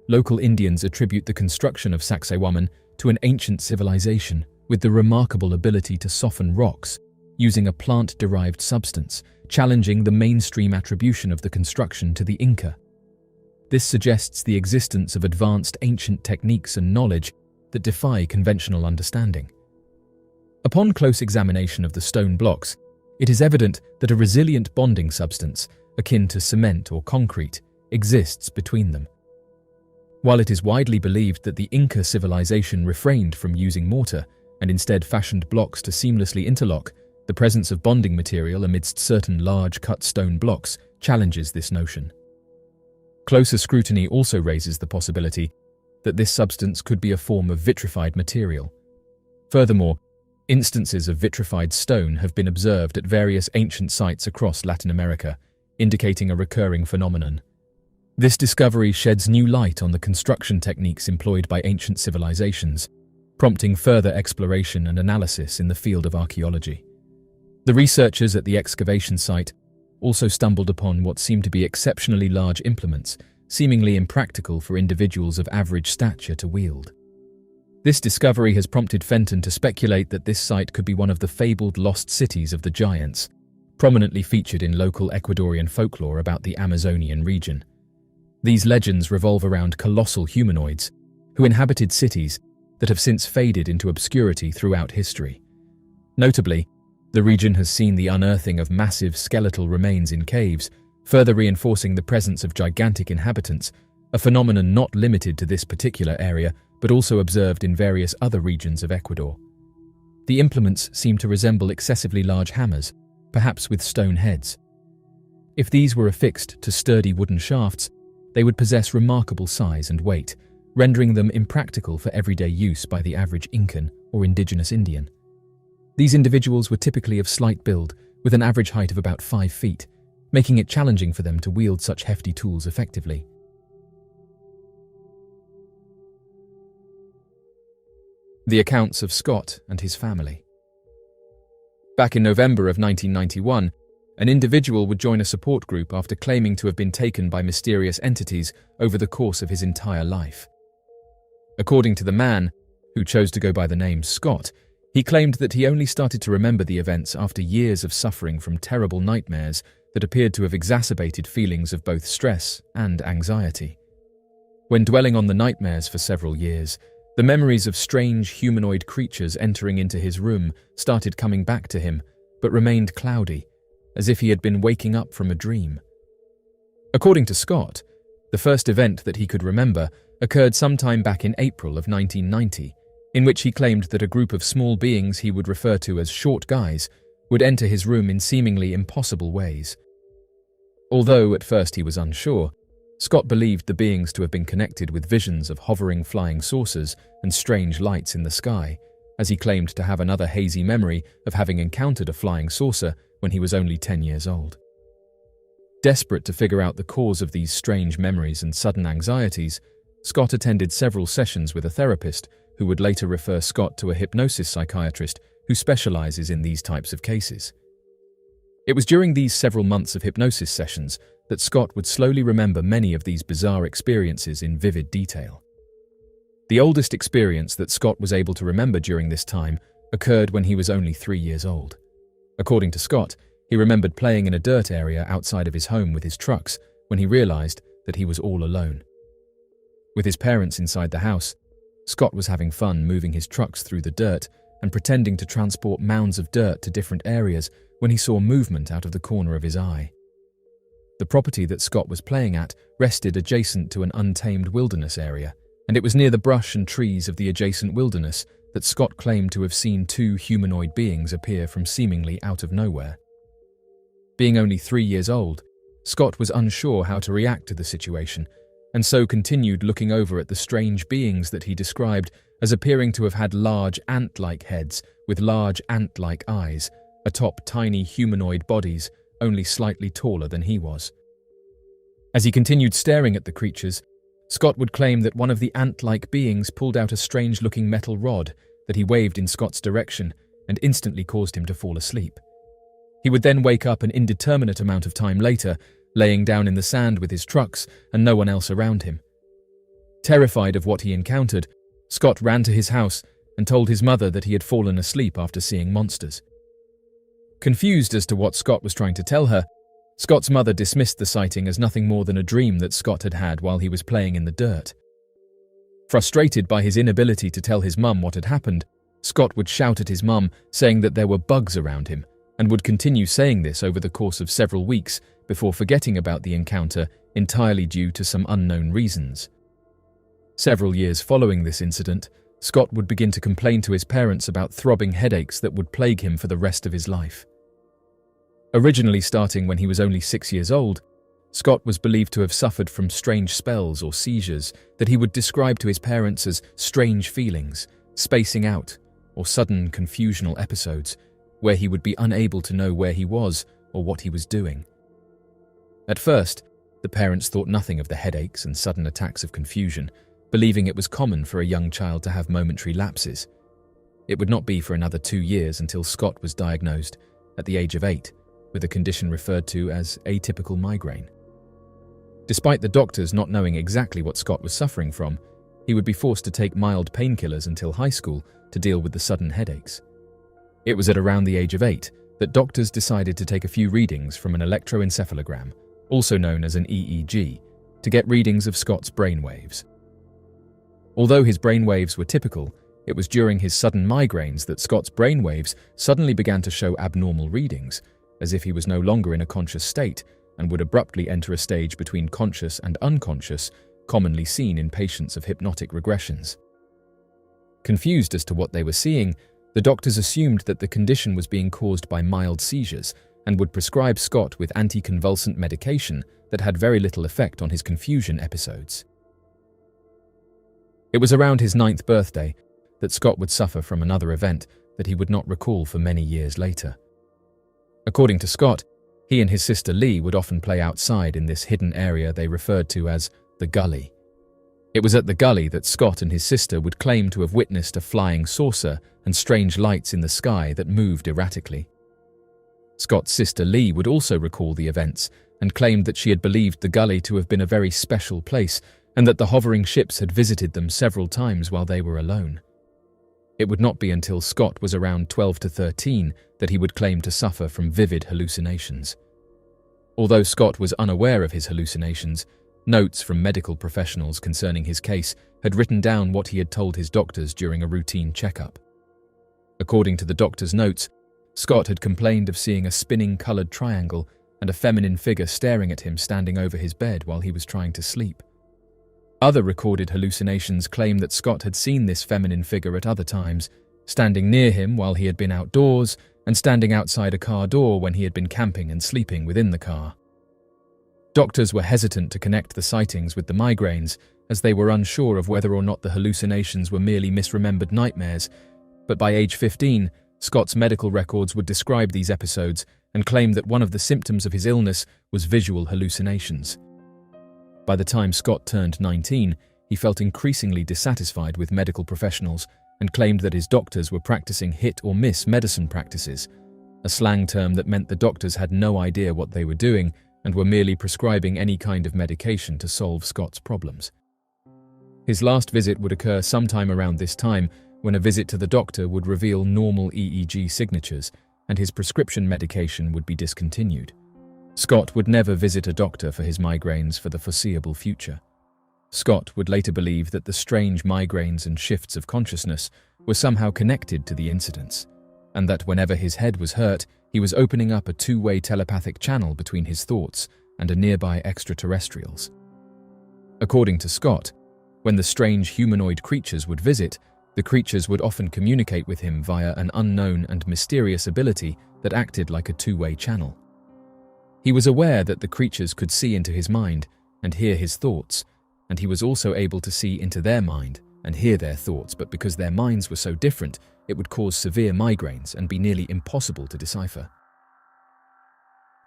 local Indians attribute the construction of Sacsayhuaman to an ancient civilization with the remarkable ability to soften rocks using a plant-derived substance, challenging the mainstream attribution of the construction to the Inca. This suggests the existence of advanced ancient techniques and knowledge that defy conventional understanding. Upon close examination of the stone blocks, it is evident that a resilient bonding substance, akin to cement or concrete, exists between them. While it is widely believed that the Inca civilization refrained from using mortar and instead fashioned blocks to seamlessly interlock, the presence of bonding material amidst certain large cut stone blocks challenges this notion. Closer scrutiny also raises the possibility that this substance could be a form of vitrified material. Furthermore, instances of vitrified stone have been observed at various ancient sites across Latin America, indicating a recurring phenomenon. This discovery sheds new light on the construction techniques employed by ancient civilizations, prompting further exploration and analysis in the field of archaeology. The researchers at the excavation site also stumbled upon what seemed to be exceptionally large implements, seemingly impractical for individuals of average stature to wield. This discovery has prompted Fenton to speculate that this site could be one of the fabled lost cities of the giants, prominently featured in local Ecuadorian folklore about the Amazonian region. These legends revolve around colossal humanoids who inhabited cities that have since faded into obscurity throughout history. Notably, the region has seen the unearthing of massive skeletal remains in caves, further reinforcing the presence of gigantic inhabitants, a phenomenon not limited to this particular area but also observed in various other regions of Ecuador. The implements seem to resemble excessively large hammers, perhaps with stone heads. If these were affixed to sturdy wooden shafts, they would possess remarkable size and weight, rendering them impractical for everyday use by the average Incan or indigenous Indian. These individuals were typically of slight build, with an average height of about 5 feet, making it challenging for them to wield such hefty tools effectively. The accounts of Scott and his family. Back in November of 1991, an individual would join a support group after claiming to have been taken by mysterious entities over the course of his entire life. According to the man, who chose to go by the name Scott, he claimed that he only started to remember the events after years of suffering from terrible nightmares that appeared to have exacerbated feelings of both stress and anxiety. When dwelling on the nightmares for several years, the memories of strange humanoid creatures entering into his room started coming back to him, but remained cloudy, as if he had been waking up from a dream. According to Scott, the first event that he could remember occurred sometime back in April of 1990, in which he claimed that a group of small beings he would refer to as short guys would enter his room in seemingly impossible ways. Although at first he was unsure, Scott believed the beings to have been connected with visions of hovering flying saucers and strange lights in the sky, as he claimed to have another hazy memory of having encountered a flying saucer when he was only 10 years old. Desperate to figure out the cause of these strange memories and sudden anxieties, Scott attended several sessions with a therapist who would later refer Scott to a hypnosis psychiatrist who specializes in these types of cases. It was during these several months of hypnosis sessions that Scott would slowly remember many of these bizarre experiences in vivid detail. The oldest experience that Scott was able to remember during this time occurred when he was only 3 years old. According to Scott, he remembered playing in a dirt area outside of his home with his trucks when he realized that he was all alone. With his parents inside the house, Scott was having fun moving his trucks through the dirt and pretending to transport mounds of dirt to different areas when he saw movement out of the corner of his eye. The property that Scott was playing at rested adjacent to an untamed wilderness area, and it was near the brush and trees of the adjacent wilderness that Scott claimed to have seen 2 humanoid beings appear from seemingly out of nowhere. Being only 3 years old, Scott was unsure how to react to the situation, and so continued looking over at the strange beings that he described as appearing to have had large ant-like heads with large ant-like eyes, atop tiny humanoid bodies only slightly taller than he was. As he continued staring at the creatures, Scott would claim that one of the ant-like beings pulled out a strange-looking metal rod that he waved in Scott's direction and instantly caused him to fall asleep. He would then wake up an indeterminate amount of time later, laying down in the sand with his trucks and no one else around him. Terrified of what he encountered, Scott ran to his house and told his mother that he had fallen asleep after seeing monsters. Confused as to what Scott was trying to tell her, Scott's mother dismissed the sighting as nothing more than a dream that Scott had had while he was playing in the dirt. Frustrated by his inability to tell his mum what had happened, Scott would shout at his mum, saying that there were bugs around him, and would continue saying this over the course of several weeks before forgetting about the encounter entirely due to some unknown reasons. Several years following this incident, Scott would begin to complain to his parents about throbbing headaches that would plague him for the rest of his life. Originally starting when he was only 6 years old, Scott was believed to have suffered from strange spells or seizures that he would describe to his parents as strange feelings, spacing out, or sudden confusional episodes, where he would be unable to know where he was or what he was doing. At first, the parents thought nothing of the headaches and sudden attacks of confusion, believing it was common for a young child to have momentary lapses. It would not be for another 2 years until Scott was diagnosed, at the age of 8, with a condition referred to as atypical migraine. Despite the doctors not knowing exactly what Scott was suffering from, he would be forced to take mild painkillers until high school to deal with the sudden headaches. It was at around the age of 8 that doctors decided to take a few readings from an electroencephalogram, also known as an EEG, to get readings of Scott's brainwaves. Although his brainwaves were typical, it was during his sudden migraines that Scott's brainwaves suddenly began to show abnormal readings, as if he was no longer in a conscious state and would abruptly enter a stage between conscious and unconscious, commonly seen in patients of hypnotic regressions. Confused as to what they were seeing, the doctors assumed that the condition was being caused by mild seizures and would prescribe Scott with anticonvulsant medication that had very little effect on his confusion episodes. It was around his 9th birthday that Scott would suffer from another event that he would not recall for many years later. According to Scott, he and his sister Lee would often play outside in this hidden area they referred to as the gully. It was at the gully that Scott and his sister would claim to have witnessed a flying saucer and strange lights in the sky that moved erratically. Scott's sister Lee would also recall the events and claimed that she had believed the gully to have been a very special place and that the hovering ships had visited them several times while they were alone. It would not be until Scott was around 12 to 13 that he would claim to suffer from vivid hallucinations. Although Scott was unaware of his hallucinations, notes from medical professionals concerning his case had written down what he had told his doctors during a routine checkup. According to the doctor's notes, Scott had complained of seeing a spinning coloured triangle and a feminine figure staring at him standing over his bed while he was trying to sleep. Other recorded hallucinations claim that Scott had seen this feminine figure at other times, standing near him while he had been outdoors and standing outside a car door when he had been camping and sleeping within the car. Doctors were hesitant to connect the sightings with the migraines, as they were unsure of whether or not the hallucinations were merely misremembered nightmares, but by age 15, Scott's medical records would describe these episodes and claim that one of the symptoms of his illness was visual hallucinations. By the time Scott turned 19, he felt increasingly dissatisfied with medical professionals and claimed that his doctors were practicing hit-or-miss medicine practices, a slang term that meant the doctors had no idea what they were doing and were merely prescribing any kind of medication to solve Scott's problems. His last visit would occur sometime around this time, when a visit to the doctor would reveal normal EEG signatures, and his prescription medication would be discontinued. Scott would never visit a doctor for his migraines for the foreseeable future. Scott would later believe that the strange migraines and shifts of consciousness were somehow connected to the incidents, and that whenever his head was hurt, he was opening up a two-way telepathic channel between his thoughts and a nearby extraterrestrials. According to Scott, when the strange humanoid creatures would visit, the creatures would often communicate with him via an unknown and mysterious ability that acted like a two-way channel. He was aware that the creatures could see into his mind and hear his thoughts, and he was also able to see into their mind and hear their thoughts, but because their minds were so different, it would cause severe migraines and be nearly impossible to decipher.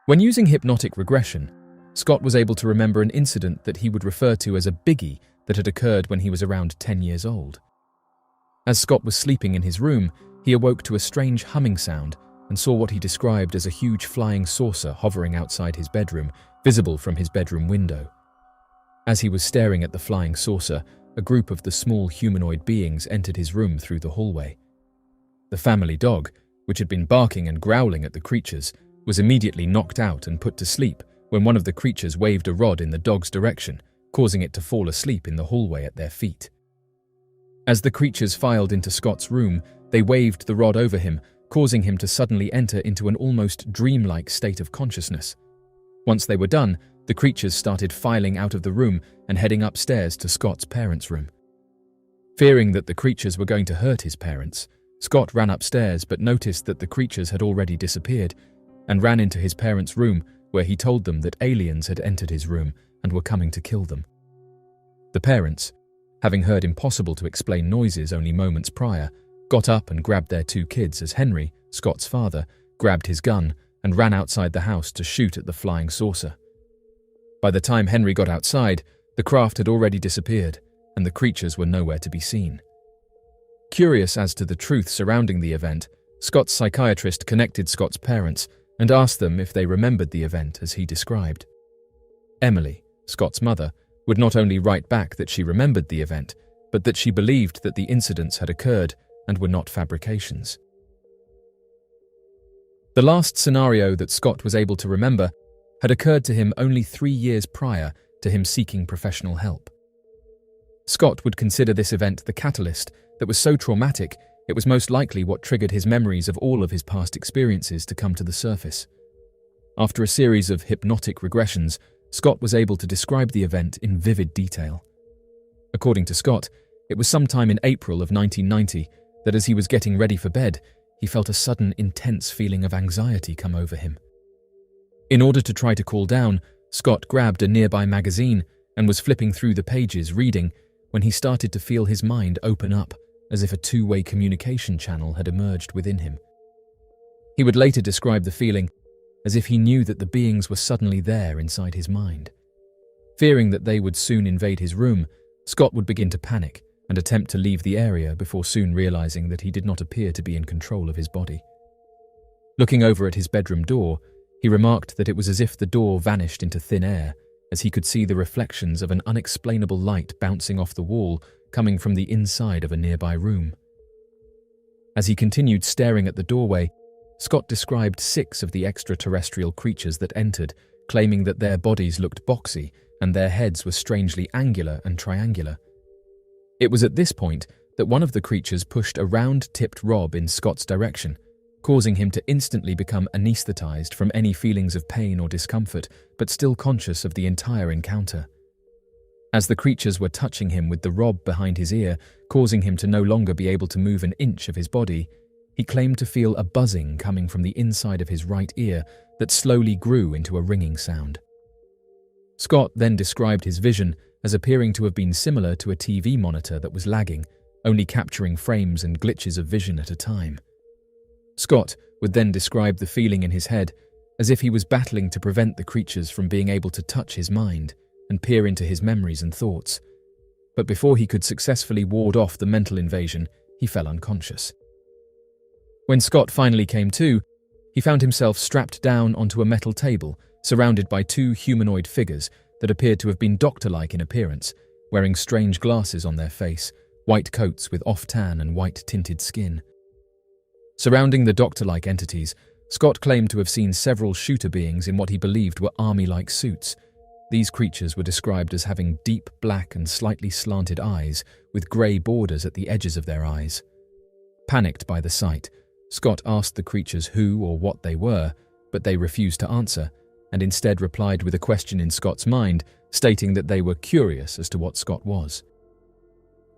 When using hypnotic regression, Scott was able to remember an incident that he would refer to as a biggie that had occurred when he was around 10 years old. As Scott was sleeping in his room, he awoke to a strange humming sound and saw what he described as a huge flying saucer hovering outside his bedroom, visible from his bedroom window. As he was staring at the flying saucer, a group of the small humanoid beings entered his room through the hallway. The family dog, which had been barking and growling at the creatures, was immediately knocked out and put to sleep when one of the creatures waved a rod in the dog's direction, causing it to fall asleep in the hallway at their feet. As the creatures filed into Scott's room, they waved the rod over him, causing him to suddenly enter into an almost dreamlike state of consciousness. Once they were done, the creatures started filing out of the room and heading upstairs to Scott's parents' room. Fearing that the creatures were going to hurt his parents, Scott ran upstairs but noticed that the creatures had already disappeared and ran into his parents' room, where he told them that aliens had entered his room and were coming to kill them. The parents, having heard impossible to explain noises only moments prior, got up and grabbed their two kids as Henry, Scott's father, grabbed his gun and ran outside the house to shoot at the flying saucer. By the time Henry got outside, the craft had already disappeared and the creatures were nowhere to be seen. Curious as to the truth surrounding the event, Scott's psychiatrist connected Scott's parents and asked them if they remembered the event as he described. Emily, Scott's mother, would not only write back that she remembered the event, but that she believed that the incidents had occurred and were not fabrications. The last scenario that Scott was able to remember had occurred to him only 3 years prior to him seeking professional help. Scott would consider this event the catalyst that was so traumatic it was most likely what triggered his memories of all of his past experiences to come to the surface. After a series of hypnotic regressions, Scott was able to describe the event in vivid detail. According to Scott, it was sometime in April of 1990 that as he was getting ready for bed, he felt a sudden intense feeling of anxiety come over him. In order to try to cool down, Scott grabbed a nearby magazine and was flipping through the pages reading when he started to feel his mind open up as if a two-way communication channel had emerged within him. He would later describe the feeling as if he knew that the beings were suddenly there inside his mind. Fearing that they would soon invade his room, Scott would begin to panic and attempt to leave the area before soon realizing that he did not appear to be in control of his body. Looking over at his bedroom door, he remarked that it was as if the door vanished into thin air, as he could see the reflections of an unexplainable light bouncing off the wall coming from the inside of a nearby room. As he continued staring at the doorway, Scott described 6 of the extraterrestrial creatures that entered, claiming that their bodies looked boxy and their heads were strangely angular and triangular. It was at this point that one of the creatures pushed a round-tipped rob in Scott's direction, causing him to instantly become anesthetized from any feelings of pain or discomfort, but still conscious of the entire encounter. As the creatures were touching him with the rob behind his ear, causing him to no longer be able to move an inch of his body, he claimed to feel a buzzing coming from the inside of his right ear that slowly grew into a ringing sound. Scott then described his vision as appearing to have been similar to a TV monitor that was lagging, only capturing frames and glitches of vision at a time. Scott would then describe the feeling in his head as if he was battling to prevent the creatures from being able to touch his mind and peer into his memories and thoughts. But before he could successfully ward off the mental invasion, he fell unconscious. When Scott finally came to, he found himself strapped down onto a metal table, surrounded by 2 humanoid figures that appeared to have been doctor-like in appearance, wearing strange glasses on their face, white coats with off-tan and white-tinted skin. Surrounding the doctor-like entities, Scott claimed to have seen several shooter beings in what he believed were army-like suits. These creatures were described as having deep black and slightly slanted eyes, with grey borders at the edges of their eyes. Panicked by the sight, Scott asked the creatures who or what they were, but they refused to answer, and instead replied with a question in Scott's mind, stating that they were curious as to what Scott was.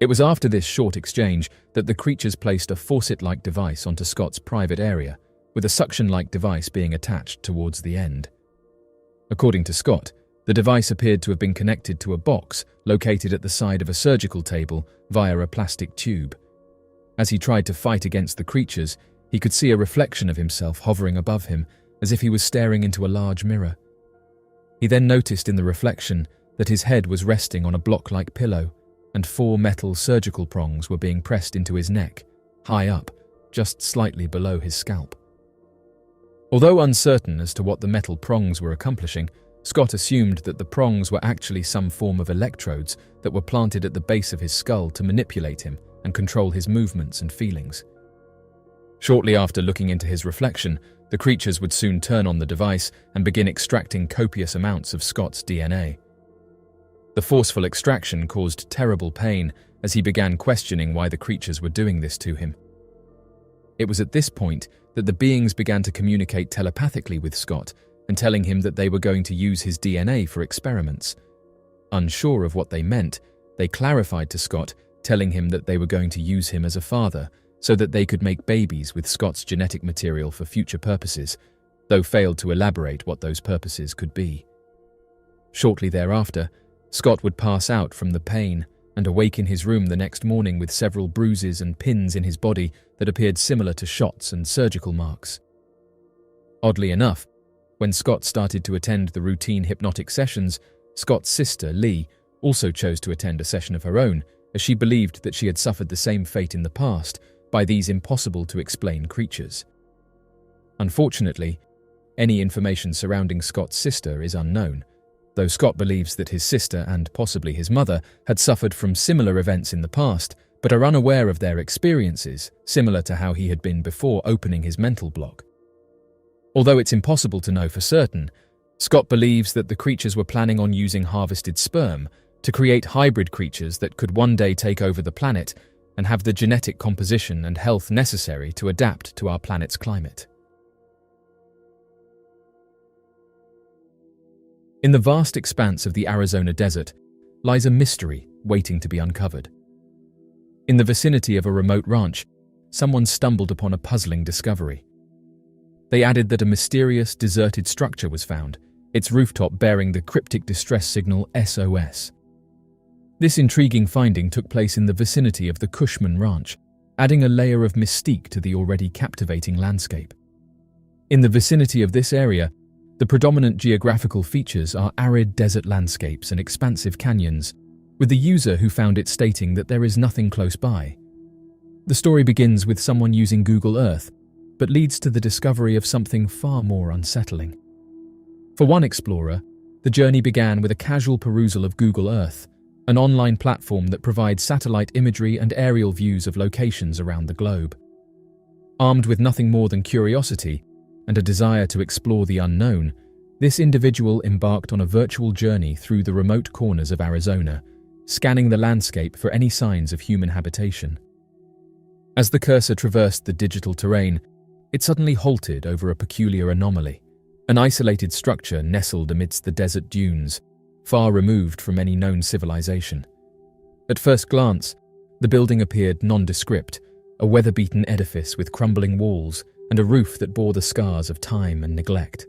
It was after this short exchange that the creatures placed a faucet-like device onto Scott's private area, with a suction-like device being attached towards the end. According to Scott, the device appeared to have been connected to a box located at the side of a surgical table via a plastic tube. As he tried to fight against the creatures, he could see a reflection of himself hovering above him, as if he was staring into a large mirror. He then noticed in the reflection that his head was resting on a block-like pillow, and 4 metal surgical prongs were being pressed into his neck, high up, just slightly below his scalp. Although uncertain as to what the metal prongs were accomplishing, Scott assumed that the prongs were actually some form of electrodes that were planted at the base of his skull to manipulate him and control his movements and feelings. Shortly after looking into his reflection, the creatures would soon turn on the device and begin extracting copious amounts of Scott's DNA. The forceful extraction caused terrible pain as he began questioning why the creatures were doing this to him. It was at this point that the beings began to communicate telepathically with Scott and telling him that they were going to use his DNA for experiments. Unsure of what they meant, they clarified to Scott, telling him that they were going to use him as a father so that they could make babies with Scott's genetic material for future purposes, though failed to elaborate what those purposes could be. Shortly thereafter, Scott would pass out from the pain and awake in his room the next morning with several bruises and pins in his body that appeared similar to shots and surgical marks. Oddly enough, when Scott started to attend the routine hypnotic sessions, Scott's sister, Lee, also chose to attend a session of her own, as she believed that she had suffered the same fate in the past by these impossible-to-explain creatures. Unfortunately, any information surrounding Scott's sister is unknown, though Scott believes that his sister and possibly his mother had suffered from similar events in the past, but are unaware of their experiences, similar to how he had been before opening his mental block. Although it's impossible to know for certain, Scott believes that the creatures were planning on using harvested sperm to create hybrid creatures that could one day take over the planet and have the genetic composition and health necessary to adapt to our planet's climate. In the vast expanse of the Arizona desert lies a mystery waiting to be uncovered. In the vicinity of a remote ranch, someone stumbled upon a puzzling discovery. They added that a mysterious, deserted structure was found, its rooftop bearing the cryptic distress signal SOS. This intriguing finding took place in the vicinity of the Cushman Ranch, adding a layer of mystique to the already captivating landscape. In the vicinity of this area, the predominant geographical features are arid desert landscapes and expansive canyons, with the user who found it stating that there is nothing close by. The story begins with someone using Google Earth, but leads to the discovery of something far more unsettling. For one explorer, the journey began with a casual perusal of Google Earth, an online platform that provides satellite imagery and aerial views of locations around the globe. Armed with nothing more than curiosity and a desire to explore the unknown, this individual embarked on a virtual journey through the remote corners of Arizona, scanning the landscape for any signs of human habitation. As the cursor traversed the digital terrain, it suddenly halted over a peculiar anomaly, an isolated structure nestled amidst the desert dunes, far removed from any known civilization. At first glance, the building appeared nondescript, a weather-beaten edifice with crumbling walls and a roof that bore the scars of time and neglect.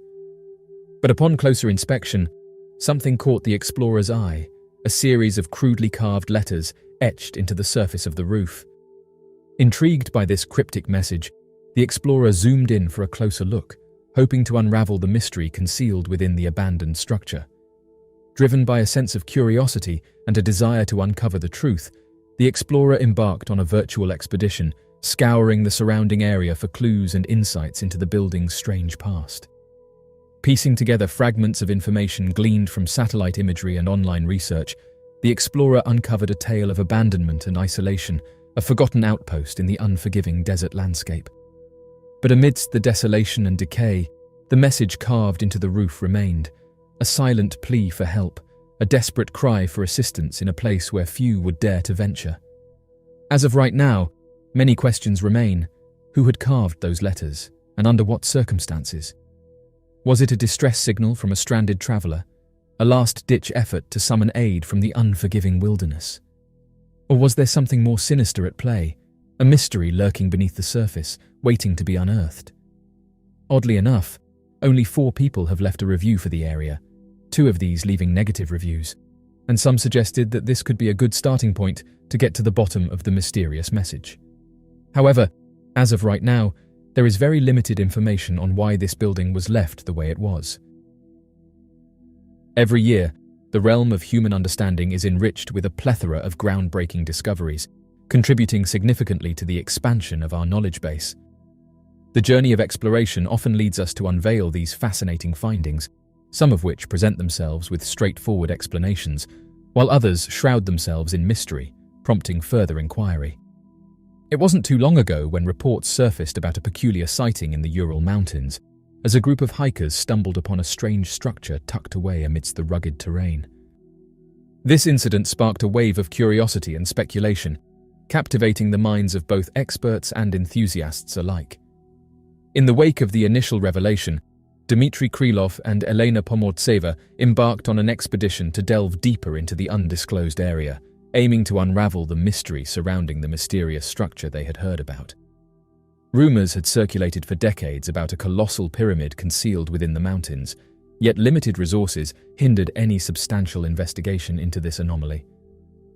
But upon closer inspection, something caught the explorer's eye, a series of crudely carved letters etched into the surface of the roof. Intrigued by this cryptic message, the explorer zoomed in for a closer look, hoping to unravel the mystery concealed within the abandoned structure. Driven by a sense of curiosity and a desire to uncover the truth, the explorer embarked on a virtual expedition, scouring the surrounding area for clues and insights into the building's strange past. Piecing together fragments of information gleaned from satellite imagery and online research, the explorer uncovered a tale of abandonment and isolation, a forgotten outpost in the unforgiving desert landscape. But amidst the desolation and decay, the message carved into the roof remained, a silent plea for help, a desperate cry for assistance in a place where few would dare to venture. As of right now, many questions remain. Who had carved those letters, and under what circumstances? Was it a distress signal from a stranded traveller, a last-ditch effort to summon aid from the unforgiving wilderness? Or was there something more sinister at play, a mystery lurking beneath the surface, waiting to be unearthed? Oddly enough, only 4 people have left a review for the area, 2 of these leaving negative reviews, and some suggested that this could be a good starting point to get to the bottom of the mysterious message. However, as of right now, there is very limited information on why this building was left the way it was. Every year, the realm of human understanding is enriched with a plethora of groundbreaking discoveries, contributing significantly to the expansion of our knowledge base. The journey of exploration often leads us to unveil these fascinating findings, some of which present themselves with straightforward explanations, while others shroud themselves in mystery, prompting further inquiry. It wasn't too long ago when reports surfaced about a peculiar sighting in the Ural Mountains, as a group of hikers stumbled upon a strange structure tucked away amidst the rugged terrain. This incident sparked a wave of curiosity and speculation, captivating the minds of both experts and enthusiasts alike. In the wake of the initial revelation, Dmitry Krylov and Elena Pomortseva embarked on an expedition to delve deeper into the undisclosed area, aiming to unravel the mystery surrounding the mysterious structure they had heard about. Rumors had circulated for decades about a colossal pyramid concealed within the mountains, yet limited resources hindered any substantial investigation into this anomaly.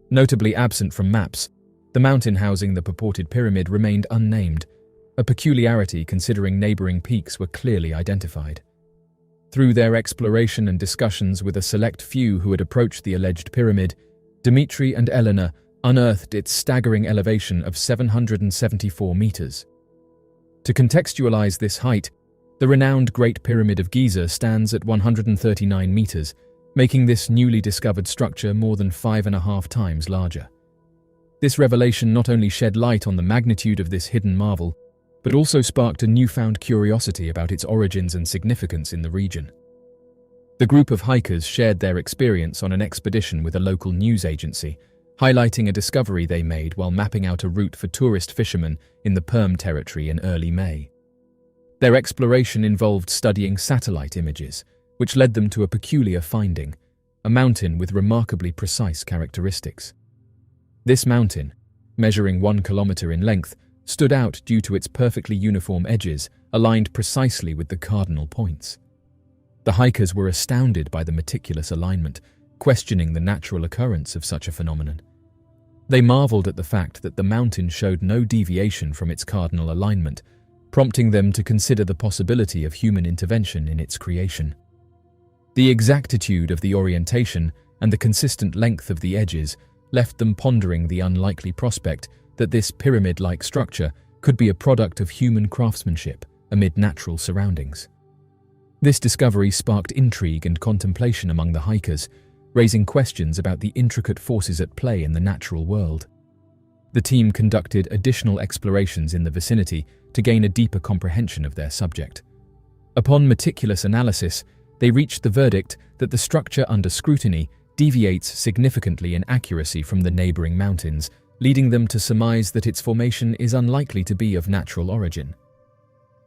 Notably absent from maps, the mountain housing the purported pyramid remained unnamed, a peculiarity considering neighboring peaks were clearly identified. Through their exploration and discussions with a select few who had approached the alleged pyramid, Dmitry and Elena unearthed its staggering elevation of 774 meters. To contextualize this height, the renowned Great Pyramid of Giza stands at 139 meters, making this newly discovered structure more than 5.5 times larger. This revelation not only shed light on the magnitude of this hidden marvel, but also sparked a newfound curiosity about its origins and significance in the region. The group of hikers shared their experience on an expedition with a local news agency, highlighting a discovery they made while mapping out a route for tourist fishermen in the Perm territory in early May. Their exploration involved studying satellite images, which led them to a peculiar finding, a mountain with remarkably precise characteristics. This mountain, measuring 1 kilometer in length, stood out due to its perfectly uniform edges aligned precisely with the cardinal points. The hikers were astounded by the meticulous alignment, questioning the natural occurrence of such a phenomenon. They marveled at the fact that the mountain showed no deviation from its cardinal alignment, prompting them to consider the possibility of human intervention in its creation. The exactitude of the orientation and the consistent length of the edges left them pondering the unlikely prospect that this pyramid-like structure could be a product of human craftsmanship amid natural surroundings. This discovery sparked intrigue and contemplation among the hikers, raising questions about the intricate forces at play in the natural world. The team conducted additional explorations in the vicinity to gain a deeper comprehension of their subject. Upon meticulous analysis, they reached the verdict that the structure under scrutiny deviates significantly in accuracy from the neighboring mountains, leading them to surmise that its formation is unlikely to be of natural origin.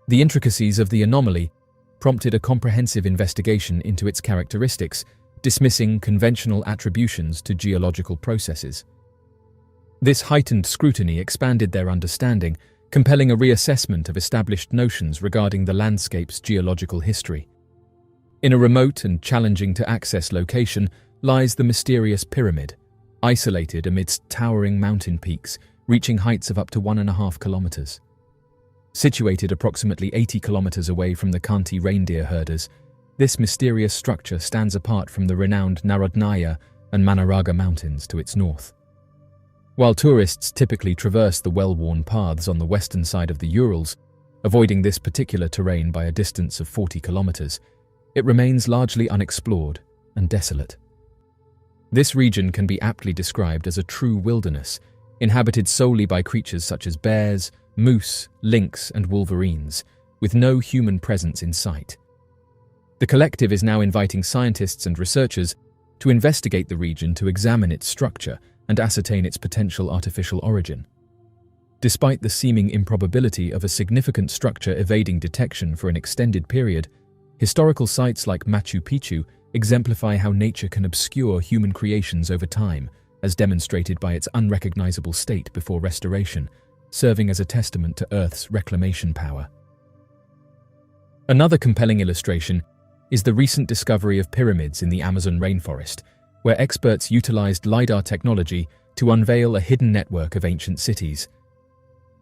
The intricacies of the anomaly prompted a comprehensive investigation into its characteristics, dismissing conventional attributions to geological processes. This heightened scrutiny expanded their understanding, compelling a reassessment of established notions regarding the landscape's geological history. In a remote and challenging-to-access location lies the mysterious pyramid, isolated amidst towering mountain peaks reaching heights of up to 1.5 kilometers. Situated approximately 80 kilometers away from the Khanty reindeer herders, this mysterious structure stands apart from the renowned Narodnaya and Manaraga mountains to its north. While tourists typically traverse the well-worn paths on the western side of the Urals, avoiding this particular terrain by a distance of 40 kilometers, it remains largely unexplored and desolate. This region can be aptly described as a true wilderness, inhabited solely by creatures such as bears, moose, lynx, and wolverines, with no human presence in sight. The collective is now inviting scientists and researchers to investigate the region to examine its structure and ascertain its potential artificial origin. Despite the seeming improbability of a significant structure evading detection for an extended period, historical sites like Machu Picchu exemplify how nature can obscure human creations over time, as demonstrated by its unrecognizable state before restoration, serving as a testament to Earth's reclamation power. Another compelling illustration is the recent discovery of pyramids in the Amazon rainforest, where experts utilized LiDAR technology to unveil a hidden network of ancient cities.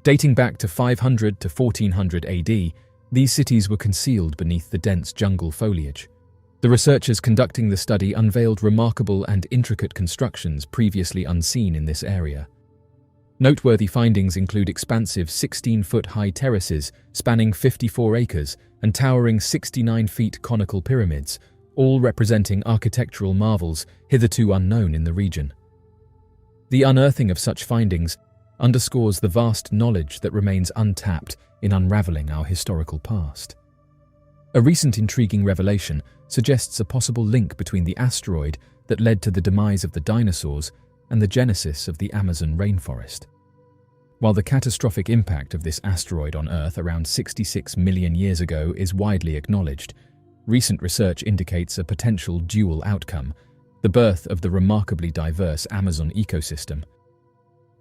Dating back to 500 to 1400 AD, these cities were concealed beneath the dense jungle foliage. The researchers conducting the study unveiled remarkable and intricate constructions previously unseen in this area. Noteworthy findings include expansive 16-foot-high terraces spanning 54 acres and towering 69-feet conical pyramids, all representing architectural marvels hitherto unknown in the region. The unearthing of such findings underscores the vast knowledge that remains untapped in unraveling our historical past. A recent intriguing revelation suggests a possible link between the asteroid that led to the demise of the dinosaurs and the genesis of the Amazon rainforest. While the catastrophic impact of this asteroid on Earth around 66 million years ago is widely acknowledged, recent research indicates a potential dual outcome: the birth of the remarkably diverse Amazon ecosystem.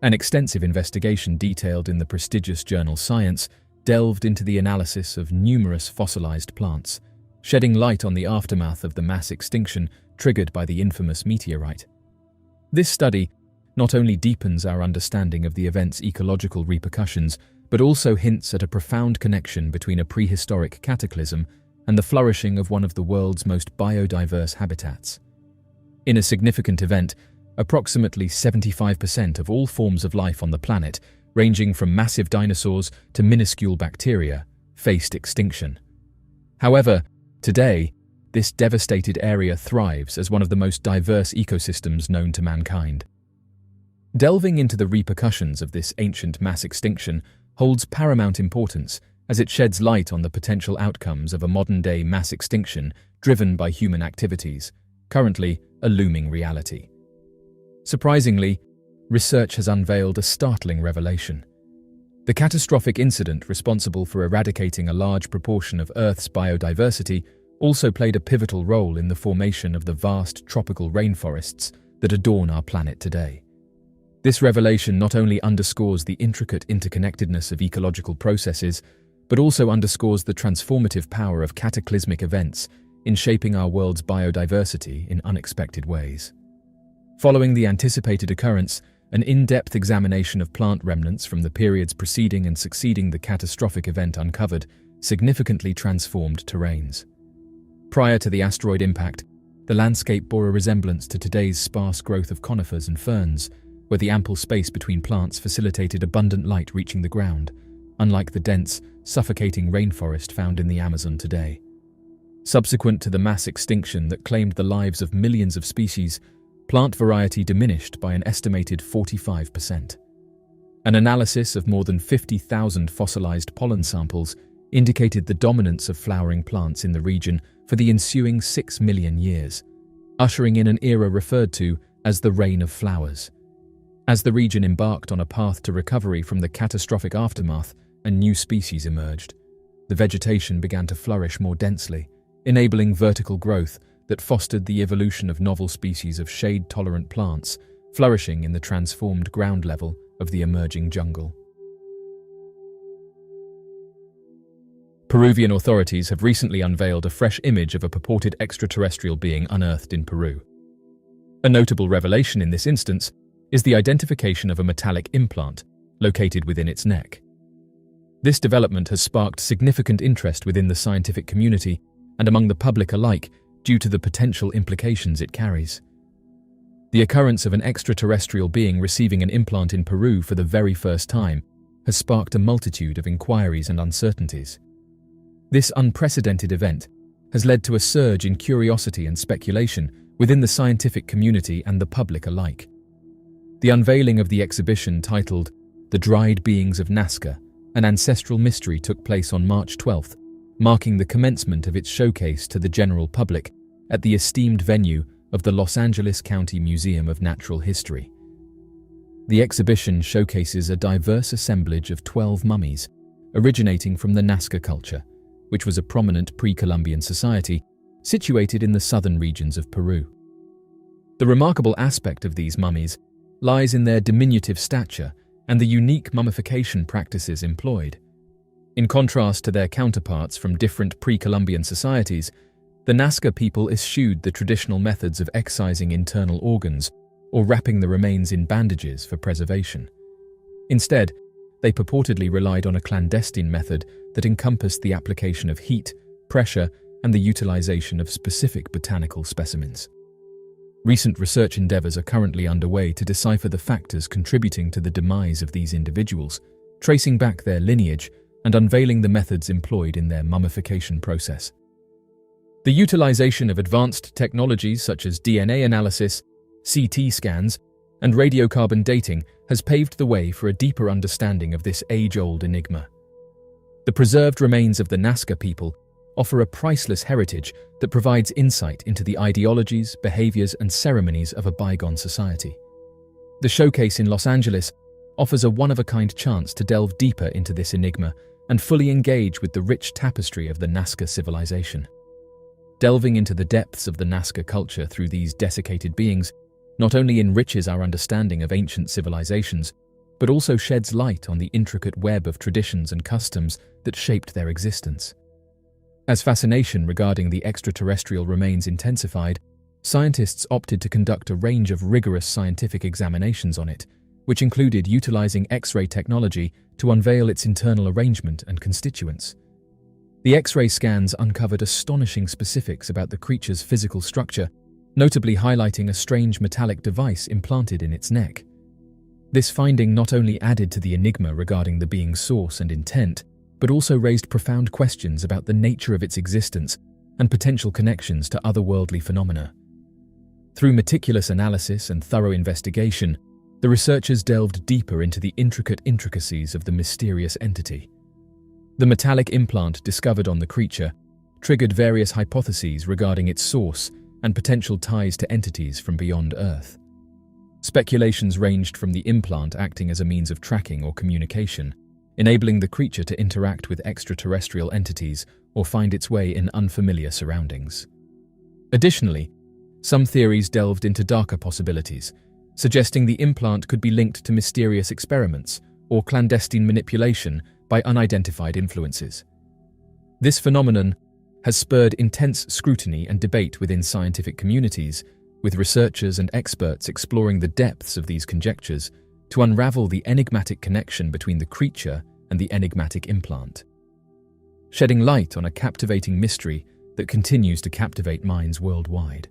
An extensive investigation detailed in the prestigious journal Science delved into the analysis of numerous fossilized plants, shedding light on the aftermath of the mass extinction triggered by the infamous meteorite. This study not only deepens our understanding of the event's ecological repercussions, but also hints at a profound connection between a prehistoric cataclysm and the flourishing of one of the world's most biodiverse habitats. In a significant event, approximately 75% of all forms of life on the planet, ranging from massive dinosaurs to minuscule bacteria, faced extinction. However, today, this devastated area thrives as one of the most diverse ecosystems known to mankind. Delving into the repercussions of this ancient mass extinction holds paramount importance as it sheds light on the potential outcomes of a modern-day mass extinction driven by human activities, currently a looming reality. Surprisingly, research has unveiled a startling revelation. The catastrophic incident responsible for eradicating a large proportion of Earth's biodiversity also played a pivotal role in the formation of the vast tropical rainforests that adorn our planet today. This revelation not only underscores the intricate interconnectedness of ecological processes, but also underscores the transformative power of cataclysmic events in shaping our world's biodiversity in unexpected ways. Following the anticipated occurrence, an in-depth examination of plant remnants from the periods preceding and succeeding the catastrophic event uncovered significantly transformed terrains. Prior to the asteroid impact, the landscape bore a resemblance to today's sparse growth of conifers and ferns, where the ample space between plants facilitated abundant light reaching the ground, unlike the dense, suffocating rainforest found in the Amazon today. Subsequent to the mass extinction that claimed the lives of millions of species, plant variety diminished by an estimated 45%. An analysis of more than 50,000 fossilized pollen samples indicated the dominance of flowering plants in the region for the ensuing 6 million years, ushering in an era referred to as the Reign of Flowers. As the region embarked on a path to recovery from the catastrophic aftermath and new species emerged, the vegetation began to flourish more densely, enabling vertical growth that fostered the evolution of novel species of shade-tolerant plants, flourishing in the transformed ground level of the emerging jungle. Peruvian authorities have recently unveiled a fresh image of a purported extraterrestrial being unearthed in Peru. A notable revelation in this instance is the identification of a metallic implant located within its neck. This development has sparked significant interest within the scientific community and among the public alike due to the potential implications it carries. The occurrence of an extraterrestrial being receiving an implant in Peru for the very first time has sparked a multitude of inquiries and uncertainties. This unprecedented event has led to a surge in curiosity and speculation within the scientific community and the public alike. The unveiling of the exhibition titled The Dried Beings of Nazca, an Ancestral Mystery, took place on March 12th, marking the commencement of its showcase to the general public at the esteemed venue of the Los Angeles County Museum of Natural History. The exhibition showcases a diverse assemblage of 12 mummies originating from the Nazca culture, which was a prominent pre-Columbian society situated in the southern regions of Peru. The remarkable aspect of these mummies lies in their diminutive stature and the unique mummification practices employed. In contrast to their counterparts from different pre-Columbian societies, the Nazca people eschewed the traditional methods of excising internal organs or wrapping the remains in bandages for preservation. Instead, they purportedly relied on a clandestine method that encompassed the application of heat, pressure, and the utilization of specific botanical specimens. Recent research endeavors are currently underway to decipher the factors contributing to the demise of these individuals, tracing back their lineage and unveiling the methods employed in their mummification process. The utilization of advanced technologies such as DNA analysis, CT scans, and radiocarbon dating has paved the way for a deeper understanding of this age-old enigma. The preserved remains of the Nazca people offer a priceless heritage that provides insight into the ideologies, behaviors, and ceremonies of a bygone society. The showcase in Los Angeles offers a one-of-a-kind chance to delve deeper into this enigma and fully engage with the rich tapestry of the Nazca civilization. Delving into the depths of the Nazca culture through these desiccated beings not only enriches our understanding of ancient civilizations, but also sheds light on the intricate web of traditions and customs that shaped their existence. As fascination regarding the extraterrestrial remains intensified, scientists opted to conduct a range of rigorous scientific examinations on it, which included utilizing X-ray technology to unveil its internal arrangement and constituents. The X-ray scans uncovered astonishing specifics about the creature's physical structure, notably highlighting a strange metallic device implanted in its neck. This finding not only added to the enigma regarding the being's source and intent, but also raised profound questions about the nature of its existence and potential connections to otherworldly phenomena. Through meticulous analysis and thorough investigation, the researchers delved deeper into the intricate intricacies of the mysterious entity. The metallic implant discovered on the creature triggered various hypotheses regarding its source and potential ties to entities from beyond Earth. Speculations ranged from the implant acting as a means of tracking or communication, enabling the creature to interact with extraterrestrial entities or find its way in unfamiliar surroundings. Additionally, some theories delved into darker possibilities, suggesting the implant could be linked to mysterious experiments or clandestine manipulation by unidentified influences. This phenomenon has spurred intense scrutiny and debate within scientific communities, with researchers and experts exploring the depths of these conjectures to unravel the enigmatic connection between the creature and the enigmatic implant, shedding light on a captivating mystery that continues to captivate minds worldwide.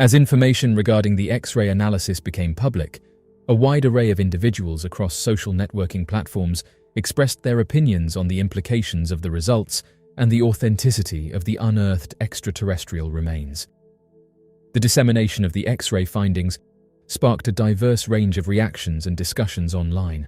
As information regarding the X-ray analysis became public, a wide array of individuals across social networking platforms expressed their opinions on the implications of the results and the authenticity of the unearthed extraterrestrial remains. The dissemination of the X-ray findings sparked a diverse range of reactions and discussions online.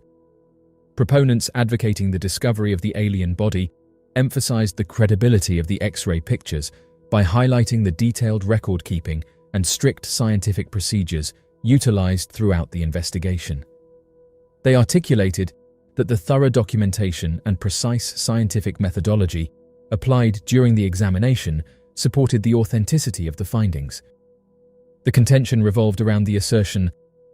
Proponents advocating the discovery of the alien body emphasized the credibility of the X-ray pictures by highlighting the detailed record-keeping and strict scientific procedures utilized throughout the investigation. They articulated that the thorough documentation and precise scientific methodology applied during the examination supported the authenticity of the findings. The contention revolved around the assertion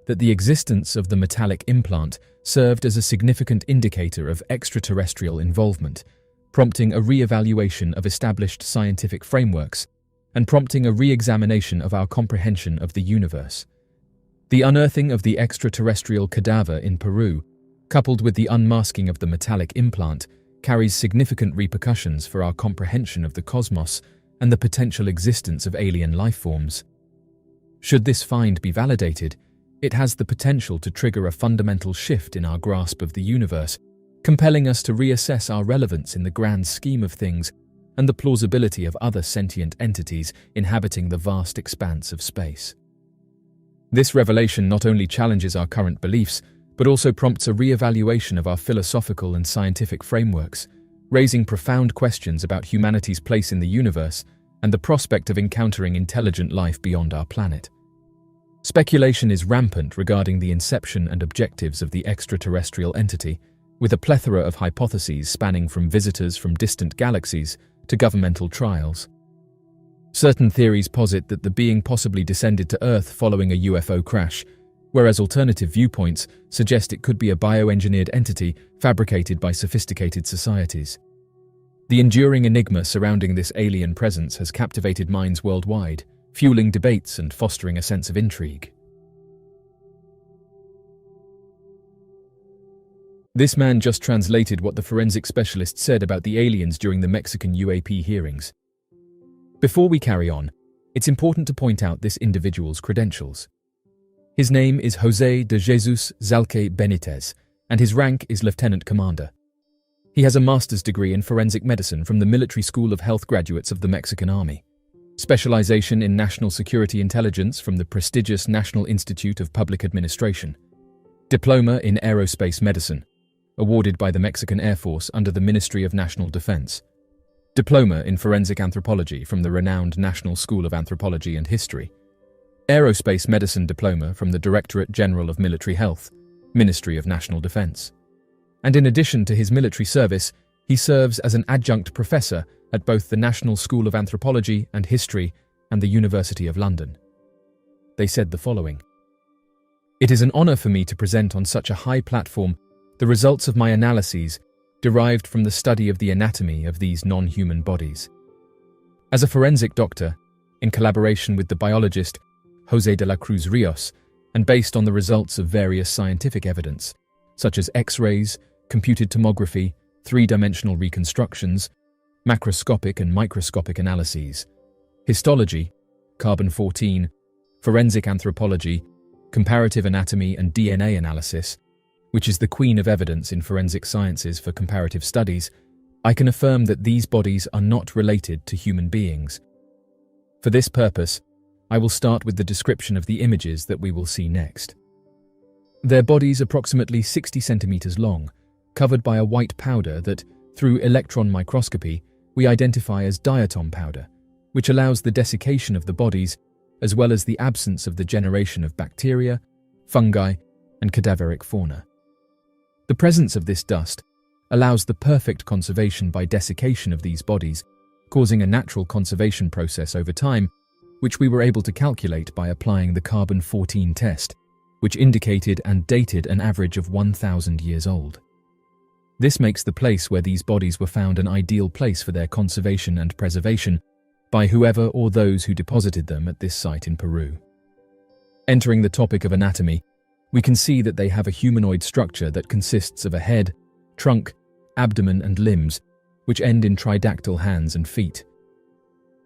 that the existence of the metallic implant served as a significant indicator of extraterrestrial involvement, prompting a re-evaluation of established scientific frameworks and prompting a re-examination of our comprehension of the universe. The unearthing of the extraterrestrial cadaver in Peru, coupled with the unmasking of the metallic implant, carries significant repercussions for our comprehension of the cosmos and the potential existence of alien life forms. Should this find be validated, it has the potential to trigger a fundamental shift in our grasp of the universe, compelling us to reassess our relevance in the grand scheme of things and the plausibility of other sentient entities inhabiting the vast expanse of space. This revelation not only challenges our current beliefs, but also prompts a re-evaluation of our philosophical and scientific frameworks, raising profound questions about humanity's place in the universe and the prospect of encountering intelligent life beyond our planet. Speculation is rampant regarding the inception and objectives of the extraterrestrial entity, with a plethora of hypotheses spanning from visitors from distant galaxies to governmental trials. Certain theories posit that the being possibly descended to Earth following a UFO crash, whereas alternative viewpoints suggest it could be a bioengineered entity fabricated by sophisticated societies. The enduring enigma surrounding this alien presence has captivated minds worldwide, fueling debates and fostering a sense of intrigue. This man just translated what the forensic specialist said about the aliens during the Mexican UAP hearings. Before we carry on, it's important to point out this individual's credentials. His name is José de Jesus Zalque Benitez, and his rank is Lieutenant Commander. He has a master's degree in forensic medicine from the Military School of Health graduates of the Mexican Army, specialization in national security intelligence from the prestigious National Institute of Public Administration, diploma in aerospace medicine, awarded by the Mexican Air Force under the Ministry of National Defense, diploma in forensic anthropology from the renowned National School of Anthropology and History, aerospace medicine diploma from the Directorate General of Military Health, Ministry of National Defense. And in addition to his military service, he serves as an adjunct professor at both the National School of Anthropology and History and the University of London. They said the following: "It is an honor for me to present on such a high platform the results of my analyses derived from the study of the anatomy of these non-human bodies. As a forensic doctor, in collaboration with the biologist José de la Cruz Rios, and based on the results of various scientific evidence, such as X-rays, computed tomography, three-dimensional reconstructions, macroscopic and microscopic analyses, histology, carbon-14, forensic anthropology, comparative anatomy and DNA analysis, which is the queen of evidence in forensic sciences for comparative studies, I can affirm that these bodies are not related to human beings. For this purpose, I will start with the description of the images that we will see next. Their bodies approximately 60 centimeters long, covered by a white powder that, through electron microscopy, we identify as diatom powder, which allows the desiccation of the bodies, as well as the absence of the generation of bacteria, fungi, and cadaveric fauna. The presence of this dust allows the perfect conservation by desiccation of these bodies, causing a natural conservation process over time, which we were able to calculate by applying the carbon-14 test, which indicated and dated an average of 1,000 years old. This makes the place where these bodies were found an ideal place for their conservation and preservation by whoever or those who deposited them at this site in Peru. Entering the topic of anatomy, we can see that they have a humanoid structure that consists of a head, trunk, abdomen and limbs, which end in tridactyl hands and feet.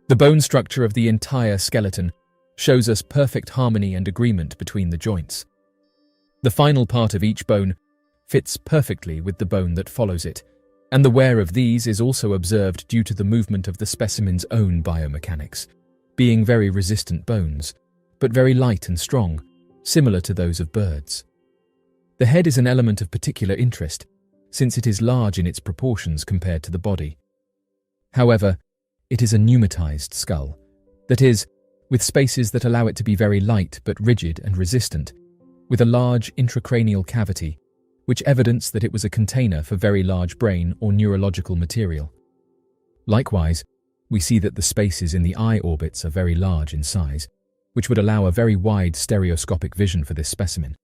The bone structure of the entire skeleton shows us perfect harmony and agreement between the joints. The final part of each bone fits perfectly with the bone that follows it, and the wear of these is also observed due to the movement of the specimen's own biomechanics, being very resistant bones, but very light and strong, similar to those of birds. The head is an element of particular interest, since it is large in its proportions compared to the body. However, it is a pneumatized skull, that is, with spaces that allow it to be very light but rigid and resistant, with a large intracranial cavity, which evidence that it was a container for very large brain or neurological material. Likewise, we see that the spaces in the eye orbits are very large in size, which would allow a very wide stereoscopic vision for this specimen.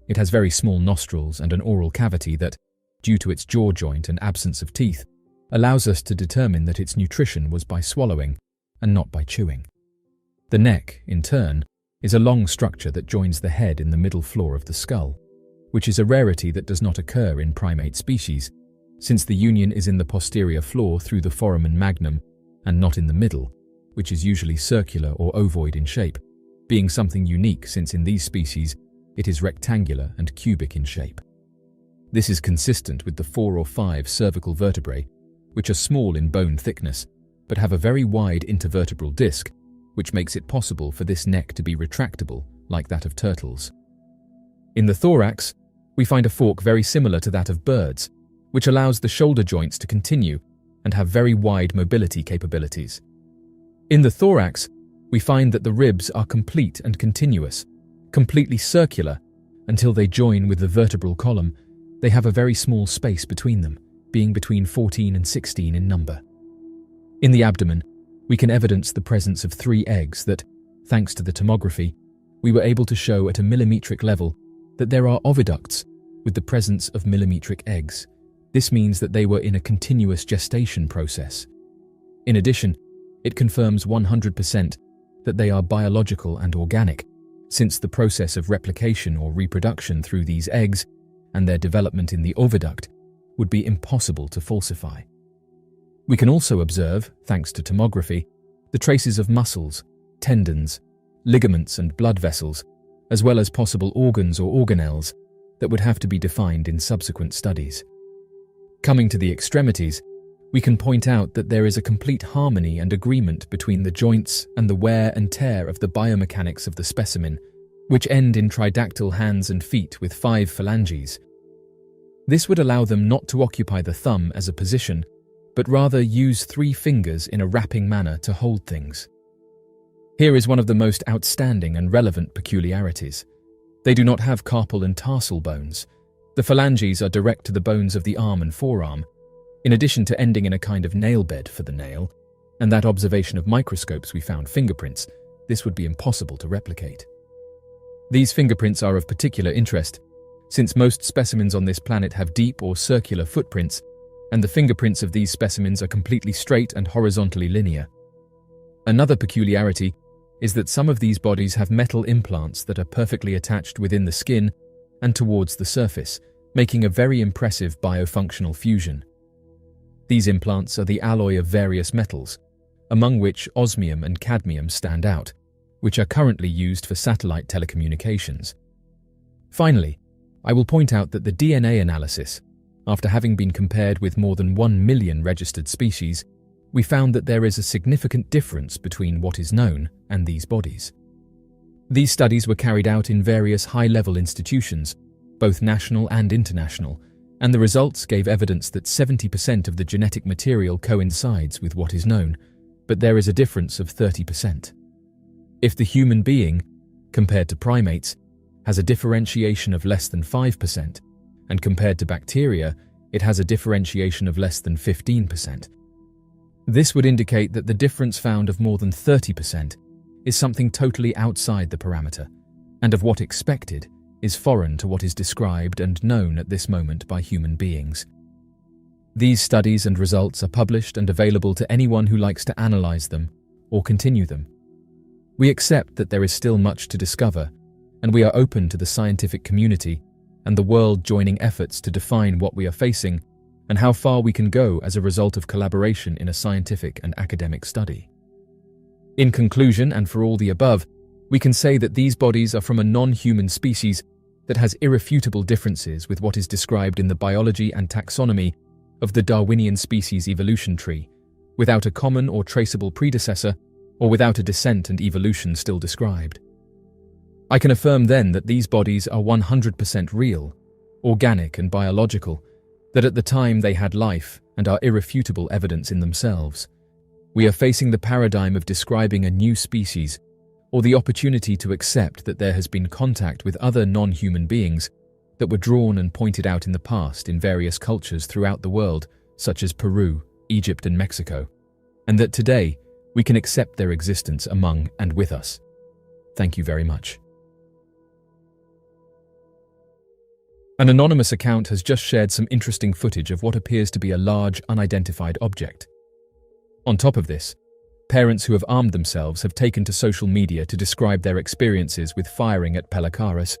It has very small nostrils and an oral cavity that, due to its jaw joint and absence of teeth, allows us to determine that its nutrition was by swallowing and not by chewing. The neck, in turn, is a long structure that joins the head in the middle floor of the skull, which is a rarity that does not occur in primate species, since the union is in the posterior floor through the foramen magnum and not in the middle, which is usually circular or ovoid in shape, being something unique since in these species it is rectangular and cubic in shape. This is consistent with the 4 or 5 cervical vertebrae, which are small in bone thickness, but have a very wide intervertebral disc, which makes it possible for this neck to be retractable, like that of turtles. In the thorax, we find a fork very similar to that of birds, which allows the shoulder joints to continue and have very wide mobility capabilities. In the thorax, we find that the ribs are complete and continuous, completely circular, until they join with the vertebral column. They have a very small space between them, being between 14 and 16 in number. In the abdomen, we can evidence the presence of 3 eggs that, thanks to the tomography, we were able to show at a millimetric level that there are oviducts with the presence of millimetric eggs. This means that they were in a continuous gestation process. In addition, it confirms 100% that they are biological and organic, since the process of replication or reproduction through these eggs and their development in the oviduct would be impossible to falsify. We can also observe, thanks to tomography, the traces of muscles, tendons, ligaments and blood vessels, as well as possible organs or organelles that would have to be defined in subsequent studies. Coming to the extremities, we can point out that there is a complete harmony and agreement between the joints and the wear and tear of the biomechanics of the specimen, which end in tridactyl hands and feet with 5 phalanges. This would allow them not to occupy the thumb as a position, but rather use 3 fingers in a wrapping manner to hold things. Here is one of the most outstanding and relevant peculiarities. They do not have carpal and tarsal bones. The phalanges are direct to the bones of the arm and forearm, in addition to ending in a kind of nail bed for the nail, and that observation of microscopes we found fingerprints. This would be impossible to replicate. These fingerprints are of particular interest, since most specimens on this planet have deep or circular footprints, and the fingerprints of these specimens are completely straight and horizontally linear. Another peculiarity is that some of these bodies have metal implants that are perfectly attached within the skin and towards the surface, making a very impressive biofunctional fusion. These implants are the alloy of various metals, among which osmium and cadmium stand out, which are currently used for satellite telecommunications. Finally, I will point out that the DNA analysis, after having been compared with more than 1 million registered species, we found that there is a significant difference between what is known and these bodies. These studies were carried out in various high-level institutions, both national and international, and the results gave evidence that 70% of the genetic material coincides with what is known, but there is a difference of 30%. If the human being, compared to primates, has a differentiation of less than 5%, and compared to bacteria, it has a differentiation of less than 15%. This would indicate that the difference found of more than 30% is something totally outside the parameter, and of what expected is foreign to what is described and known at this moment by human beings. These studies and results are published and available to anyone who likes to analyze them or continue them. We accept that there is still much to discover, and we are open to the scientific community and the world joining efforts to define what we are facing and how far we can go as a result of collaboration in a scientific and academic study. In conclusion, and for all the above, we can say that these bodies are from a non-human species that has irrefutable differences with what is described in the biology and taxonomy of the Darwinian species evolution tree, without a common or traceable predecessor, or without a descent and evolution still described. I can affirm then that these bodies are 100% real, organic and biological, that at the time they had life and are irrefutable evidence in themselves. We are facing the paradigm of describing a new species, or the opportunity to accept that there has been contact with other non-human beings that were drawn and pointed out in the past in various cultures throughout the world, such as Peru, Egypt and Mexico, and that today we can accept their existence among and with us. Thank you very much. An anonymous account has just shared some interesting footage of what appears to be a large, unidentified object. On top of this, parents who have armed themselves have taken to social media to describe their experiences with firing at Pelacaris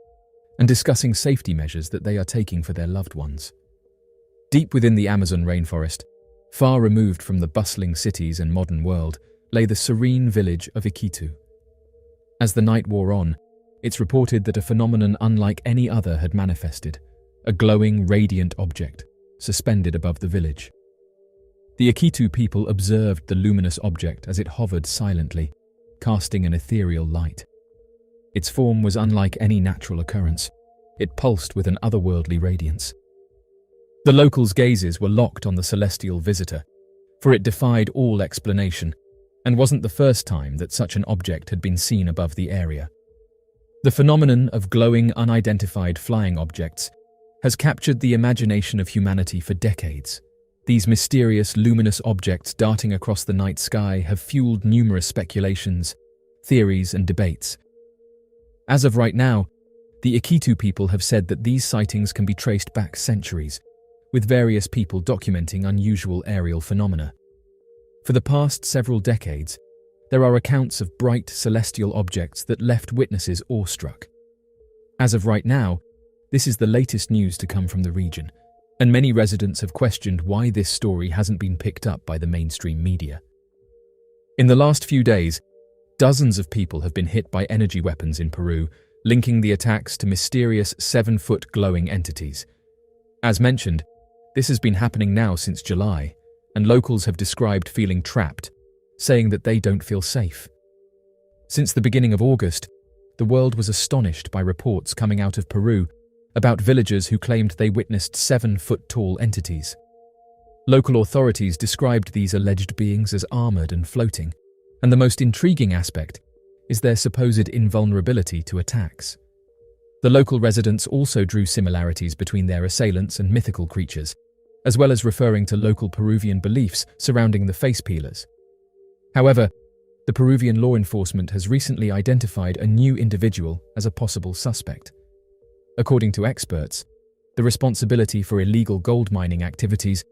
and discussing safety measures that they are taking for their loved ones. Deep within the Amazon rainforest, far removed from the bustling cities and modern world, lay the serene village of Iquitu. As the night wore on, it's reported that a phenomenon unlike any other had manifested, a glowing, radiant object suspended above the village. The Akitu people observed the luminous object as it hovered silently, casting an ethereal light. Its form was unlike any natural occurrence. It pulsed with an otherworldly radiance. The locals' gazes were locked on the celestial visitor, for it defied all explanation, and wasn't the first time that such an object had been seen above the area. The phenomenon of glowing, unidentified flying objects has captured the imagination of humanity for decades. These mysterious, luminous objects darting across the night sky have fueled numerous speculations, theories, and debates. As of right now, the Akitu people have said that these sightings can be traced back centuries, with various people documenting unusual aerial phenomena. For the past several decades, there are accounts of bright celestial objects that left witnesses awestruck. As of right now, this is the latest news to come from the region, and many residents have questioned why this story hasn't been picked up by the mainstream media. In the last few days, dozens of people have been hit by energy weapons in Peru, linking the attacks to mysterious 7-foot glowing entities. As mentioned, this has been happening now since July, and locals have described feeling trapped, saying that they don't feel safe. Since the beginning of August, the world was astonished by reports coming out of Peru about villagers who claimed they witnessed 7-foot-tall entities. Local authorities described these alleged beings as armored and floating, and the most intriguing aspect is their supposed invulnerability to attacks. The local residents also drew similarities between their assailants and mythical creatures, as well as referring to local Peruvian beliefs surrounding the face peelers. However, the Peruvian law enforcement has recently identified a new individual as a possible suspect. According to experts, the responsibility for illegal gold mining activities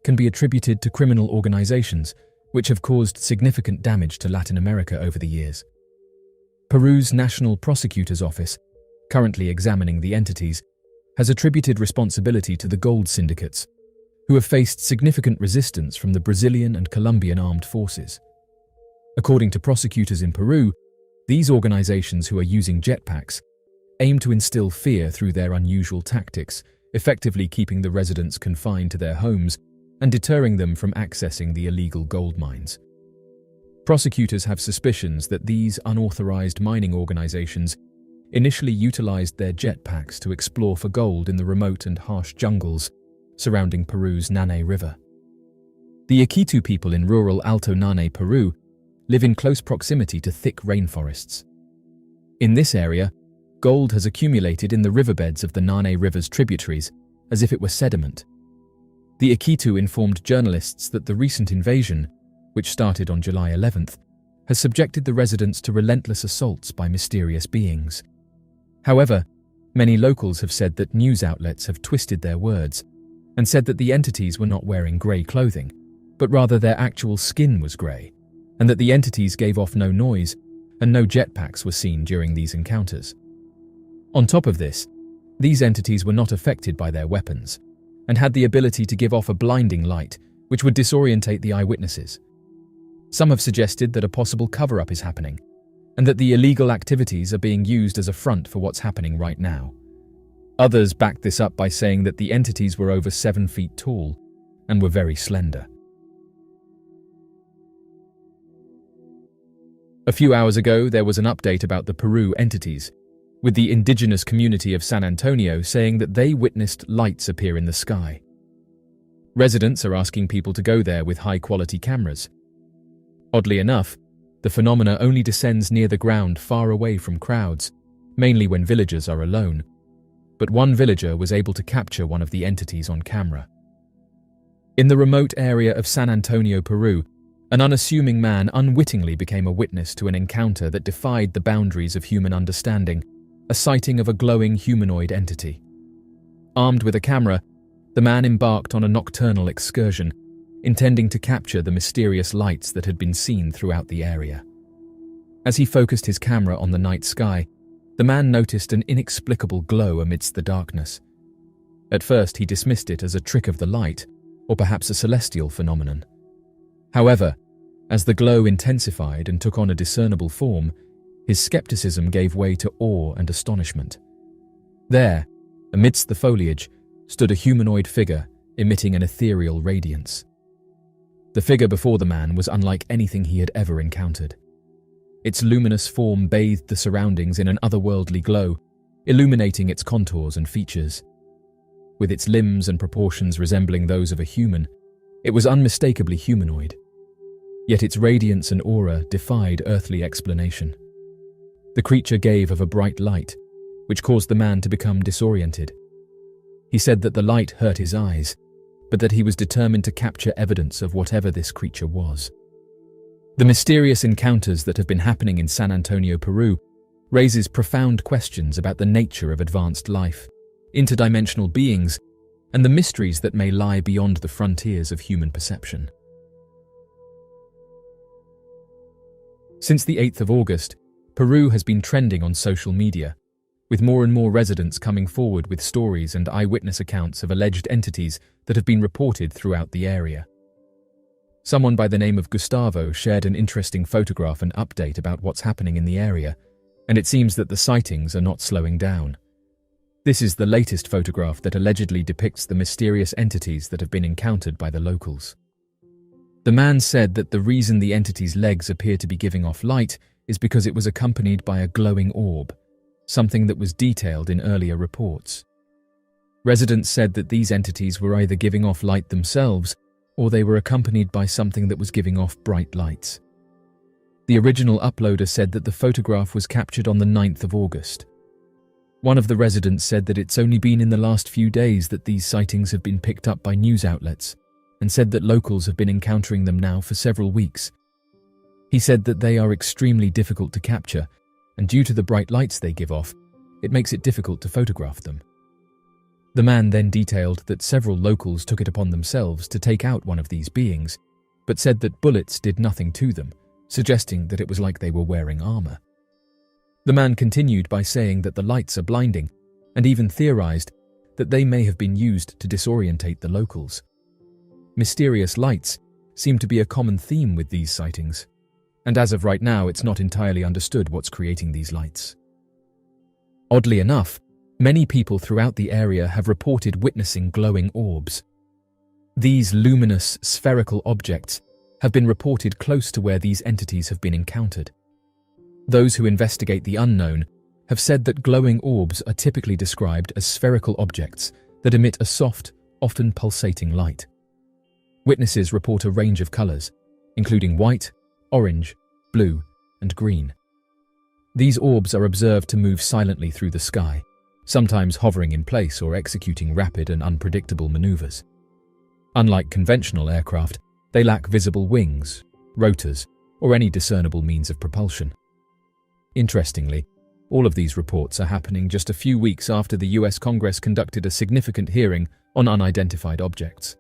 can be attributed to criminal organizations which have caused significant damage to Latin America over the years. Peru's National Prosecutor's Office, currently examining the entities, has attributed responsibility to the gold syndicates, who have faced significant resistance from the Brazilian and Colombian armed forces. According to prosecutors in Peru, these organizations who are using jetpacks aim to instill fear through their unusual tactics, effectively keeping the residents confined to their homes and deterring them from accessing the illegal gold mines. Prosecutors have suspicions that these unauthorized mining organizations initially utilized their jetpacks to explore for gold in the remote and harsh jungles surrounding Peru's Nanay River. The Akitu people in rural Alto Nanay, Peru, live in close proximity to thick rainforests. In this area, gold has accumulated in the riverbeds of the Nanay River's tributaries as if it were sediment. The Akitu informed journalists that the recent invasion, which started on July 11th, has subjected the residents to relentless assaults by mysterious beings. However, many locals have said that news outlets have twisted their words and said that the entities were not wearing grey clothing, but rather their actual skin was grey, and that the entities gave off no noise and no jetpacks were seen during these encounters. On top of this, these entities were not affected by their weapons and had the ability to give off a blinding light which would disorientate the eyewitnesses. Some have suggested that a possible cover-up is happening and that the illegal activities are being used as a front for what's happening right now. Others backed this up by saying that the entities were over 7 feet tall and were very slender. A few hours ago, there was an update about the Peru entities, with the indigenous community of San Antonio saying that they witnessed lights appear in the sky. Residents are asking people to go there with high-quality cameras. Oddly enough, the phenomena only descends near the ground far away from crowds, mainly when villagers are alone. But one villager was able to capture one of the entities on camera. In the remote area of San Antonio, Peru, an unassuming man unwittingly became a witness to an encounter that defied the boundaries of human understanding, a sighting of a glowing humanoid entity. Armed with a camera, the man embarked on a nocturnal excursion, intending to capture the mysterious lights that had been seen throughout the area. As he focused his camera on the night sky, the man noticed an inexplicable glow amidst the darkness. At first, he dismissed it as a trick of the light, or perhaps a celestial phenomenon. However, as the glow intensified and took on a discernible form, his skepticism gave way to awe and astonishment. There, amidst the foliage, stood a humanoid figure emitting an ethereal radiance. The figure before the man was unlike anything he had ever encountered. Its luminous form bathed the surroundings in an otherworldly glow, illuminating its contours and features. With its limbs and proportions resembling those of a human, it was unmistakably humanoid. Yet its radiance and aura defied earthly explanation. The creature gave of a bright light, which caused the man to become disoriented. He said that the light hurt his eyes, but that he was determined to capture evidence of whatever this creature was. The mysterious encounters that have been happening in San Antonio, Peru, raises profound questions about the nature of advanced life, interdimensional beings, and the mysteries that may lie beyond the frontiers of human perception. Since the 8th of August, Peru has been trending on social media, with more and more residents coming forward with stories and eyewitness accounts of alleged entities that have been reported throughout the area. Someone by the name of Gustavo shared an interesting photograph and update about what's happening in the area, and it seems that the sightings are not slowing down. This is the latest photograph that allegedly depicts the mysterious entities that have been encountered by the locals. The man said that the reason the entity's legs appear to be giving off light is because it was accompanied by a glowing orb, something that was detailed in earlier reports. Residents said that these entities were either giving off light themselves, or they were accompanied by something that was giving off bright lights. The original uploader said that the photograph was captured on the 9th of August. One of the residents said that it's only been in the last few days that these sightings have been picked up by news outlets, and said that locals have been encountering them now for several weeks. He said that they are extremely difficult to capture, and due to the bright lights they give off, it makes it difficult to photograph them. The man then detailed that several locals took it upon themselves to take out one of these beings, but said that bullets did nothing to them, suggesting that it was like they were wearing armor. The man continued by saying that the lights are blinding, and even theorized that they may have been used to disorientate the locals. Mysterious lights seem to be a common theme with these sightings, and as of right now it's not entirely understood what's creating these lights. Oddly enough, many people throughout the area have reported witnessing glowing orbs. These luminous, spherical objects have been reported close to where these entities have been encountered. Those who investigate the unknown have said that glowing orbs are typically described as spherical objects that emit a soft, often pulsating light. Witnesses report a range of colors, including white, orange, blue, and green. These orbs are observed to move silently through the sky, sometimes hovering in place or executing rapid and unpredictable maneuvers. Unlike conventional aircraft, they lack visible wings, rotors, or any discernible means of propulsion. Interestingly, all of these reports are happening just a few weeks after the US Congress conducted a significant hearing on unidentified objects.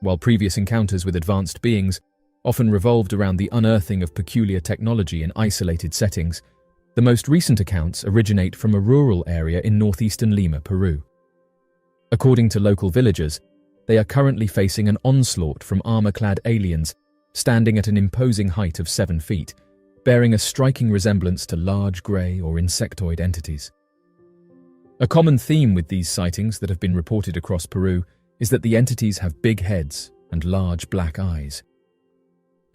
While previous encounters with advanced beings often revolved around the unearthing of peculiar technology in isolated settings, the most recent accounts originate from a rural area in northeastern Lima, Peru. According to local villagers, they are currently facing an onslaught from armor-clad aliens standing at an imposing height of 7 feet, bearing a striking resemblance to large grey or insectoid entities. A common theme with these sightings that have been reported across Peru is that the entities have big heads and large black eyes.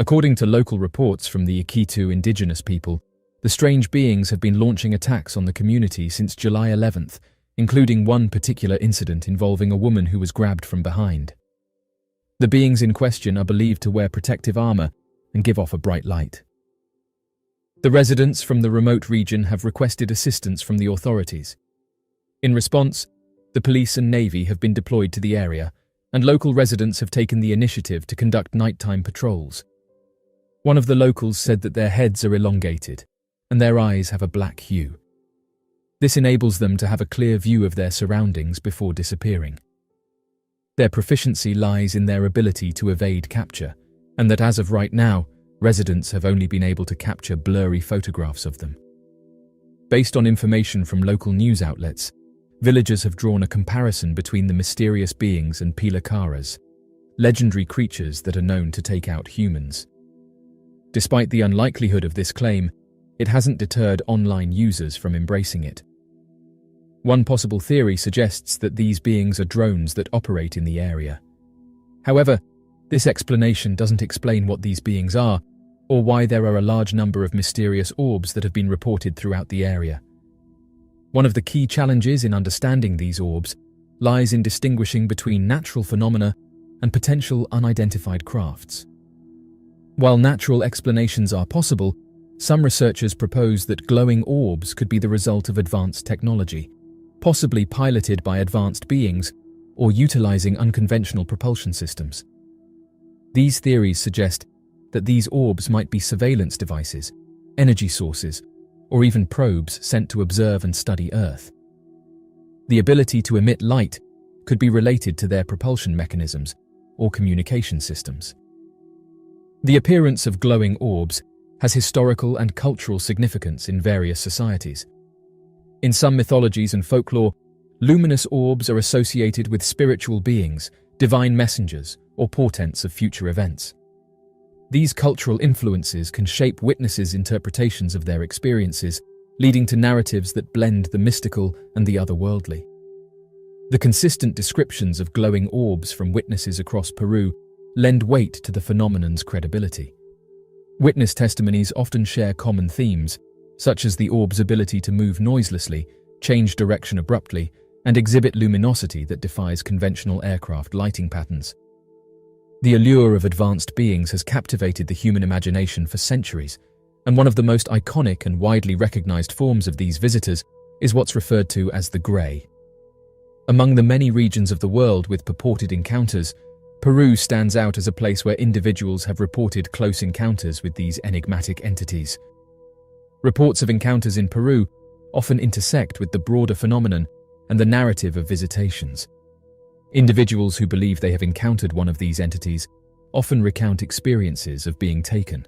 According to local reports from the Iquitu indigenous people, the strange beings have been launching attacks on the community since July 11th, including one particular incident involving a woman who was grabbed from behind. The beings in question are believed to wear protective armor and give off a bright light. The residents from the remote region have requested assistance from the authorities. In response, the police and navy have been deployed to the area, and local residents have taken the initiative to conduct nighttime patrols. One of the locals said that their heads are elongated, and their eyes have a black hue. This enables them to have a clear view of their surroundings before disappearing. Their proficiency lies in their ability to evade capture, and that as of right now, residents have only been able to capture blurry photographs of them. Based on information from local news outlets, villagers have drawn a comparison between the mysterious beings and pilacaras, legendary creatures that are known to take out humans. Despite the unlikelihood of this claim, it hasn't deterred online users from embracing it. One possible theory suggests that these beings are drones that operate in the area. However, This explanation doesn't explain what these beings are, or why there are a large number of mysterious orbs that have been reported throughout the area. One of the key challenges in understanding these orbs lies in distinguishing between natural phenomena and potential unidentified crafts. While natural explanations are possible, some researchers propose that glowing orbs could be the result of advanced technology, possibly piloted by advanced beings or utilizing unconventional propulsion systems. These theories suggest that these orbs might be surveillance devices, energy sources, or even probes sent to observe and study Earth. The ability to emit light could be related to their propulsion mechanisms or communication systems. The appearance of glowing orbs has historical and cultural significance in various societies. In some mythologies and folklore, luminous orbs are associated with spiritual beings, divine messengers, or portents of future events. These cultural influences can shape witnesses' interpretations of their experiences, leading to narratives that blend the mystical and the otherworldly. The consistent descriptions of glowing orbs from witnesses across Peru lend weight to the phenomenon's credibility. Witness testimonies often share common themes, such as the orb's ability to move noiselessly, change direction abruptly, and exhibit luminosity that defies conventional aircraft lighting patterns. The allure of advanced beings has captivated the human imagination for centuries, and one of the most iconic and widely recognized forms of these visitors is what's referred to as the Grey. Among the many regions of the world with purported encounters, Peru stands out as a place where individuals have reported close encounters with these enigmatic entities. Reports of encounters in Peru often intersect with the broader phenomenon and the narrative of visitations. Individuals who believe they have encountered one of these entities often recount experiences of being taken.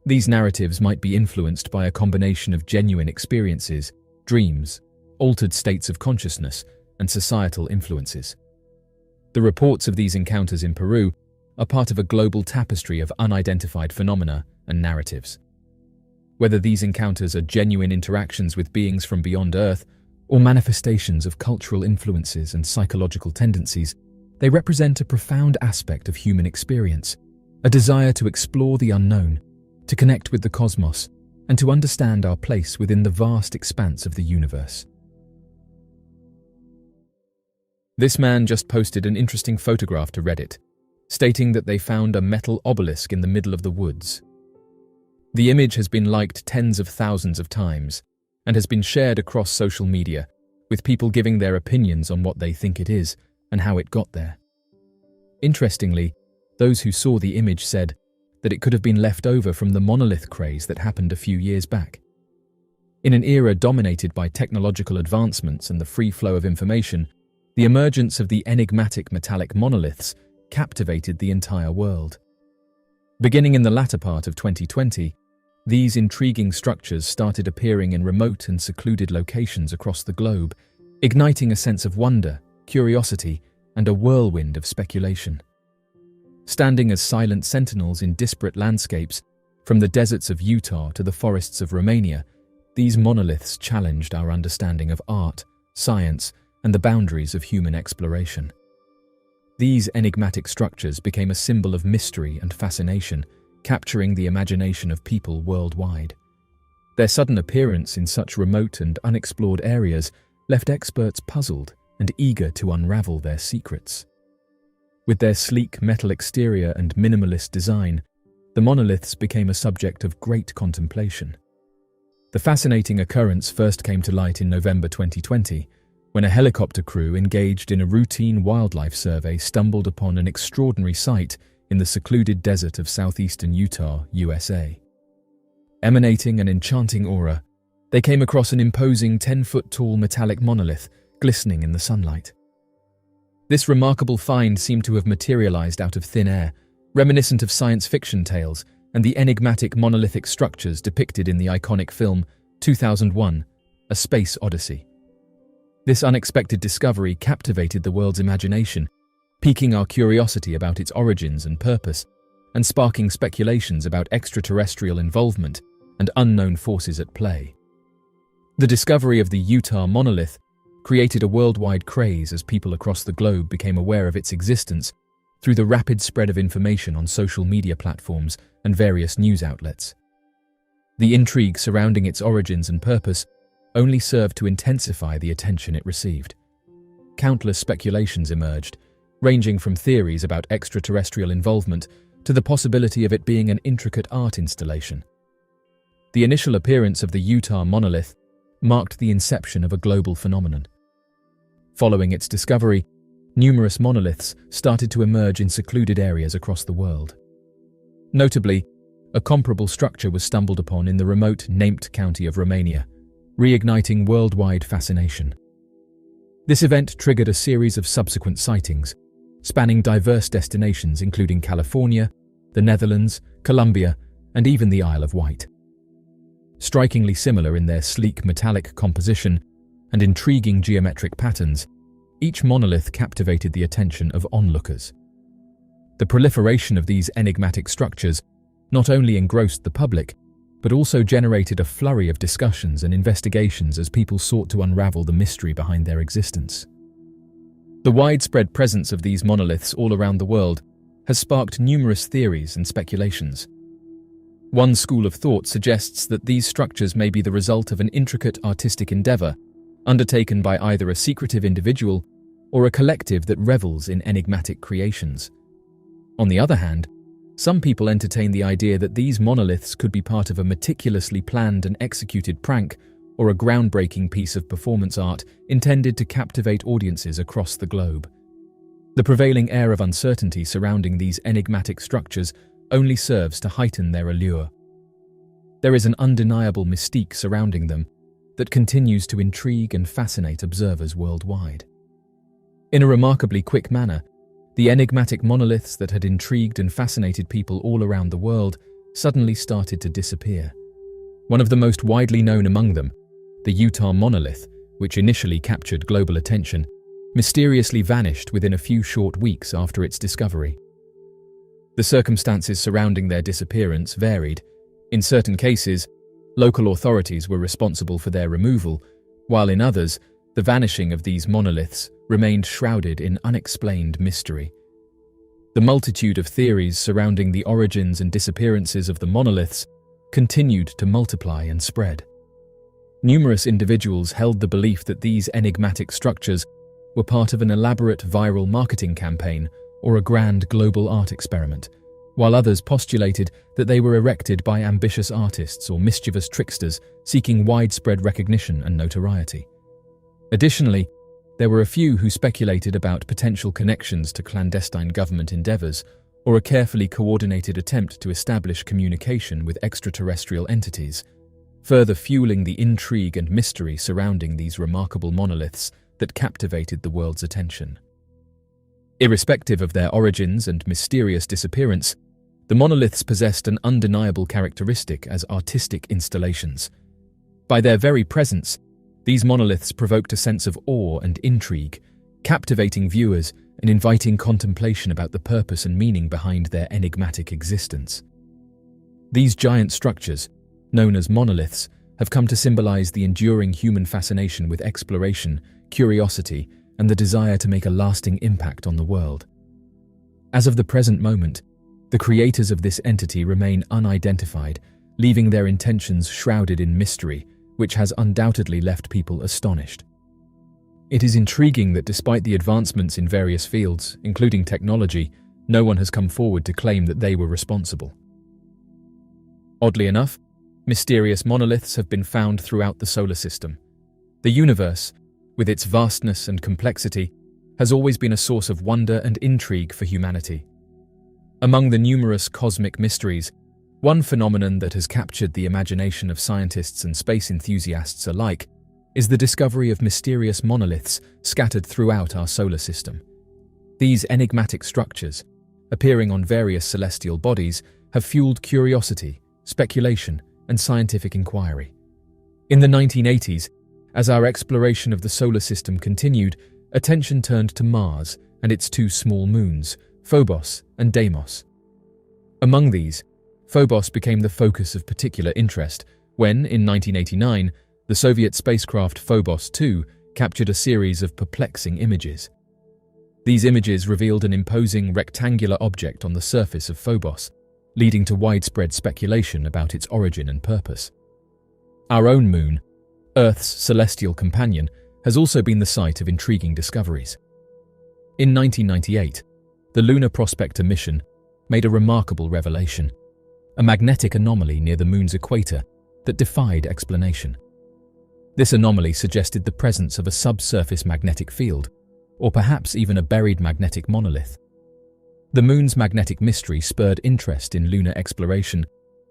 These narratives might be influenced by a combination of genuine experiences, dreams, altered states of consciousness, and societal influences. The reports of these encounters in Peru are part of a global tapestry of unidentified phenomena and narratives. Whether these encounters are genuine interactions with beings from beyond Earth or manifestations of cultural influences and psychological tendencies, they represent a profound aspect of human experience, a desire to explore the unknown, to connect with the cosmos, and to understand our place within the vast expanse of the universe. This man just posted an interesting photograph to Reddit, stating that they found a metal obelisk in the middle of the woods. The image has been liked tens of thousands of times and has been shared across social media, with people giving their opinions on what they think it is and how it got there. Interestingly, those who saw the image said that it could have been left over from the monolith craze that happened a few years back. In an era dominated by technological advancements and the free flow of information, the emergence of the enigmatic metallic monoliths captivated the entire world. Beginning in the latter part of 2020, these intriguing structures started appearing in remote and secluded locations across the globe, igniting a sense of wonder, curiosity, and a whirlwind of speculation. Standing as silent sentinels in disparate landscapes, from the deserts of Utah to the forests of Romania, these monoliths challenged our understanding of art, science, and the boundaries of human exploration. These enigmatic structures became a symbol of mystery and fascination, capturing the imagination of people worldwide. Their sudden appearance in such remote and unexplored areas left experts puzzled and eager to unravel their secrets. With their sleek metal exterior and minimalist design, the monoliths became a subject of great contemplation. The fascinating occurrence first came to light in November 2020, when a helicopter crew engaged in a routine wildlife survey stumbled upon an extraordinary sight in the secluded desert of southeastern Utah, USA. Emanating an enchanting aura, they came across an imposing 10-foot-tall metallic monolith glistening in the sunlight. This remarkable find seemed to have materialized out of thin air, reminiscent of science fiction tales and the enigmatic monolithic structures depicted in the iconic film 2001, A Space Odyssey. This unexpected discovery captivated the world's imagination, piquing our curiosity about its origins and purpose, and sparking speculations about extraterrestrial involvement and unknown forces at play. The discovery of the Utah monolith created a worldwide craze as people across the globe became aware of its existence through the rapid spread of information on social media platforms and various news outlets. The intrigue surrounding its origins and purpose only served to intensify the attention it received. Countless speculations emerged, ranging from theories about extraterrestrial involvement to the possibility of it being an intricate art installation. The initial appearance of the Utah monolith marked the inception of a global phenomenon. Following its discovery, numerous monoliths started to emerge in secluded areas across the world. Notably, a comparable structure was stumbled upon in the remote Namt County of Romania, reigniting worldwide fascination. This event triggered a series of subsequent sightings, spanning diverse destinations including California, the Netherlands, Colombia, and even the Isle of Wight. Strikingly similar in their sleek metallic composition and intriguing geometric patterns, each monolith captivated the attention of onlookers. The proliferation of these enigmatic structures not only engrossed the public, but also generated a flurry of discussions and investigations as people sought to unravel the mystery behind their existence. The widespread presence of these monoliths all around the world has sparked numerous theories and speculations. One school of thought suggests that these structures may be the result of an intricate artistic endeavor undertaken by either a secretive individual or a collective that revels in enigmatic creations. On the other hand, some people entertain the idea that these monoliths could be part of a meticulously planned and executed prank or a groundbreaking piece of performance art intended to captivate audiences across the globe. The prevailing air of uncertainty surrounding these enigmatic structures only serves to heighten their allure. There is an undeniable mystique surrounding them that continues to intrigue and fascinate observers worldwide. In a remarkably quick manner, the enigmatic monoliths that had intrigued and fascinated people all around the world suddenly started to disappear. One of the most widely known among them, the Utah monolith, which initially captured global attention, mysteriously vanished within a few short weeks after its discovery. The circumstances surrounding their disappearance varied. In certain cases, local authorities were responsible for their removal, while in others, the vanishing of these monoliths remained shrouded in unexplained mystery. The multitude of theories surrounding the origins and disappearances of the monoliths continued to multiply and spread. Numerous individuals held the belief that these enigmatic structures were part of an elaborate viral marketing campaign or a grand global art experiment, while others postulated that they were erected by ambitious artists or mischievous tricksters seeking widespread recognition and notoriety. Additionally, there were a few who speculated about potential connections to clandestine government endeavors or a carefully coordinated attempt to establish communication with extraterrestrial entities, further fueling the intrigue and mystery surrounding these remarkable monoliths that captivated the world's attention. Irrespective of their origins and mysterious disappearance, the monoliths possessed an undeniable characteristic as artistic installations. By their very presence, these monoliths provoked a sense of awe and intrigue, captivating viewers and inviting contemplation about the purpose and meaning behind their enigmatic existence. These giant structures, known as monoliths, have come to symbolize the enduring human fascination with exploration, curiosity, and the desire to make a lasting impact on the world. As of the present moment, the creators of this entity remain unidentified, leaving their intentions shrouded in mystery, which has undoubtedly left people astonished. It is intriguing that despite the advancements in various fields, including technology, no one has come forward to claim that they were responsible. Oddly enough, mysterious monoliths have been found throughout the solar system. The universe, with its vastness and complexity, has always been a source of wonder and intrigue for humanity. Among the numerous cosmic mysteries, one phenomenon that has captured the imagination of scientists and space enthusiasts alike is the discovery of mysterious monoliths scattered throughout our solar system. These enigmatic structures, appearing on various celestial bodies, have fueled curiosity, speculation, and scientific inquiry. In the 1980s, as our exploration of the solar system continued, attention turned to Mars and its two small moons, Phobos and Deimos. Among these, Phobos became the focus of particular interest when, in 1989, the Soviet spacecraft Phobos 2 captured a series of perplexing images. These images revealed an imposing rectangular object on the surface of Phobos, leading to widespread speculation about its origin and purpose. Our own moon, Earth's celestial companion, has also been the site of intriguing discoveries. In 1998, the Lunar Prospector mission made a remarkable revelation, a magnetic anomaly near the moon's equator that defied explanation. This anomaly suggested the presence of a subsurface magnetic field, or perhaps even a buried magnetic monolith. The moon's magnetic mystery spurred interest in lunar exploration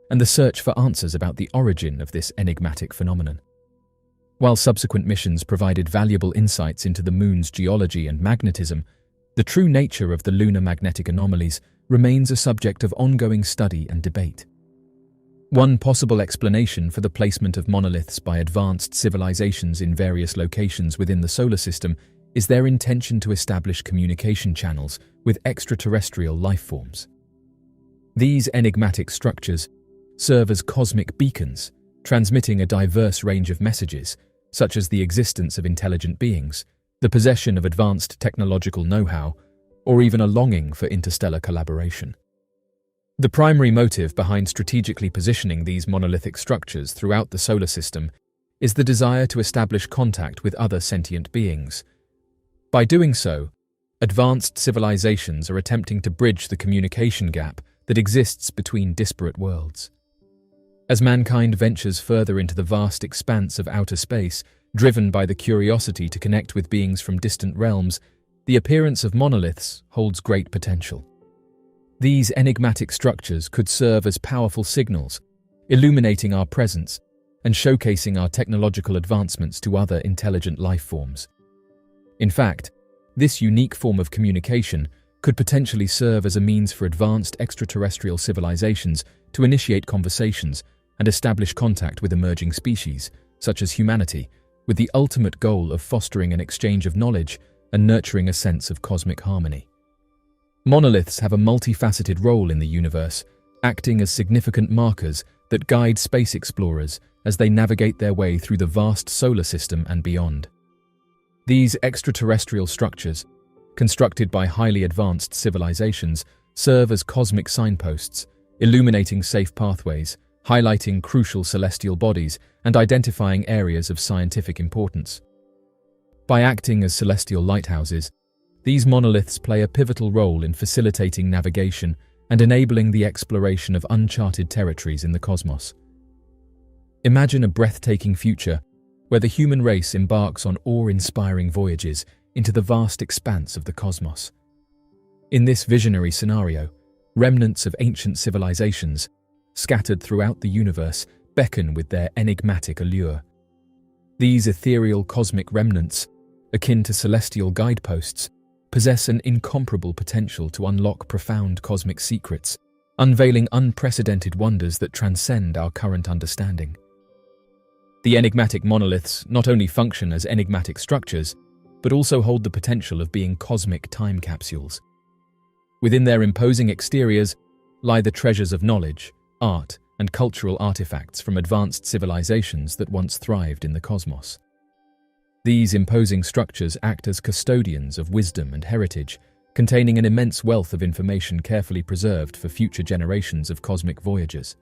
and the search for answers about the origin of this enigmatic phenomenon. While subsequent missions provided valuable insights into the moon's geology and magnetism, the true nature of the lunar magnetic anomalies remains a subject of ongoing study and debate. One possible explanation for the placement of monoliths by advanced civilizations in various locations within the solar system is their intention to establish communication channels with extraterrestrial life forms. These enigmatic structures serve as cosmic beacons, transmitting a diverse range of messages, such as the existence of intelligent beings, the possession of advanced technological know-how, or even a longing for interstellar collaboration. The primary motive behind strategically positioning these monolithic structures throughout the solar system is the desire to establish contact with other sentient beings. By doing so, advanced civilizations are attempting to bridge the communication gap that exists between disparate worlds. As mankind ventures further into the vast expanse of outer space, driven by the curiosity to connect with beings from distant realms, the appearance of monoliths holds great potential. These enigmatic structures could serve as powerful signals, illuminating our presence and showcasing our technological advancements to other intelligent life forms. In fact, this unique form of communication could potentially serve as a means for advanced extraterrestrial civilizations to initiate conversations and establish contact with emerging species, such as humanity, with the ultimate goal of fostering an exchange of knowledge and nurturing a sense of cosmic harmony. Monoliths have a multifaceted role in the universe, acting as significant markers that guide space explorers as they navigate their way through the vast solar system and beyond. These extraterrestrial structures, constructed by highly advanced civilizations, serve as cosmic signposts, illuminating safe pathways, highlighting crucial celestial bodies, and identifying areas of scientific importance. By acting as celestial lighthouses, these monoliths play a pivotal role in facilitating navigation and enabling the exploration of uncharted territories in the cosmos. Imagine a breathtaking future where the human race embarks on awe-inspiring voyages into the vast expanse of the cosmos. In this visionary scenario, remnants of ancient civilizations, scattered throughout the universe, beckon with their enigmatic allure. These ethereal cosmic remnants, akin to celestial guideposts, possess an incomparable potential to unlock profound cosmic secrets, unveiling unprecedented wonders that transcend our current understanding. The enigmatic monoliths not only function as enigmatic structures, but also hold the potential of being cosmic time capsules. Within their imposing exteriors lie the treasures of knowledge, art, and cultural artifacts from advanced civilizations that once thrived in the cosmos. These imposing structures act as custodians of wisdom and heritage, containing an immense wealth of information carefully preserved for future generations of cosmic voyagers.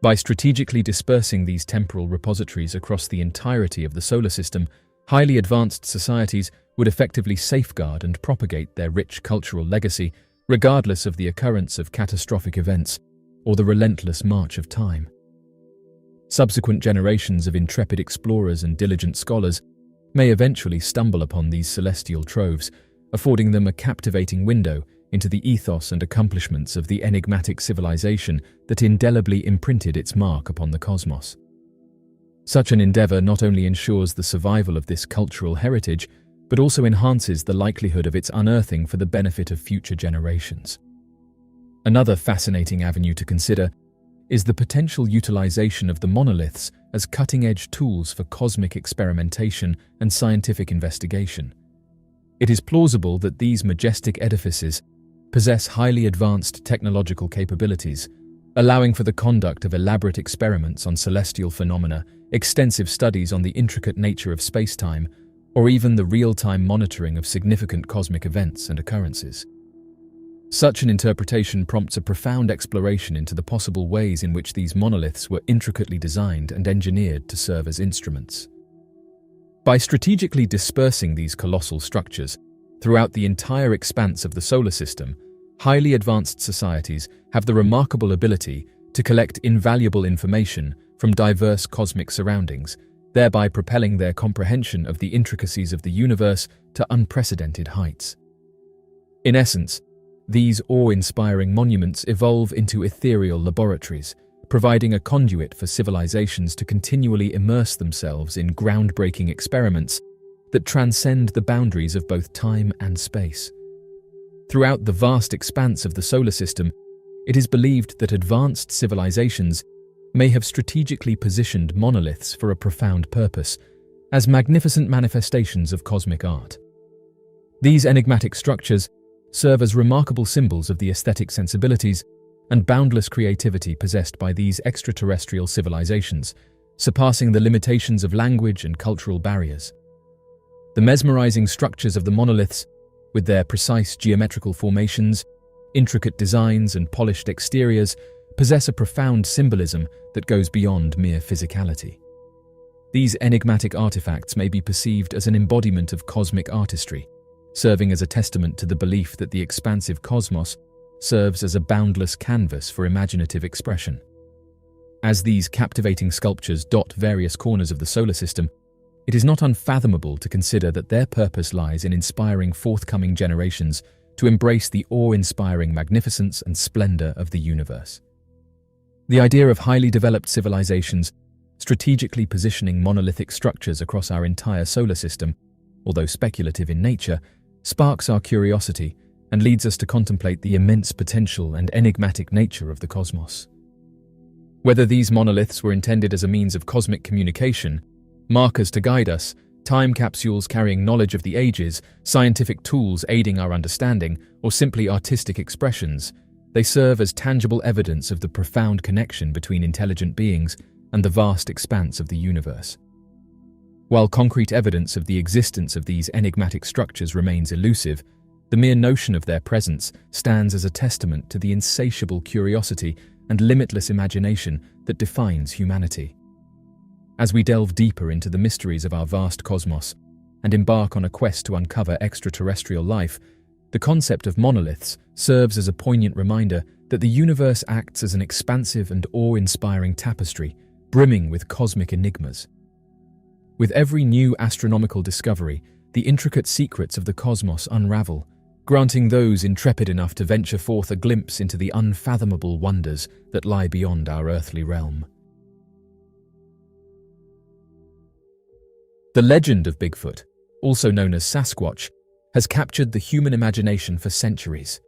By strategically dispersing these temporal repositories across the entirety of the solar system, highly advanced societies would effectively safeguard and propagate their rich cultural legacy, regardless of the occurrence of catastrophic events or the relentless march of time. Subsequent generations of intrepid explorers and diligent scholars may eventually stumble upon these celestial troves, affording them a captivating window into the ethos and accomplishments of the enigmatic civilization that indelibly imprinted its mark upon the cosmos. Such an endeavor not only ensures the survival of this cultural heritage, but also enhances the likelihood of its unearthing for the benefit of future generations. Another fascinating avenue to consider is the potential utilization of the monoliths as cutting-edge tools for cosmic experimentation and scientific investigation. It is plausible that these majestic edifices possess highly advanced technological capabilities, allowing for the conduct of elaborate experiments on celestial phenomena, extensive studies on the intricate nature of space-time, or even the real-time monitoring of significant cosmic events and occurrences. Such an interpretation prompts a profound exploration into the possible ways in which these monoliths were intricately designed and engineered to serve as instruments. By strategically dispersing these colossal structures throughout the entire expanse of the solar system, highly advanced societies have the remarkable ability to collect invaluable information from diverse cosmic surroundings, thereby propelling their comprehension of the intricacies of the universe to unprecedented heights. In essence, these awe-inspiring monuments evolve into ethereal laboratories, providing a conduit for civilizations to continually immerse themselves in groundbreaking experiments that transcend the boundaries of both time and space. Throughout the vast expanse of the solar system, it is believed that advanced civilizations may have strategically positioned monoliths for a profound purpose, as magnificent manifestations of cosmic art. These enigmatic structures serve as remarkable symbols of the aesthetic sensibilities and boundless creativity possessed by these extraterrestrial civilizations, surpassing the limitations of language and cultural barriers. The mesmerizing structures of the monoliths, with their precise geometrical formations, intricate designs, and polished exteriors, possess a profound symbolism that goes beyond mere physicality. These enigmatic artifacts may be perceived as an embodiment of cosmic artistry, serving as a testament to the belief that the expansive cosmos serves as a boundless canvas for imaginative expression. As these captivating sculptures dot various corners of the solar system, it is not unfathomable to consider that their purpose lies in inspiring forthcoming generations to embrace the awe-inspiring magnificence and splendor of the universe. The idea of highly developed civilizations strategically positioning monolithic structures across our entire solar system, although speculative in nature, sparks our curiosity and leads us to contemplate the immense potential and enigmatic nature of the cosmos. Whether these monoliths were intended as a means of cosmic communication, markers to guide us, time capsules carrying knowledge of the ages, scientific tools aiding our understanding, or simply artistic expressions, they serve as tangible evidence of the profound connection between intelligent beings and the vast expanse of the universe. While concrete evidence of the existence of these enigmatic structures remains elusive, the mere notion of their presence stands as a testament to the insatiable curiosity and limitless imagination that defines humanity. As we delve deeper into the mysteries of our vast cosmos and embark on a quest to uncover extraterrestrial life, the concept of monoliths serves as a poignant reminder that the universe acts as an expansive and awe-inspiring tapestry, brimming with cosmic enigmas. With every new astronomical discovery, the intricate secrets of the cosmos unravel, granting those intrepid enough to venture forth a glimpse into the unfathomable wonders that lie beyond our earthly realm. The legend of Bigfoot, also known as Sasquatch, has captured the human imagination for centuries.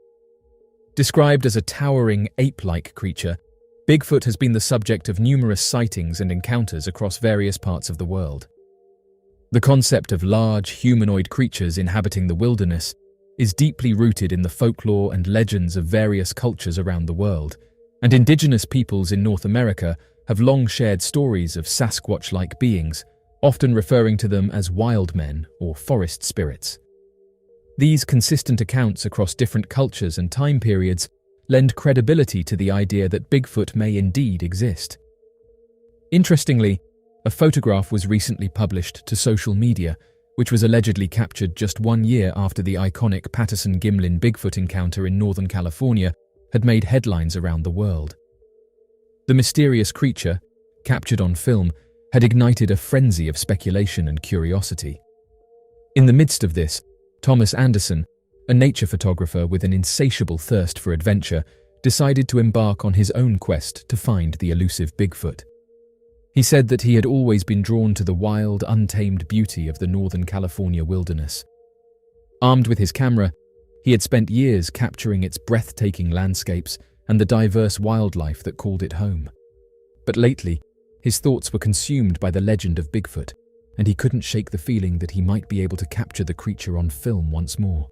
Described as a towering, ape-like creature, Bigfoot has been the subject of numerous sightings and encounters across various parts of the world. The concept of large, humanoid creatures inhabiting the wilderness is deeply rooted in the folklore and legends of various cultures around the world, and indigenous peoples in North America have long shared stories of Sasquatch-like beings, often referring to them as wild men or forest spirits. These consistent accounts across different cultures and time periods lend credibility to the idea that Bigfoot may indeed exist. Interestingly, a photograph was recently published to social media, which was allegedly captured just 1 year after the iconic Patterson-Gimlin Bigfoot encounter in Northern California had made headlines around the world. The mysterious creature, captured on film, had ignited a frenzy of speculation and curiosity. In the midst of this, Thomas Anderson, a nature photographer with an insatiable thirst for adventure, decided to embark on his own quest to find the elusive Bigfoot. He said that he had always been drawn to the wild, untamed beauty of the Northern California wilderness. Armed with his camera, he had spent years capturing its breathtaking landscapes and the diverse wildlife that called it home. But lately, his thoughts were consumed by the legend of Bigfoot, and he couldn't shake the feeling that he might be able to capture the creature on film once more.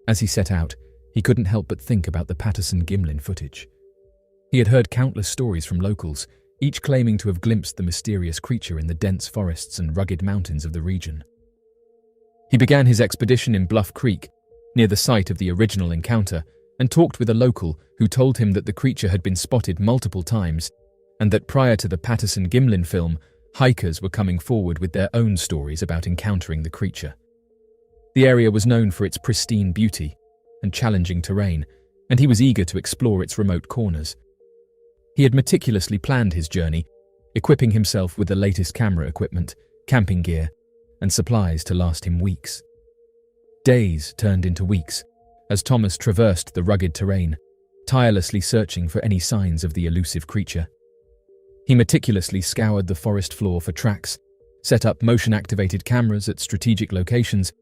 As he set out, he couldn't help but think about the Patterson-Gimlin footage. He had heard countless stories from locals, each claiming to have glimpsed the mysterious creature in the dense forests and rugged mountains of the region. He began his expedition in Bluff Creek, near the site of the original encounter, and talked with a local who told him that the creature had been spotted multiple times and that prior to the Patterson-Gimlin film, hikers were coming forward with their own stories about encountering the creature. The area was known for its pristine beauty and challenging terrain, and he was eager to explore its remote corners. He had meticulously planned his journey, equipping himself with the latest camera equipment, camping gear, and supplies to last him weeks. Days turned into weeks as Thomas traversed the rugged terrain, tirelessly searching for any signs of the elusive creature. He meticulously scoured the forest floor for tracks, set up motion-activated cameras at strategic locations,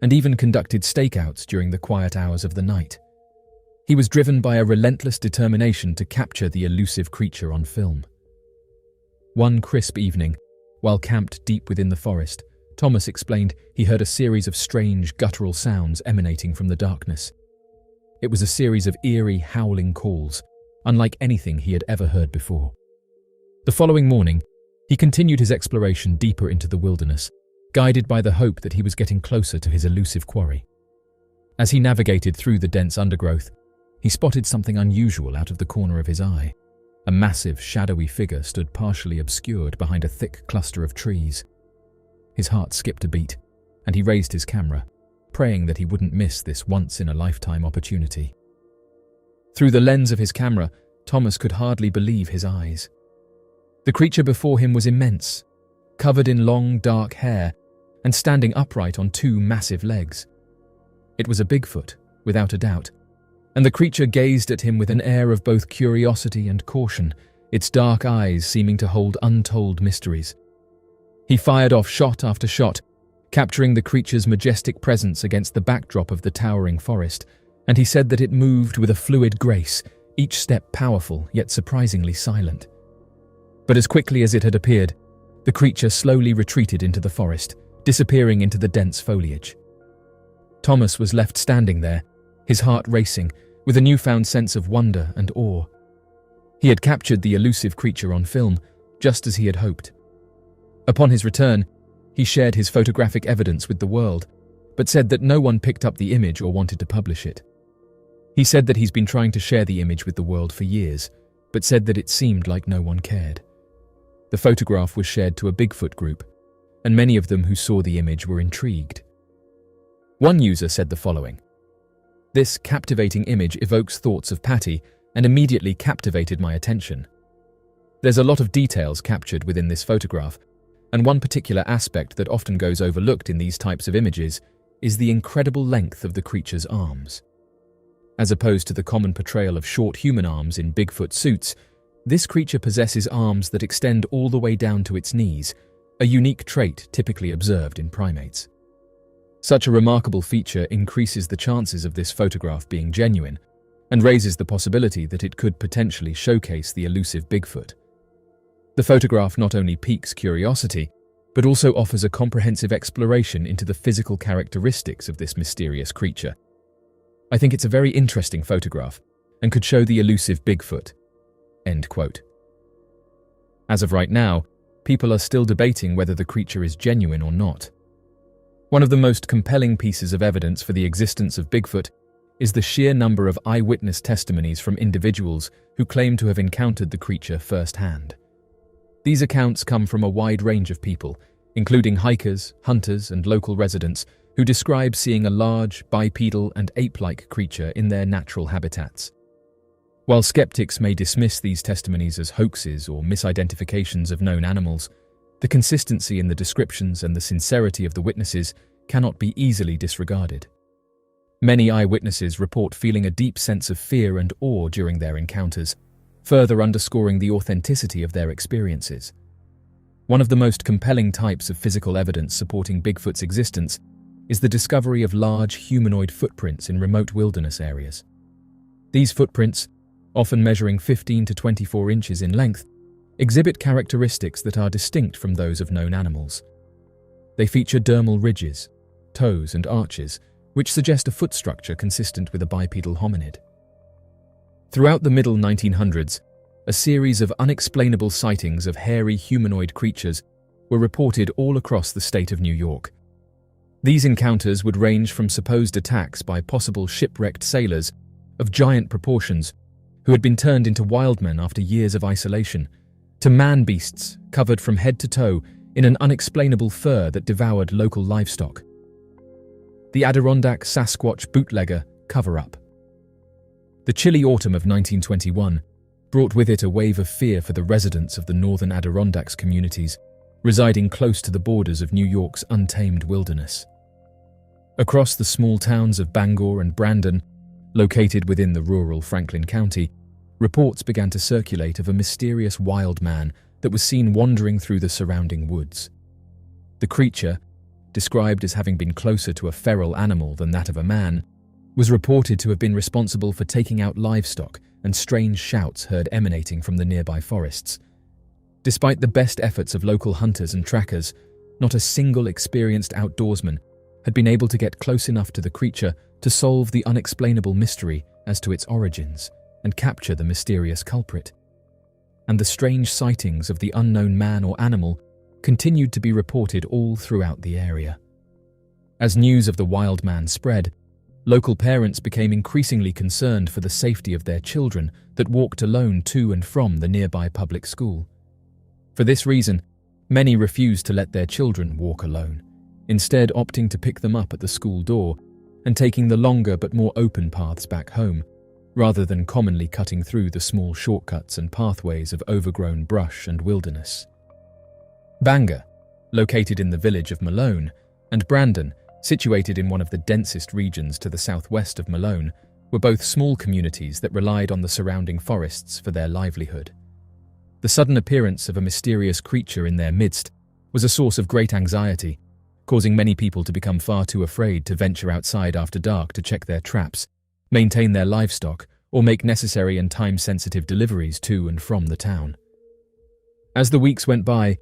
and even conducted stakeouts during the quiet hours of the night. He was driven by a relentless determination to capture the elusive creature on film. One crisp evening, while camped deep within the forest, Thomas explained he heard a series of strange guttural sounds emanating from the darkness. It was a series of eerie, howling calls, unlike anything he had ever heard before. The following morning, he continued his exploration deeper into the wilderness, guided by the hope that he was getting closer to his elusive quarry. As he navigated through the dense undergrowth, he spotted something unusual out of the corner of his eye. A massive, shadowy figure stood partially obscured behind a thick cluster of trees. His heart skipped a beat, and he raised his camera, praying that he wouldn't miss this once-in-a-lifetime opportunity. Through the lens of his camera, Thomas could hardly believe his eyes. The creature before him was immense, covered in long, dark hair, and standing upright on two massive legs. It was a Bigfoot, without a doubt, and the creature gazed at him with an air of both curiosity and caution, its dark eyes seeming to hold untold mysteries. He fired off shot after shot, capturing the creature's majestic presence against the backdrop of the towering forest, and he said that it moved with a fluid grace, each step powerful yet surprisingly silent. But as quickly as it had appeared, the creature slowly retreated into the forest, disappearing into the dense foliage. Thomas was left standing there, his heart racing, with a newfound sense of wonder and awe. He had captured the elusive creature on film, just as he had hoped. Upon his return, he shared his photographic evidence with the world, but said that no one picked up the image or wanted to publish it. He said that he's been trying to share the image with the world for years, but said that it seemed like no one cared. The photograph was shared to a Bigfoot group, and many of them who saw the image were intrigued. One user said the following: "This captivating image evokes thoughts of Patty and immediately captivated my attention. There's a lot of details captured within this photograph, and one particular aspect that often goes overlooked in these types of images is the incredible length of the creature's arms. As opposed to the common portrayal of short human arms in Bigfoot suits, this creature possesses arms that extend all the way down to its knees, a unique trait typically observed in primates. Such a remarkable feature increases the chances of this photograph being genuine and raises the possibility that it could potentially showcase the elusive Bigfoot. The photograph not only piques curiosity, but also offers a comprehensive exploration into the physical characteristics of this mysterious creature. I think it's a very interesting photograph and could show the elusive Bigfoot." End quote. As of right now, people are still debating whether the creature is genuine or not. One of the most compelling pieces of evidence for the existence of Bigfoot is the sheer number of eyewitness testimonies from individuals who claim to have encountered the creature firsthand. These accounts come from a wide range of people, including hikers, hunters, and local residents who describe seeing a large, bipedal, and ape-like creature in their natural habitats. While skeptics may dismiss these testimonies as hoaxes or misidentifications of known animals, the consistency in the descriptions and the sincerity of the witnesses cannot be easily disregarded. Many eyewitnesses report feeling a deep sense of fear and awe during their encounters, further underscoring the authenticity of their experiences. One of the most compelling types of physical evidence supporting Bigfoot's existence is the discovery of large humanoid footprints in remote wilderness areas. These footprints, often measuring 15 to 24 inches in length, exhibit characteristics that are distinct from those of known animals. They feature dermal ridges, toes, and arches, which suggest a foot structure consistent with a bipedal hominid. Throughout the middle 1900s, a series of unexplainable sightings of hairy humanoid creatures were reported all across the state of New York. These encounters would range from supposed attacks by possible shipwrecked sailors of giant proportions who had been turned into wild men after years of isolation, to man-beasts covered from head to toe in an unexplainable fur that devoured local livestock. The Adirondack Sasquatch bootlegger cover-up. The chilly autumn of 1921 brought with it a wave of fear for the residents of the northern Adirondacks communities, residing close to the borders of New York's untamed wilderness. Across the small towns of Bangor and Brandon, located within the rural Franklin County, reports began to circulate of a mysterious wild man that was seen wandering through the surrounding woods. The creature, described as having been closer to a feral animal than that of a man, was reported to have been responsible for taking out livestock, and strange shouts heard emanating from the nearby forests. Despite the best efforts of local hunters and trackers, not a single experienced outdoorsman had been able to get close enough to the creature to solve the unexplainable mystery as to its origins and capture the mysterious culprit. And the strange sightings of the unknown man or animal continued to be reported all throughout the area. As news of the wild man spread, local parents became increasingly concerned for the safety of their children that walked alone to and from the nearby public school. For this reason, many refused to let their children walk alone, instead opting to pick them up at the school door and taking the longer but more open paths back home, rather than commonly cutting through the small shortcuts and pathways of overgrown brush and wilderness. Bangor, located in the village of Malone, and Brandon, situated in one of the densest regions to the southwest of Malone, were both small communities that relied on the surrounding forests for their livelihood. The sudden appearance of a mysterious creature in their midst was a source of great anxiety, causing many people to become far too afraid to venture outside after dark to check their traps, maintain their livestock, or make necessary and time-sensitive deliveries to and from the town. As the weeks went by,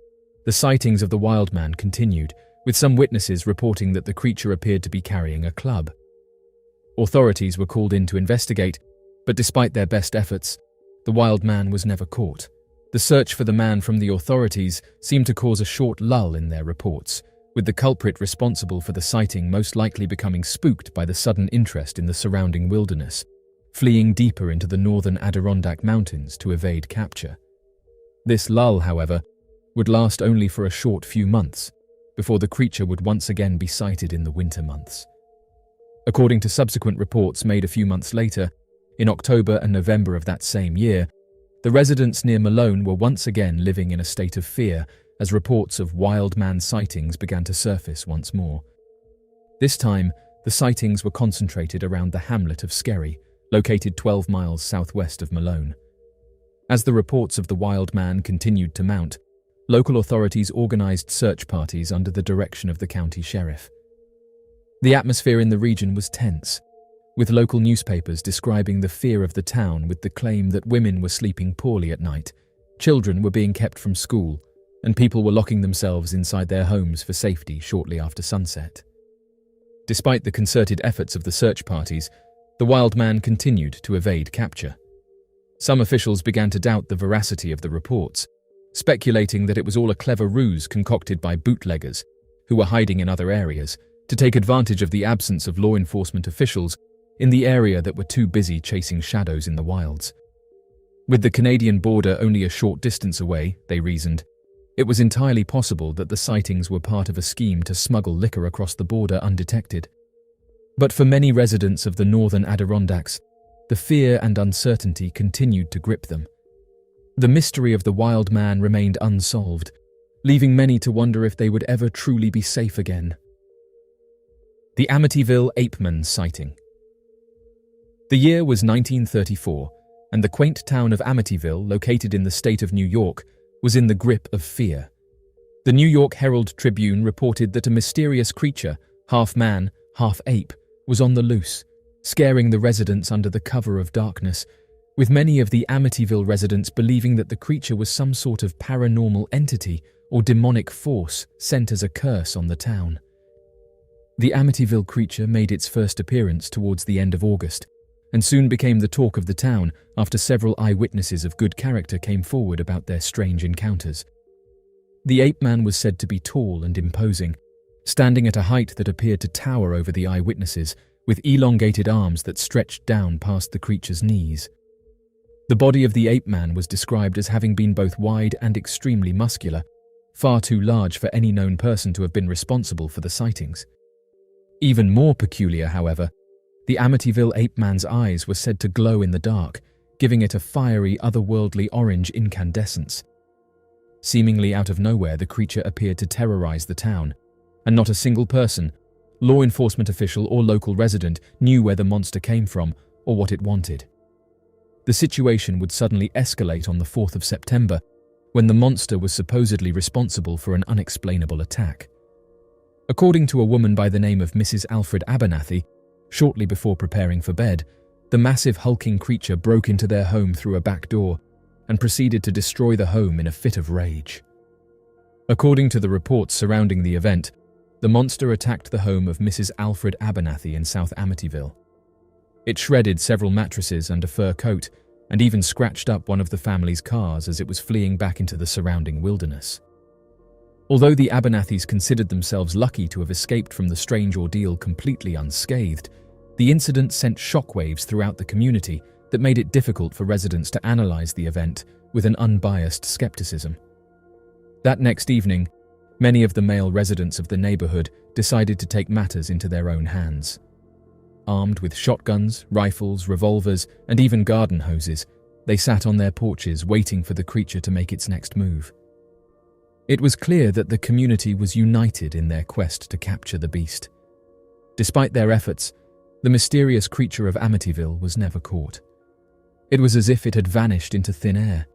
the sightings of the wild man continued, with some witnesses reporting that the creature appeared to be carrying a club. Authorities were called in to investigate, but despite their best efforts, the wild man was never caught. The search for the man from the authorities seemed to cause a short lull in their reports, with the culprit responsible for the sighting most likely becoming spooked by the sudden interest in the surrounding wilderness, fleeing deeper into the northern Adirondack Mountains to evade capture. This lull, however, would last only for a short few months, before the creature would once again be sighted in the winter months. According to subsequent reports made a few months later, in October and November of that same year, the residents near Malone were once again living in a state of fear as reports of wild man sightings began to surface once more. This time, the sightings were concentrated around the hamlet of Skerry, located 12 miles southwest of Malone. As the reports of the wild man continued to mount, local authorities organized search parties under the direction of the county sheriff. The atmosphere in the region was tense, with local newspapers describing the fear of the town with the claim that women were sleeping poorly at night, children were being kept from school, and people were locking themselves inside their homes for safety shortly after sunset. Despite the concerted efforts of the search parties, the wild man continued to evade capture. Some officials began to doubt the veracity of the reports, speculating that it was all a clever ruse concocted by bootleggers who were hiding in other areas to take advantage of the absence of law enforcement officials in the area that were too busy chasing shadows in the wilds. With the Canadian border only a short distance away, they reasoned, it was entirely possible that the sightings were part of a scheme to smuggle liquor across the border undetected. But for many residents of the northern Adirondacks, the fear and uncertainty continued to grip them. The mystery of the wild man remained unsolved, leaving many to wonder if they would ever truly be safe again. The Amityville Apeman sighting. The year was 1934, and the quaint town of Amityville, located in the state of New York, was in the grip of fear. The New York Herald Tribune reported that a mysterious creature, half man, half ape, was on the loose, scaring the residents under the cover of darkness, with many of the Amityville residents believing that the creature was some sort of paranormal entity or demonic force sent as a curse on the town. The Amityville creature made its first appearance towards the end of August, and soon became the talk of the town after several eyewitnesses of good character came forward about their strange encounters. The ape man was said to be tall and imposing, standing at a height that appeared to tower over the eyewitnesses, with elongated arms that stretched down past the creature's knees. The body of the ape man was described as having been both wide and extremely muscular, far too large for any known person to have been responsible for the sightings. Even more peculiar, however, the Amityville ape man's eyes were said to glow in the dark, giving it a fiery, otherworldly orange incandescence. Seemingly out of nowhere, the creature appeared to terrorize the town, and not a single person, law enforcement official or local resident, knew where the monster came from or what it wanted. The situation would suddenly escalate on the 4th of September, when the monster was supposedly responsible for an unexplainable attack. According to a woman by the name of Mrs. Alfred Abernathy, shortly before preparing for bed, the massive hulking creature broke into their home through a back door and proceeded to destroy the home in a fit of rage. According to the reports surrounding the event, the monster attacked the home of Mrs. Alfred Abernathy in South Amityville. It shredded several mattresses and a fur coat, and even scratched up one of the family's cars as it was fleeing back into the surrounding wilderness. Although the Abernathys considered themselves lucky to have escaped from the strange ordeal completely unscathed, the incident sent shockwaves throughout the community that made it difficult for residents to analyze the event with an unbiased skepticism. That next evening, many of the male residents of the neighborhood decided to take matters into their own hands. Armed with shotguns, rifles, revolvers, and even garden hoses, they sat on their porches waiting for the creature to make its next move. It was clear that the community was united in their quest to capture the beast. Despite their efforts, the mysterious creature of Amityville was never caught. It was as if it had vanished into thin air.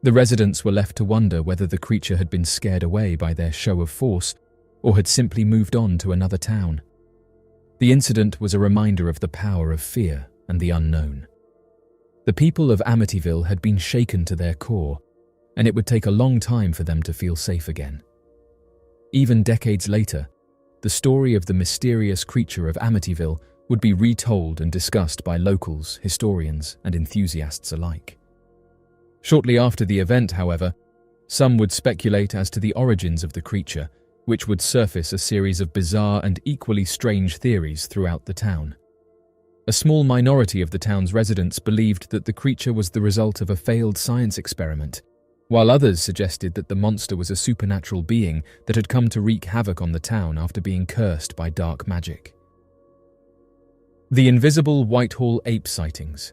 The residents were left to wonder whether the creature had been scared away by their show of force or had simply moved on to another town. The incident was a reminder of the power of fear and the unknown. The people of Amityville had been shaken to their core, and it would take a long time for them to feel safe again. Even decades later, the story of the mysterious creature of Amityville would be retold and discussed by locals, historians, and enthusiasts alike. Shortly after the event, however, some would speculate as to the origins of the creature, which would surface a series of bizarre and equally strange theories throughout the town. A small minority of the town's residents believed that the creature was the result of a failed science experiment, while others suggested that the monster was a supernatural being that had come to wreak havoc on the town after being cursed by dark magic. The invisible Whitehall ape sightings.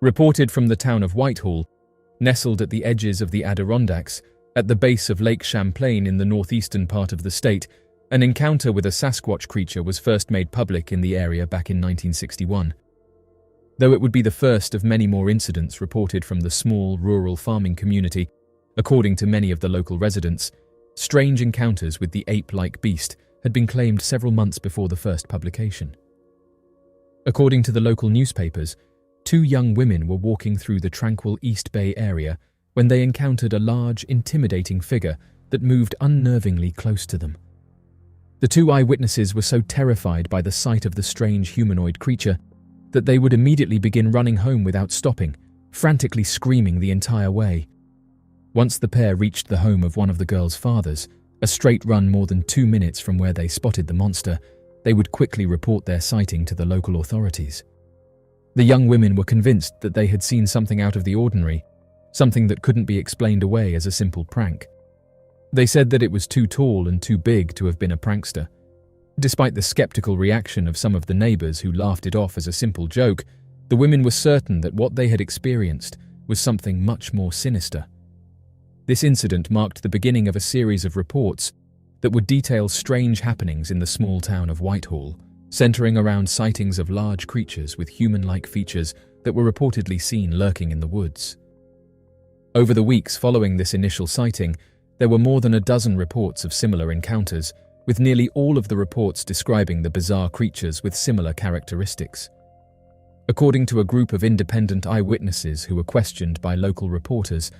Reported from the town of Whitehall, nestled at the edges of the Adirondacks, at the base of Lake Champlain in the northeastern part of the state, an encounter with a Sasquatch creature was first made public in the area back in 1961. Though it would be the first of many more incidents reported from the small rural farming community, according to many of the local residents, strange encounters with the ape-like beast had been claimed several months before the first publication. According to the local newspapers, 2 young women were walking through the tranquil East Bay area when they encountered a large, intimidating figure that moved unnervingly close to them. The 2 eyewitnesses were so terrified by the sight of the strange humanoid creature that they would immediately begin running home without stopping, frantically screaming the entire way. Once the pair reached the home of one of the girls' fathers, a straight run more than 2 minutes from where they spotted the monster, they would quickly report their sighting to the local authorities. The young women were convinced that they had seen something out of the ordinary, something that couldn't be explained away as a simple prank. They said that it was too tall and too big to have been a prankster. Despite the skeptical reaction of some of the neighbors who laughed it off as a simple joke, the women were certain that what they had experienced was something much more sinister. This incident marked the beginning of a series of reports that would detail strange happenings in the small town of Whitehall, centering around sightings of large creatures with human-like features that were reportedly seen lurking in the woods. Over the weeks following this initial sighting, there were more than a dozen reports of similar encounters, with nearly all of the reports describing the bizarre creatures with similar characteristics. According to a group of independent eyewitnesses who were questioned by local reporters,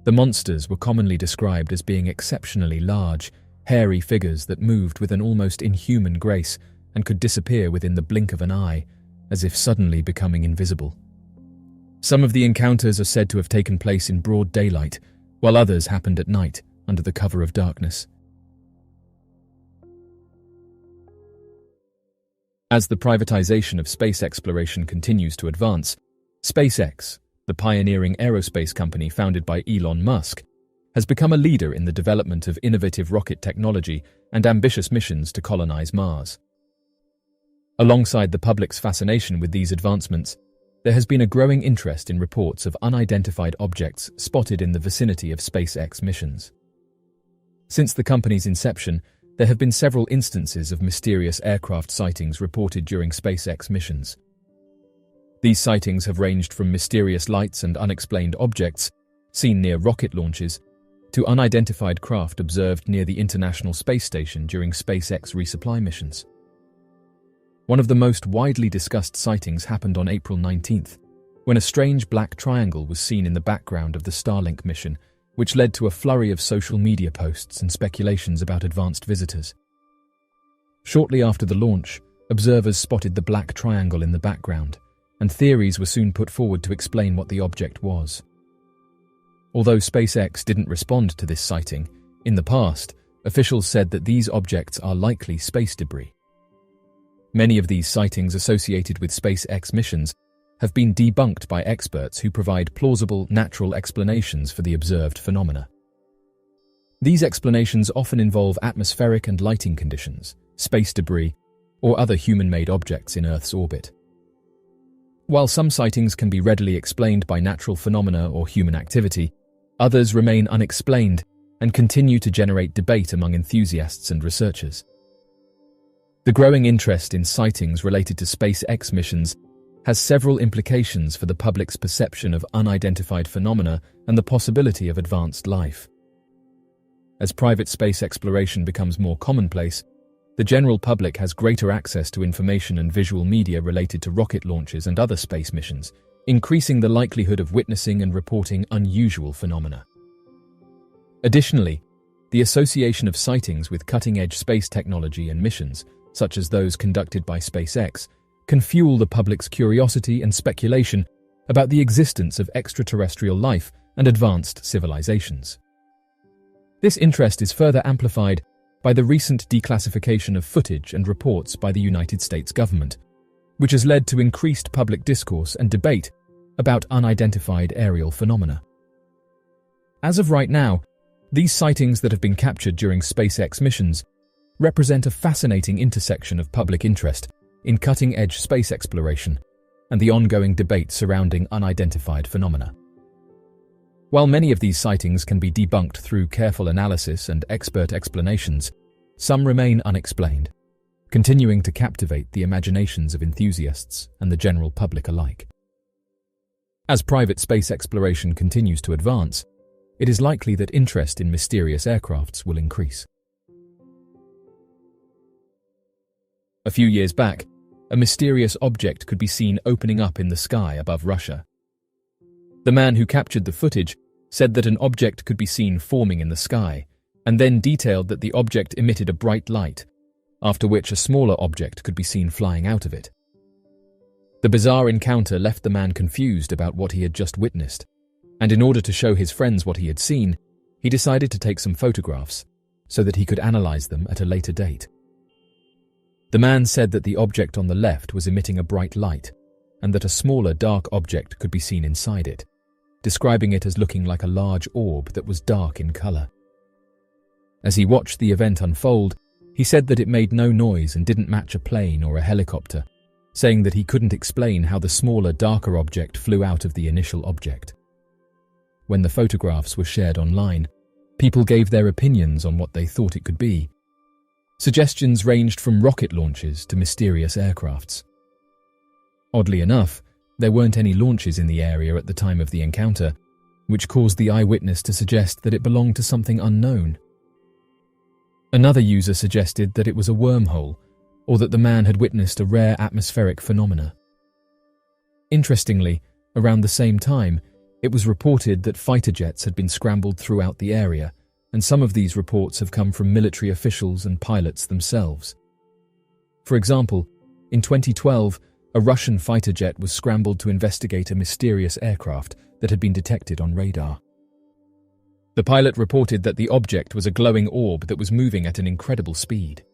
the monsters were commonly described as being exceptionally large, hairy figures that moved with an almost inhuman grace and could disappear within the blink of an eye, as if suddenly becoming invisible. Some of the encounters are said to have taken place in broad daylight, while others happened at night, under the cover of darkness. As the privatization of space exploration continues to advance, SpaceX, the pioneering aerospace company founded by Elon Musk, has become a leader in the development of innovative rocket technology and ambitious missions to colonize Mars. Alongside the public's fascination with these advancements, there has been a growing interest in reports of unidentified objects spotted in the vicinity of SpaceX missions. Since the company's inception, there have been several instances of mysterious aircraft sightings reported during SpaceX missions. These sightings have ranged from mysterious lights and unexplained objects seen near rocket launches to unidentified craft observed near the International Space Station during SpaceX resupply missions. One of the most widely discussed sightings happened on April 19th, when a strange black triangle was seen in the background of the Starlink mission, which led to a flurry of social media posts and speculations about advanced visitors. Shortly after the launch, observers spotted the black triangle in the background, and theories were soon put forward to explain what the object was. Although SpaceX didn't respond to this sighting, in the past, officials said that these objects are likely space debris. Many of these sightings associated with SpaceX missions have been debunked by experts who provide plausible, natural explanations for the observed phenomena. These explanations often involve atmospheric and lighting conditions, space debris, or other human-made objects in Earth's orbit. While some sightings can be readily explained by natural phenomena or human activity, others remain unexplained and continue to generate debate among enthusiasts and researchers. The growing interest in sightings related to SpaceX missions has several implications for the public's perception of unidentified phenomena and the possibility of advanced life. As private space exploration becomes more commonplace, the general public has greater access to information and visual media related to rocket launches and other space missions, increasing the likelihood of witnessing and reporting unusual phenomena. Additionally, the association of sightings with cutting-edge space technology and missions, such as those conducted by SpaceX, can fuel the public's curiosity and speculation about the existence of extraterrestrial life and advanced civilizations. This interest is further amplified by the recent declassification of footage and reports by the United States government, which has led to increased public discourse and debate about unidentified aerial phenomena. As of right now, these sightings that have been captured during SpaceX missions represent a fascinating intersection of public interest in cutting-edge space exploration and the ongoing debate surrounding unidentified phenomena. While many of these sightings can be debunked through careful analysis and expert explanations, some remain unexplained, continuing to captivate the imaginations of enthusiasts and the general public alike. As private space exploration continues to advance, it is likely that interest in mysterious aircrafts will increase. A few years back, a mysterious object could be seen opening up in the sky above Russia. The man who captured the footage said that an object could be seen forming in the sky, and then detailed that the object emitted a bright light, after which a smaller object could be seen flying out of it. The bizarre encounter left the man confused about what he had just witnessed, and in order to show his friends what he had seen, he decided to take some photographs so that he could analyze them at a later date. The man said that the object on the left was emitting a bright light, and that a smaller dark object could be seen inside it, describing it as looking like a large orb that was dark in color. As he watched the event unfold, he said that it made no noise and didn't match a plane or a helicopter, saying that he couldn't explain how the smaller, darker object flew out of the initial object. When the photographs were shared online, people gave their opinions on what they thought it could be. Suggestions ranged from rocket launches to mysterious aircrafts. Oddly enough, there weren't any launches in the area at the time of the encounter, which caused the eyewitness to suggest that it belonged to something unknown. Another user suggested that it was a wormhole, or that the man had witnessed a rare atmospheric phenomena. Interestingly, around the same time, it was reported that fighter jets had been scrambled throughout the area, and some of these reports have come from military officials and pilots themselves. For example, in 2012, a Russian fighter jet was scrambled to investigate a mysterious aircraft that had been detected on radar. The pilot reported that the object was a glowing orb that was moving at an incredible speed.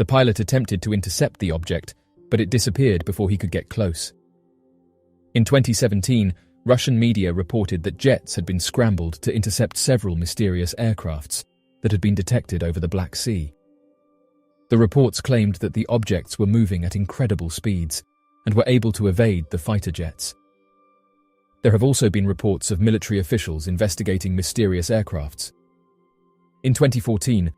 The pilot attempted to intercept the object, but it disappeared before he could get close. In 2017, Russian media reported that jets had been scrambled to intercept several mysterious aircrafts that had been detected over the Black Sea. The reports claimed that the objects were moving at incredible speeds and were able to evade the fighter jets. There have also been reports of military officials investigating mysterious aircrafts. In 2014,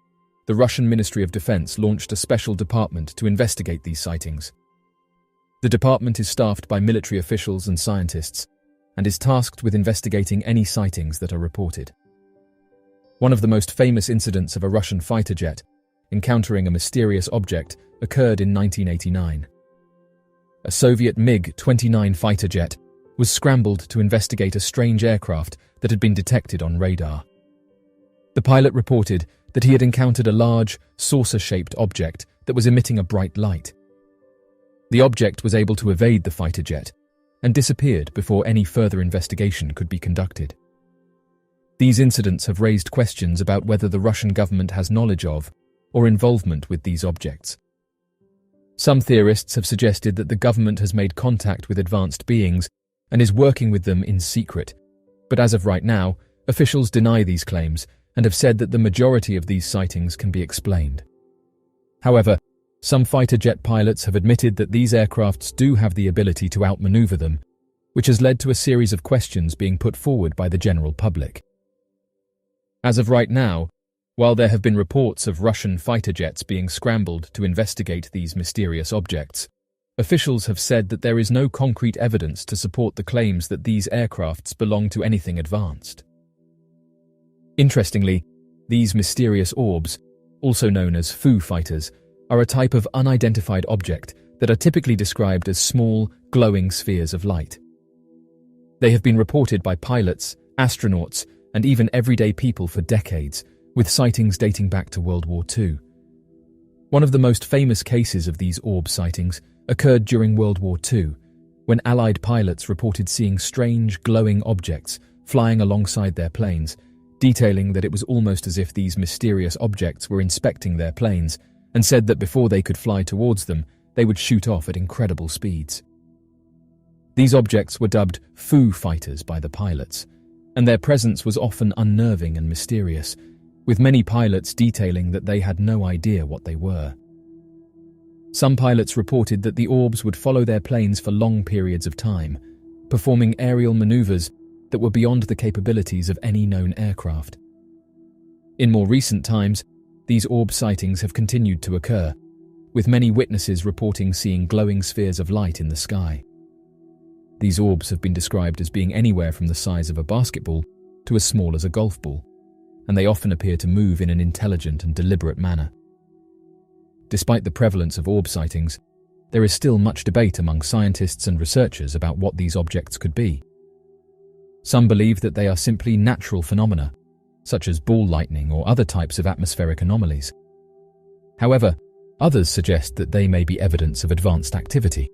the Russian Ministry of Defense launched a special department to investigate these sightings. The department is staffed by military officials and scientists and is tasked with investigating any sightings that are reported. One of the most famous incidents of a Russian fighter jet encountering a mysterious object occurred in 1989. A Soviet MiG-29 fighter jet was scrambled to investigate a strange aircraft that had been detected on radar. The pilot reported that he had encountered a large, saucer-shaped object that was emitting a bright light. The object was able to evade the fighter jet and disappeared before any further investigation could be conducted. These incidents have raised questions about whether the Russian government has knowledge of or involvement with these objects. Some theorists have suggested that the government has made contact with advanced beings and is working with them in secret, but as of right now, officials deny these claims and have said that the majority of these sightings can be explained. However, some fighter jet pilots have admitted that these aircrafts do have the ability to outmaneuver them, which has led to a series of questions being put forward by the general public. As of right now, while there have been reports of Russian fighter jets being scrambled to investigate these mysterious objects, officials have said that there is no concrete evidence to support the claims that these aircrafts belong to anything advanced. Interestingly, these mysterious orbs, also known as Foo Fighters, are a type of unidentified object that are typically described as small, glowing spheres of light. They have been reported by pilots, astronauts, and even everyday people for decades, with sightings dating back to World War II. One of the most famous cases of these orb sightings occurred during World War II, when Allied pilots reported seeing strange, glowing objects flying alongside their planes, detailing that it was almost as if these mysterious objects were inspecting their planes, and said that before they could fly towards them, they would shoot off at incredible speeds. These objects were dubbed Foo Fighters by the pilots, and their presence was often unnerving and mysterious, with many pilots detailing that they had no idea what they were. Some pilots reported that the orbs would follow their planes for long periods of time, performing aerial maneuvers that were beyond the capabilities of any known aircraft. In more recent times, these orb sightings have continued to occur, with many witnesses reporting seeing glowing spheres of light in the sky. These orbs have been described as being anywhere from the size of a basketball to as small as a golf ball, and they often appear to move in an intelligent and deliberate manner. Despite the prevalence of orb sightings, there is still much debate among scientists and researchers about what these objects could be. Some believe that they are simply natural phenomena, such as ball lightning or other types of atmospheric anomalies. However, others suggest that they may be evidence of advanced activity.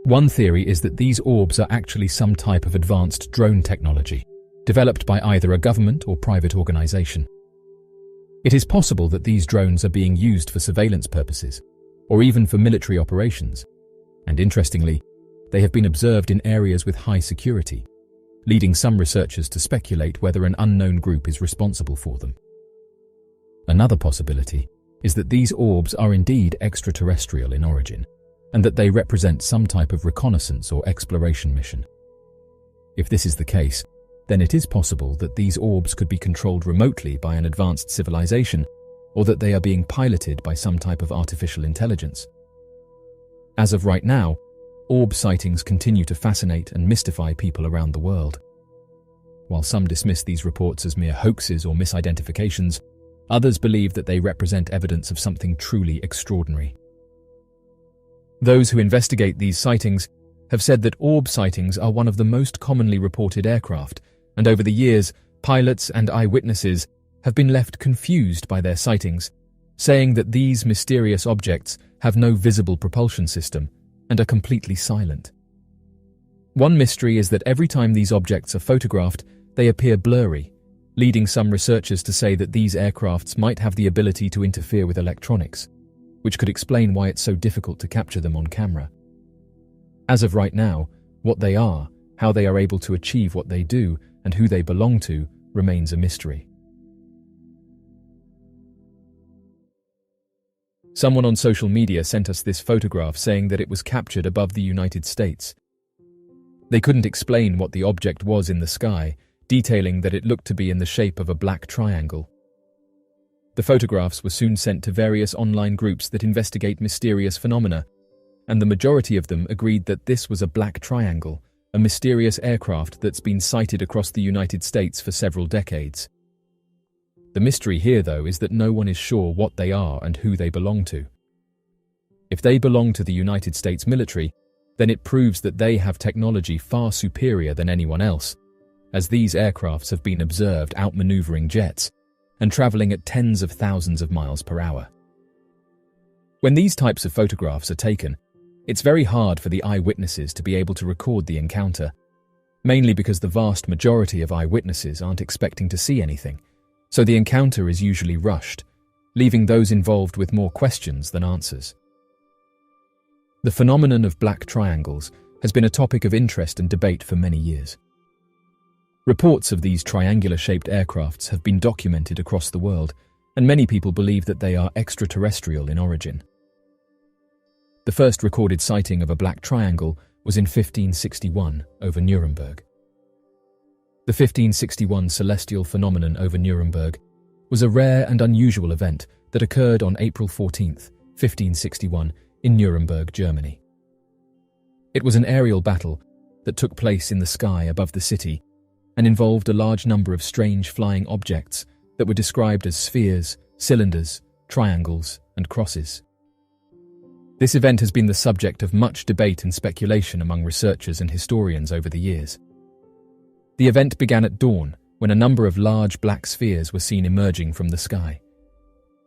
One theory is that these orbs are actually some type of advanced drone technology, developed by either a government or private organization. It is possible that these drones are being used for surveillance purposes, or even for military operations, and interestingly, they have been observed in areas with high security, leading some researchers to speculate whether an unknown group is responsible for them. Another possibility is that these orbs are indeed extraterrestrial in origin, and that they represent some type of reconnaissance or exploration mission. If this is the case, then it is possible that these orbs could be controlled remotely by an advanced civilization, or that they are being piloted by some type of artificial intelligence. As of right now, orb sightings continue to fascinate and mystify people around the world. While some dismiss these reports as mere hoaxes or misidentifications, others believe that they represent evidence of something truly extraordinary. Those who investigate these sightings have said that orb sightings are one of the most commonly reported aircraft, and over the years, pilots and eyewitnesses have been left confused by their sightings, saying that these mysterious objects have no visible propulsion system and are completely silent. One mystery is that every time these objects are photographed, they appear blurry, leading some researchers to say that these aircrafts might have the ability to interfere with electronics. which could explain why it's so difficult to capture them on camera. As of right now, what they are, how they are able to achieve what they do, and who they belong to remains a mystery. Someone on social media sent us this photograph saying that it was captured above the United States. They couldn't explain what the object was in the sky, detailing that it looked to be in the shape of a black triangle. The photographs were soon sent to various online groups that investigate mysterious phenomena, and the majority of them agreed that this was a black triangle, a mysterious aircraft that's been sighted across the United States for several decades. The mystery here, though, is that no one is sure what they are and who they belong to. If they belong to the United States military, then it proves that they have technology far superior than anyone else, as these aircrafts have been observed outmaneuvering jets and traveling at tens of thousands of miles per hour. When these types of photographs are taken, it's very hard for the eyewitnesses to be able to record the encounter, mainly because the vast majority of eyewitnesses aren't expecting to see anything, so the encounter is usually rushed, leaving those involved with more questions than answers. The phenomenon of black triangles has been a topic of interest and debate for many years. Reports of these triangular-shaped aircrafts have been documented across the world, and many people believe that they are extraterrestrial in origin. The first recorded sighting of a black triangle was in 1561 over Nuremberg. The 1561 celestial phenomenon over Nuremberg was a rare and unusual event that occurred on April 14, 1561, in Nuremberg, Germany. It was an aerial battle that took place in the sky above the city and involved a large number of strange flying objects that were described as spheres, cylinders, triangles, and crosses. This event has been the subject of much debate and speculation among researchers and historians over the years. The event began at dawn, when a number of large black spheres were seen emerging from the sky.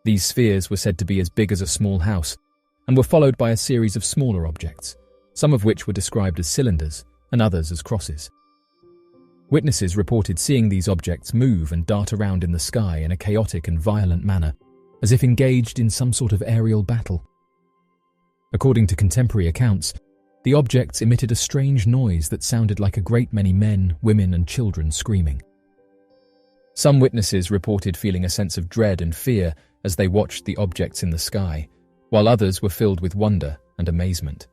These spheres were said to be as big as a small house, and were followed by a series of smaller objects, some of which were described as cylinders and others as crosses. Witnesses reported seeing these objects move and dart around in the sky in a chaotic and violent manner, as if engaged in some sort of aerial battle. According to contemporary accounts, the objects emitted a strange noise that sounded like a great many men, women, and children screaming. Some witnesses reported feeling a sense of dread and fear as they watched the objects in the sky, while others were filled with wonder and amazement.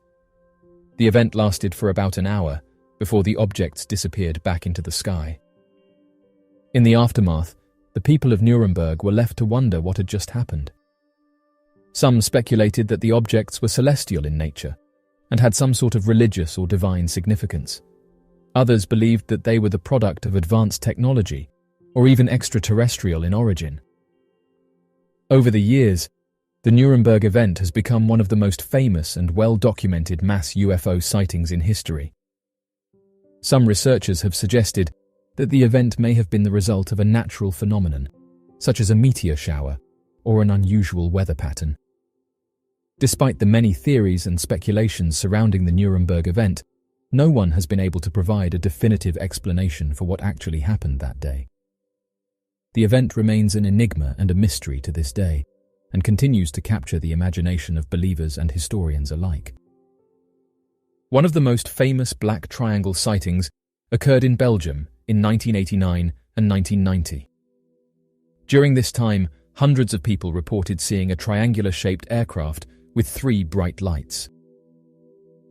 The event lasted for about an hour before the objects disappeared back into the sky. In the aftermath, the people of Nuremberg were left to wonder what had just happened. Some speculated that the objects were celestial in nature and had some sort of religious or divine significance. Others believed that they were the product of advanced technology or even extraterrestrial in origin. Over the years, the Nuremberg event has become one of the most famous and well-documented mass UFO sightings in history. Some researchers have suggested that the event may have been the result of a natural phenomenon, such as a meteor shower or an unusual weather pattern. Despite the many theories and speculations surrounding the Nuremberg event, no one has been able to provide a definitive explanation for what actually happened that day. The event remains an enigma and a mystery to this day, and continues to capture the imagination of believers and historians alike. One of the most famous black triangle sightings occurred in Belgium in 1989 and 1990. During this time, hundreds of people reported seeing a triangular-shaped aircraft with 3 bright lights.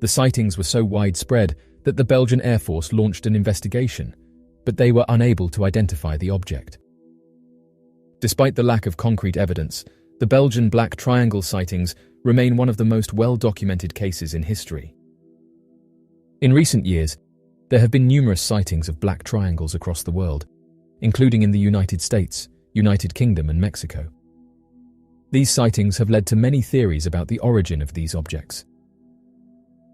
The sightings were so widespread that the Belgian Air Force launched an investigation, but they were unable to identify the object. Despite the lack of concrete evidence, the Belgian black triangle sightings remain one of the most well-documented cases in history. In recent years, there have been numerous sightings of black triangles across the world, including in the United States, United Kingdom, and Mexico. These sightings have led to many theories about the origin of these objects.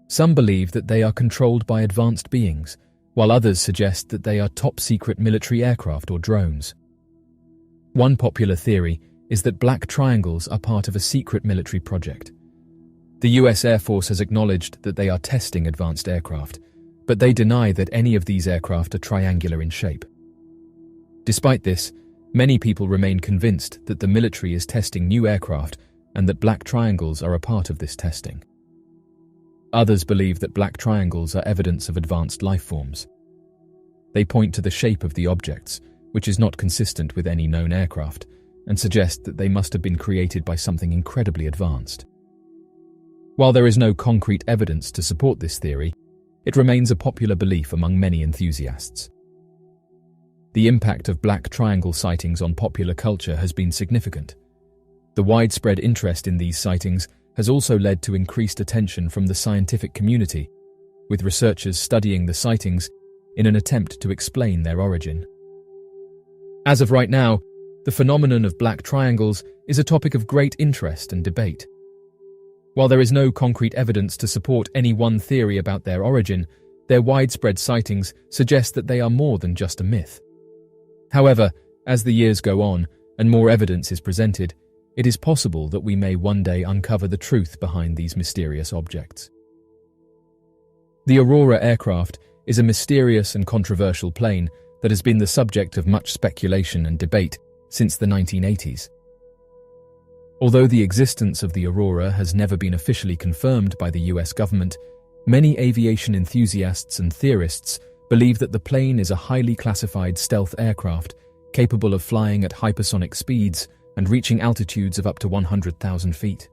Some believe that they are controlled by advanced beings, while others suggest that they are top-secret military aircraft or drones. One popular theory is that black triangles are part of a secret military project. The US Air Force has acknowledged that they are testing advanced aircraft, but they deny that any of these aircraft are triangular in shape. Despite this, many people remain convinced that the military is testing new aircraft and that black triangles are a part of this testing. Others believe that black triangles are evidence of advanced life forms. They point to the shape of the objects, which is not consistent with any known aircraft, and suggest that they must have been created by something incredibly advanced. While there is no concrete evidence to support this theory, it remains a popular belief among many enthusiasts. The impact of black triangle sightings on popular culture has been significant. The widespread interest in these sightings has also led to increased attention from the scientific community, with researchers studying the sightings in an attempt to explain their origin. As of right now, the phenomenon of black triangles is a topic of great interest and debate. While there is no concrete evidence to support any one theory about their origin, their widespread sightings suggest that they are more than just a myth. However, as the years go on and more evidence is presented, it is possible that we may one day uncover the truth behind these mysterious objects. The Aurora aircraft is a mysterious and controversial plane that has been the subject of much speculation and debate since the 1980s. Although the existence of the Aurora has never been officially confirmed by the US government, many aviation enthusiasts and theorists believe that the plane is a highly classified stealth aircraft capable of flying at hypersonic speeds and reaching altitudes of up to 100,000 feet.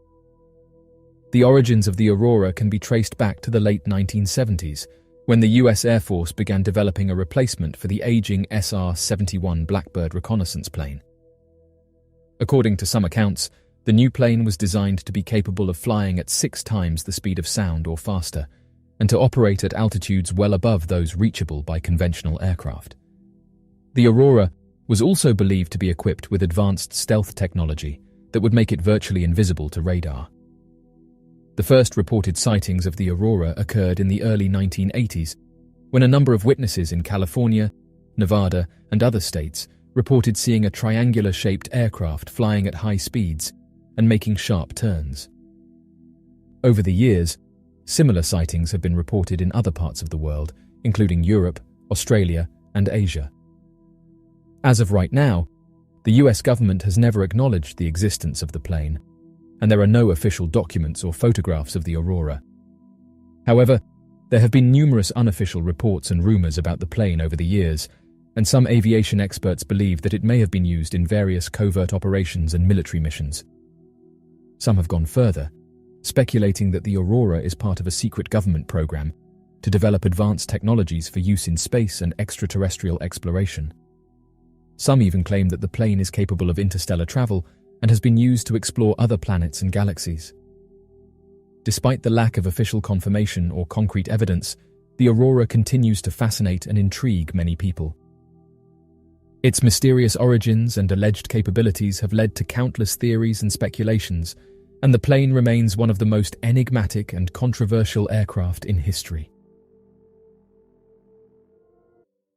The origins of the Aurora can be traced back to the late 1970s, when the US Air Force began developing a replacement for the aging SR-71 Blackbird reconnaissance plane. According to some accounts, the new plane was designed to be capable of flying at 6 times the speed of sound or faster, and to operate at altitudes well above those reachable by conventional aircraft. The Aurora was also believed to be equipped with advanced stealth technology that would make it virtually invisible to radar. The first reported sightings of the Aurora occurred in the early 1980s, when a number of witnesses in California, Nevada, and other states reported seeing a triangular-shaped aircraft flying at high speeds and making sharp turns. Over the years, similar sightings have been reported in other parts of the world, including Europe, Australia, and Asia. As of right now, the US government has never acknowledged the existence of the plane, and there are no official documents or photographs of the Aurora. However, there have been numerous unofficial reports and rumors about the plane over the years, and some aviation experts believe that it may have been used in various covert operations and military missions. Some have gone further, speculating that the Aurora is part of a secret government program to develop advanced technologies for use in space and extraterrestrial exploration. Some even claim that the plane is capable of interstellar travel and has been used to explore other planets and galaxies. Despite the lack of official confirmation or concrete evidence, the Aurora continues to fascinate and intrigue many people. Its mysterious origins and alleged capabilities have led to countless theories and speculations, and the plane remains one of the most enigmatic and controversial aircraft in history.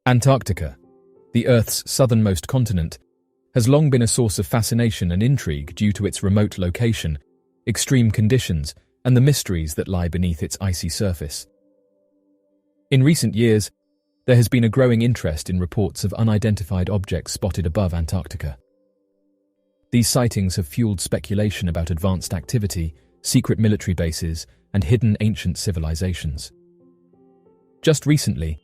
Antarctica, the Earth's southernmost continent, has long been a source of fascination and intrigue due to its remote location, extreme conditions, and the mysteries that lie beneath its icy surface. In recent years, there has been a growing interest in reports of unidentified objects spotted above Antarctica. These sightings have fueled speculation about advanced activity, secret military bases, and hidden ancient civilizations. Just recently,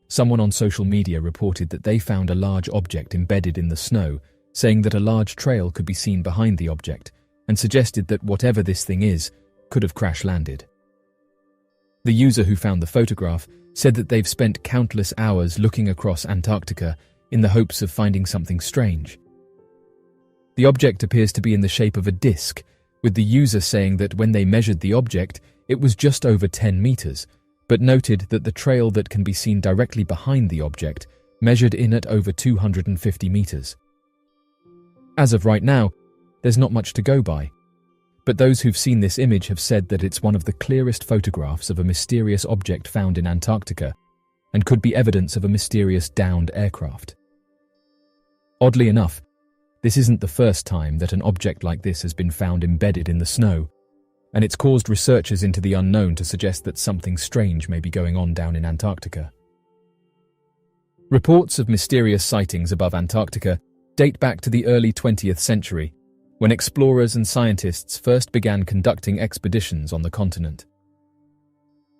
someone on social media reported that they found a large object embedded in the snow, saying that a large trail could be seen behind the object, and suggested that whatever this thing is could have crash-landed. The user who found the photograph said that they've spent countless hours looking across Antarctica in the hopes of finding something strange. The object appears to be in the shape of a disc, with the user saying that when they measured the object, it was just over 10 meters, but noted that the trail that can be seen directly behind the object measured in at over 250 meters. As of right now, there's not much to go by, but those who've seen this image have said that it's one of the clearest photographs of a mysterious object found in Antarctica and could be evidence of a mysterious downed aircraft. Oddly enough, this isn't the first time that an object like this has been found embedded in the snow, and it's caused researchers into the unknown to suggest that something strange may be going on down in Antarctica. Reports of mysterious sightings above Antarctica date back to the early 20th century, when explorers and scientists first began conducting expeditions on the continent.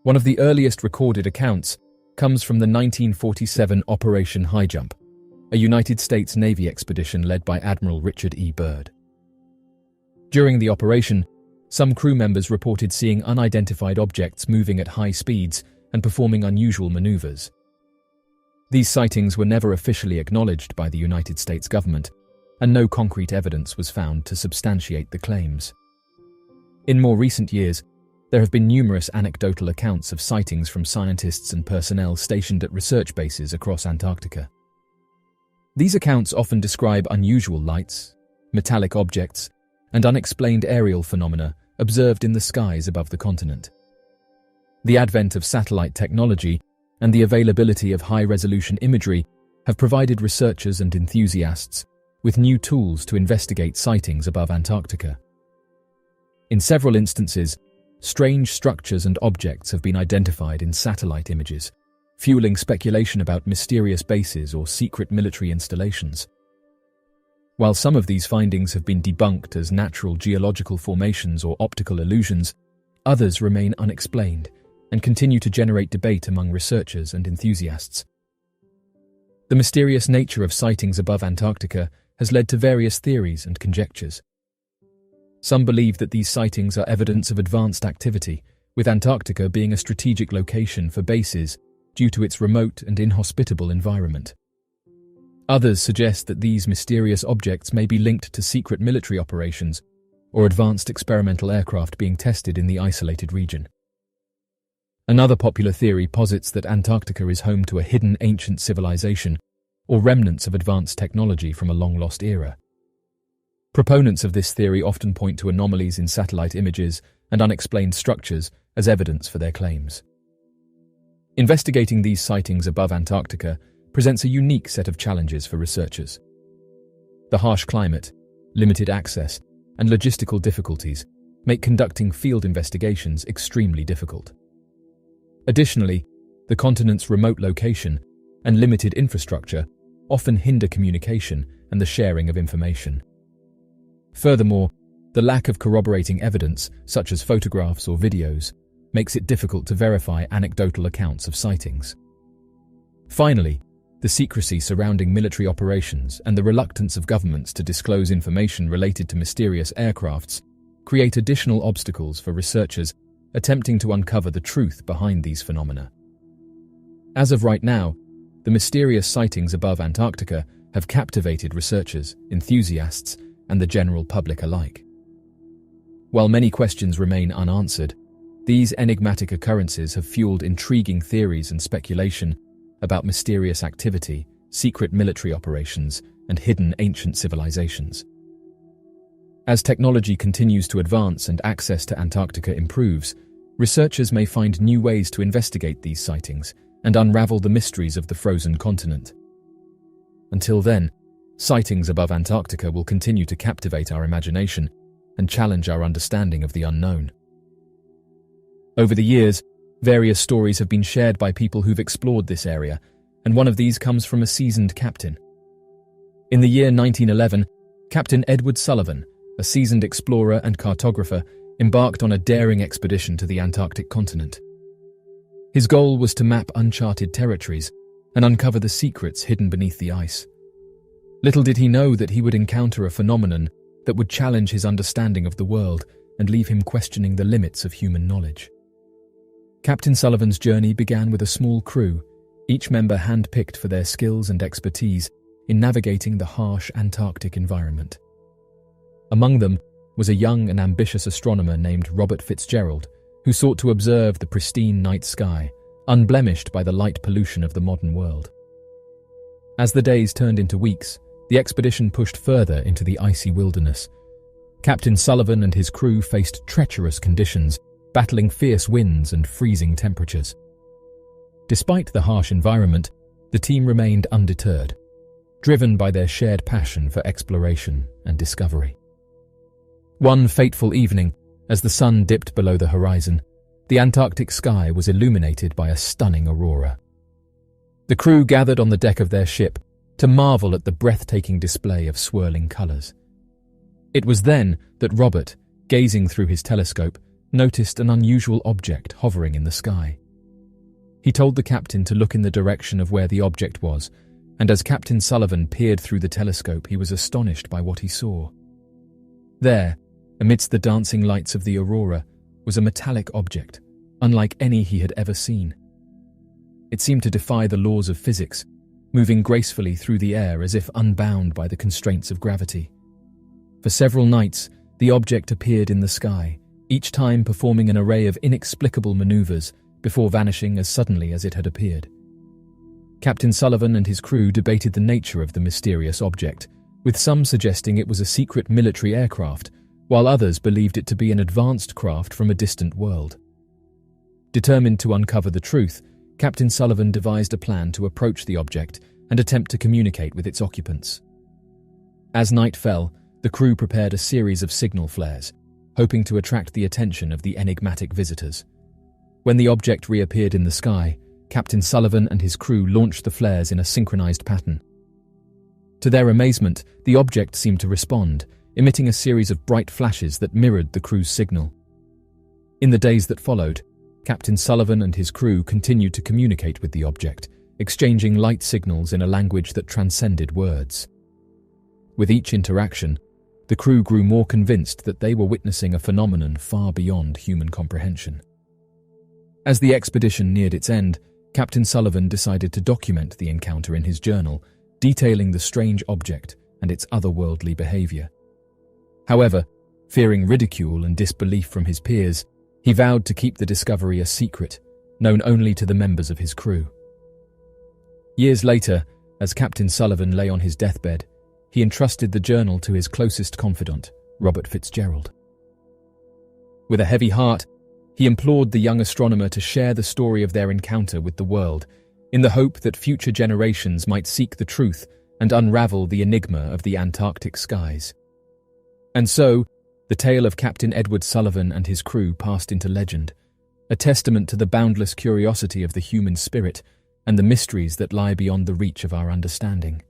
One of the earliest recorded accounts comes from the 1947 Operation High Jump, a United States Navy expedition led by Admiral Richard E. Byrd. During the operation, some crew members reported seeing unidentified objects moving at high speeds and performing unusual maneuvers. These sightings were never officially acknowledged by the United States government, and no concrete evidence was found to substantiate the claims. In more recent years, there have been numerous anecdotal accounts of sightings from scientists and personnel stationed at research bases across Antarctica. These accounts often describe unusual lights, metallic objects, and unexplained aerial phenomena observed in the skies above the continent. The advent of satellite technology and the availability of high-resolution imagery have provided researchers and enthusiasts with new tools to investigate sightings above Antarctica. In several instances, strange structures and objects have been identified in satellite images, fueling speculation about mysterious bases or secret military installations. While some of these findings have been debunked as natural geological formations or optical illusions, others remain unexplained and continue to generate debate among researchers and enthusiasts. The mysterious nature of sightings above Antarctica has led to various theories and conjectures. Some believe that these sightings are evidence of advanced activity, with Antarctica being a strategic location for bases due to its remote and inhospitable environment. Others suggest that these mysterious objects may be linked to secret military operations or advanced experimental aircraft being tested in the isolated region. Another popular theory posits that Antarctica is home to a hidden ancient civilization or remnants of advanced technology from a long-lost era. Proponents of this theory often point to anomalies in satellite images and unexplained structures as evidence for their claims. Investigating these sightings above Antarctica presents a unique set of challenges for researchers. The harsh climate, limited access, and logistical difficulties make conducting field investigations extremely difficult. Additionally, the continent's remote location and limited infrastructure often hinder communication and the sharing of information. Furthermore, the lack of corroborating evidence, such as photographs or videos, makes it difficult to verify anecdotal accounts of sightings. Finally, the secrecy surrounding military operations and the reluctance of governments to disclose information related to mysterious aircrafts create additional obstacles for researchers attempting to uncover the truth behind these phenomena. As of right now, the mysterious sightings above Antarctica have captivated researchers, enthusiasts, and the general public alike. While many questions remain unanswered, these enigmatic occurrences have fueled intriguing theories and speculation about mysterious activity, secret military operations, and hidden ancient civilizations. As technology continues to advance and access to Antarctica improves, researchers may find new ways to investigate these sightings and unravel the mysteries of the frozen continent. Until then, sightings above Antarctica will continue to captivate our imagination and challenge our understanding of the unknown. Over the years, various stories have been shared by people who've explored this area, and one of these comes from a seasoned captain. In the year 1911, Captain Edward Sullivan, a seasoned explorer and cartographer, embarked on a daring expedition to the Antarctic continent. His goal was to map uncharted territories and uncover the secrets hidden beneath the ice. Little did he know that he would encounter a phenomenon that would challenge his understanding of the world and leave him questioning the limits of human knowledge. Captain Sullivan's journey began with a small crew, each member hand-picked for their skills and expertise in navigating the harsh Antarctic environment. Among them was a young and ambitious astronomer named Robert Fitzgerald, who sought to observe the pristine night sky, unblemished by the light pollution of the modern world. As the days turned into weeks, the expedition pushed further into the icy wilderness. Captain Sullivan and his crew faced treacherous conditions, battling fierce winds and freezing temperatures. Despite the harsh environment, the team remained undeterred, driven by their shared passion for exploration and discovery. One fateful evening, as the sun dipped below the horizon, the Antarctic sky was illuminated by a stunning aurora. The crew gathered on the deck of their ship to marvel at the breathtaking display of swirling colors. It was then that Robert, gazing through his telescope, noticed an unusual object hovering in the sky. He told the captain to look in the direction of where the object was, and as Captain Sullivan peered through the telescope, he was astonished by what he saw. There, amidst the dancing lights of the aurora, was a metallic object, unlike any he had ever seen. It seemed to defy the laws of physics, moving gracefully through the air as if unbound by the constraints of gravity. For several nights, the object appeared in the sky, each time performing an array of inexplicable maneuvers before vanishing as suddenly as it had appeared. Captain Sullivan and his crew debated the nature of the mysterious object, with some suggesting it was a secret military aircraft, while others believed it to be an advanced craft from a distant world. Determined to uncover the truth, Captain Sullivan devised a plan to approach the object and attempt to communicate with its occupants. As night fell, the crew prepared a series of signal flares, hoping to attract the attention of the enigmatic visitors. When the object reappeared in the sky, Captain Sullivan and his crew launched the flares in a synchronized pattern. To their amazement, the object seemed to respond, emitting a series of bright flashes that mirrored the crew's signal. In the days that followed, Captain Sullivan and his crew continued to communicate with the object, exchanging light signals in a language that transcended words. With each interaction, the crew grew more convinced that they were witnessing a phenomenon far beyond human comprehension. As the expedition neared its end, Captain Sullivan decided to document the encounter in his journal, detailing the strange object and its otherworldly behavior. However, fearing ridicule and disbelief from his peers, he vowed to keep the discovery a secret, known only to the members of his crew. Years later, as Captain Sullivan lay on his deathbed, he entrusted the journal to his closest confidant, Robert Fitzgerald. With a heavy heart, he implored the young astronomer to share the story of their encounter with the world, in the hope that future generations might seek the truth and unravel the enigma of the Antarctic skies. And so, the tale of Captain Edward Sullivan and his crew passed into legend, a testament to the boundless curiosity of the human spirit and the mysteries that lie beyond the reach of our understanding.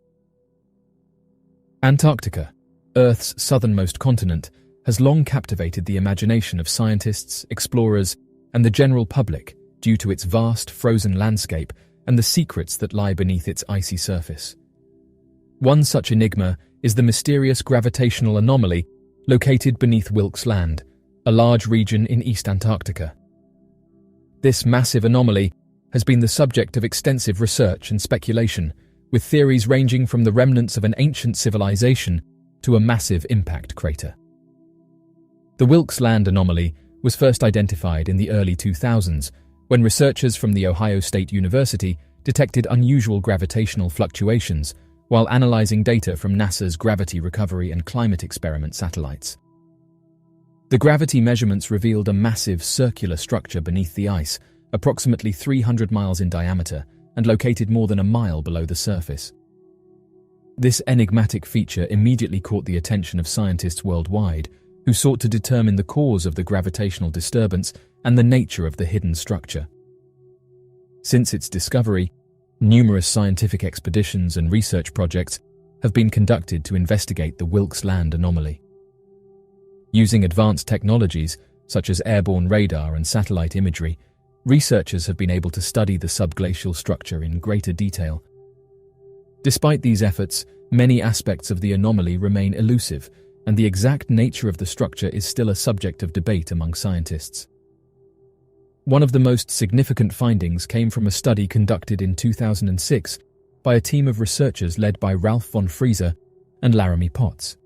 Antarctica, Earth's southernmost continent, has long captivated the imagination of scientists, explorers, and the general public due to its vast frozen landscape and the secrets that lie beneath its icy surface. One such enigma is the mysterious gravitational anomaly located beneath Wilkes Land, a large region in East Antarctica. This massive anomaly has been the subject of extensive research and speculation, with theories ranging from the remnants of an ancient civilization to a massive impact crater. The Wilkes Land anomaly was first identified in the early 2000s when researchers from The Ohio State University detected unusual gravitational fluctuations while analyzing data from NASA's Gravity Recovery and Climate Experiment satellites. The gravity measurements revealed a massive circular structure beneath the ice, approximately 300 miles in diameter and located more than a mile below the surface. This enigmatic feature immediately caught the attention of scientists worldwide, who sought to determine the cause of the gravitational disturbance and the nature of the hidden structure. Since its discovery, numerous scientific expeditions and research projects have been conducted to investigate the Wilkes Land anomaly. Using advanced technologies such as airborne radar and satellite imagery, researchers have been able to study the subglacial structure in greater detail. Despite these efforts, many aspects of the anomaly remain elusive, and the exact nature of the structure is still a subject of debate among scientists. One of the most significant findings came from a study conducted in 2006 by a team of researchers led by Ralph von Frieser and Laramie Potts.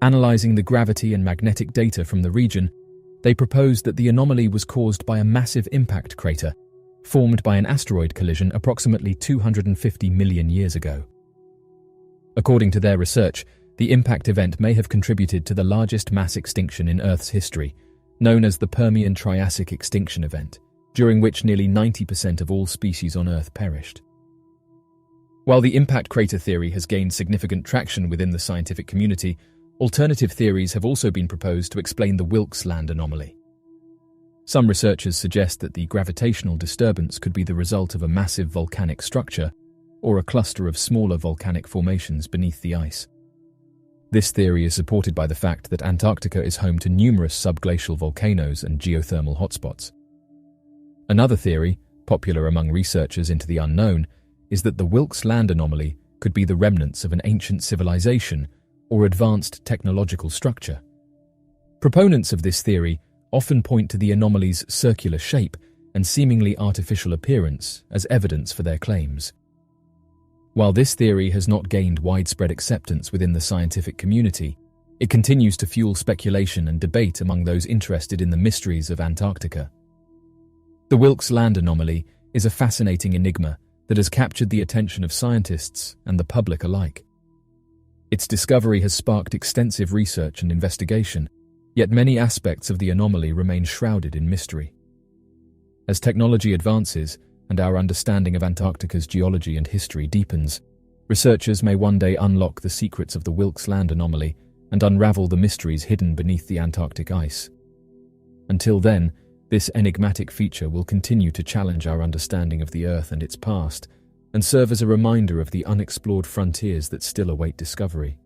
Analyzing the gravity and magnetic data from the region, they proposed that the anomaly was caused by a massive impact crater formed by an asteroid collision approximately 250 million years ago. According to their research, the impact event may have contributed to the largest mass extinction in Earth's history, known as the Permian-Triassic extinction event, during which nearly 90% of all species on Earth perished. While the impact crater theory has gained significant traction within the scientific community, alternative theories have also been proposed to explain the Wilkes Land anomaly. Some researchers suggest that the gravitational disturbance could be the result of a massive volcanic structure or a cluster of smaller volcanic formations beneath the ice. This theory is supported by the fact that Antarctica is home to numerous subglacial volcanoes and geothermal hotspots. Another theory, popular among researchers into the unknown, is that the Wilkes Land anomaly could be the remnants of an ancient civilization or advanced technological structure. Proponents of this theory often point to the anomaly's circular shape and seemingly artificial appearance as evidence for their claims. While this theory has not gained widespread acceptance within the scientific community, it continues to fuel speculation and debate among those interested in the mysteries of Antarctica. The Wilkes Land anomaly is a fascinating enigma that has captured the attention of scientists and the public alike. Its discovery has sparked extensive research and investigation, yet many aspects of the anomaly remain shrouded in mystery. As technology advances and our understanding of Antarctica's geology and history deepens, researchers may one day unlock the secrets of the Wilkes Land anomaly and unravel the mysteries hidden beneath the Antarctic ice. Until then, this enigmatic feature will continue to challenge our understanding of the Earth and its past, and serve as a reminder of the unexplored frontiers that still await discovery.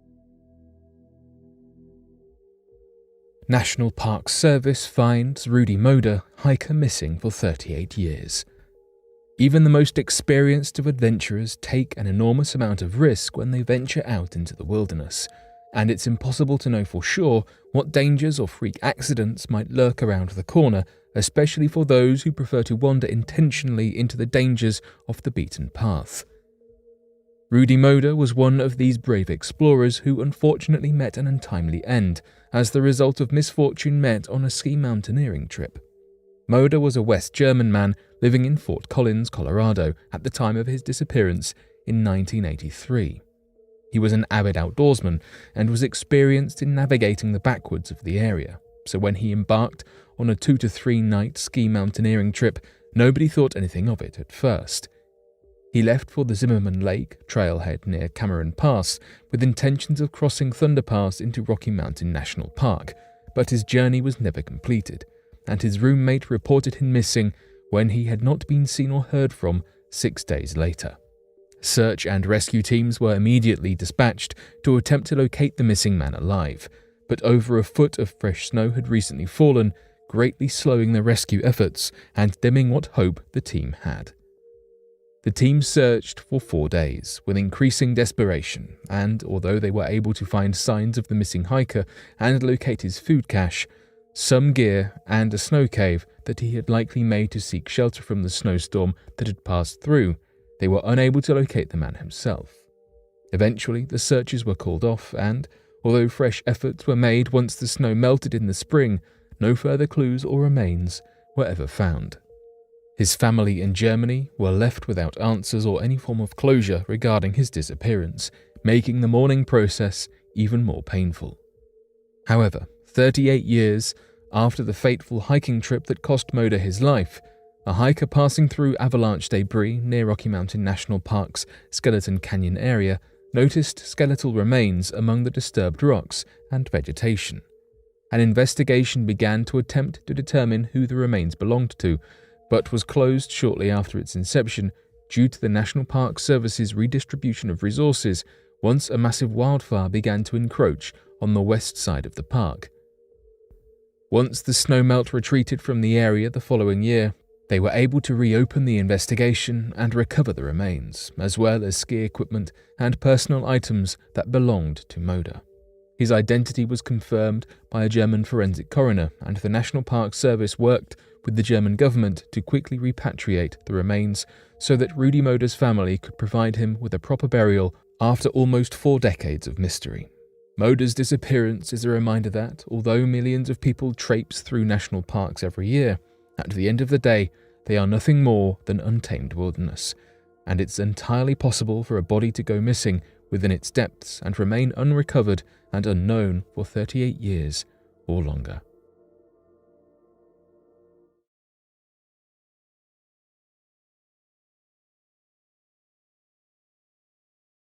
National Park Service finds Rudy Moda, hiker missing for 38 years. Even the most experienced of adventurers take an enormous amount of risk when they venture out into the wilderness, and it's impossible to know for sure what dangers or freak accidents might lurk around the corner, especially for those who prefer to wander intentionally into the dangers off the beaten path. Rudy Moda was one of these brave explorers who unfortunately met an untimely end as the result of misfortune met on a ski mountaineering trip. Moda was a West German man living in Fort Collins, Colorado, at the time of his disappearance in 1983. He was an avid outdoorsman and was experienced in navigating the backwoods of the area, so when he embarked on a 2 to 3 night ski mountaineering trip, nobody thought anything of it at first. He left for the Zimmerman Lake trailhead near Cameron Pass with intentions of crossing Thunder Pass into Rocky Mountain National Park, but his journey was never completed, and his roommate reported him missing when he had not been seen or heard from 6 days later. Search and rescue teams were immediately dispatched to attempt to locate the missing man alive, but over a foot of fresh snow had recently fallen, greatly slowing the rescue efforts and dimming what hope the team had. The team searched for 4 days, with increasing desperation, and although they were able to find signs of the missing hiker and locate his food cache, some gear, and a snow cave that he had likely made to seek shelter from the snowstorm that had passed through, they were unable to locate the man himself. Eventually, the searches were called off, and although fresh efforts were made once the snow melted in the spring, no further clues or remains were ever found. His family in Germany were left without answers or any form of closure regarding his disappearance, making the mourning process even more painful. However, 38 years after the fateful hiking trip that cost Moda his life, a hiker passing through avalanche debris near Rocky Mountain National Park's Skeleton Canyon area noticed skeletal remains among the disturbed rocks and vegetation. An investigation began to attempt to determine who the remains belonged to, but was closed shortly after its inception due to the National Park Service's redistribution of resources once a massive wildfire began to encroach on the west side of the park. Once the snowmelt retreated from the area the following year, they were able to reopen the investigation and recover the remains, as well as ski equipment and personal items that belonged to Moda. His identity was confirmed by a German forensic coroner, and the National Park Service worked with the German government to quickly repatriate the remains so that Rudy Moda's family could provide him with a proper burial after almost 4 decades of mystery. Moda's disappearance is a reminder that, although millions of people traipse through national parks every year, at the end of the day, they are nothing more than untamed wilderness, and it's entirely possible for a body to go missing within its depths and remain unrecovered and unknown for 38 years or longer.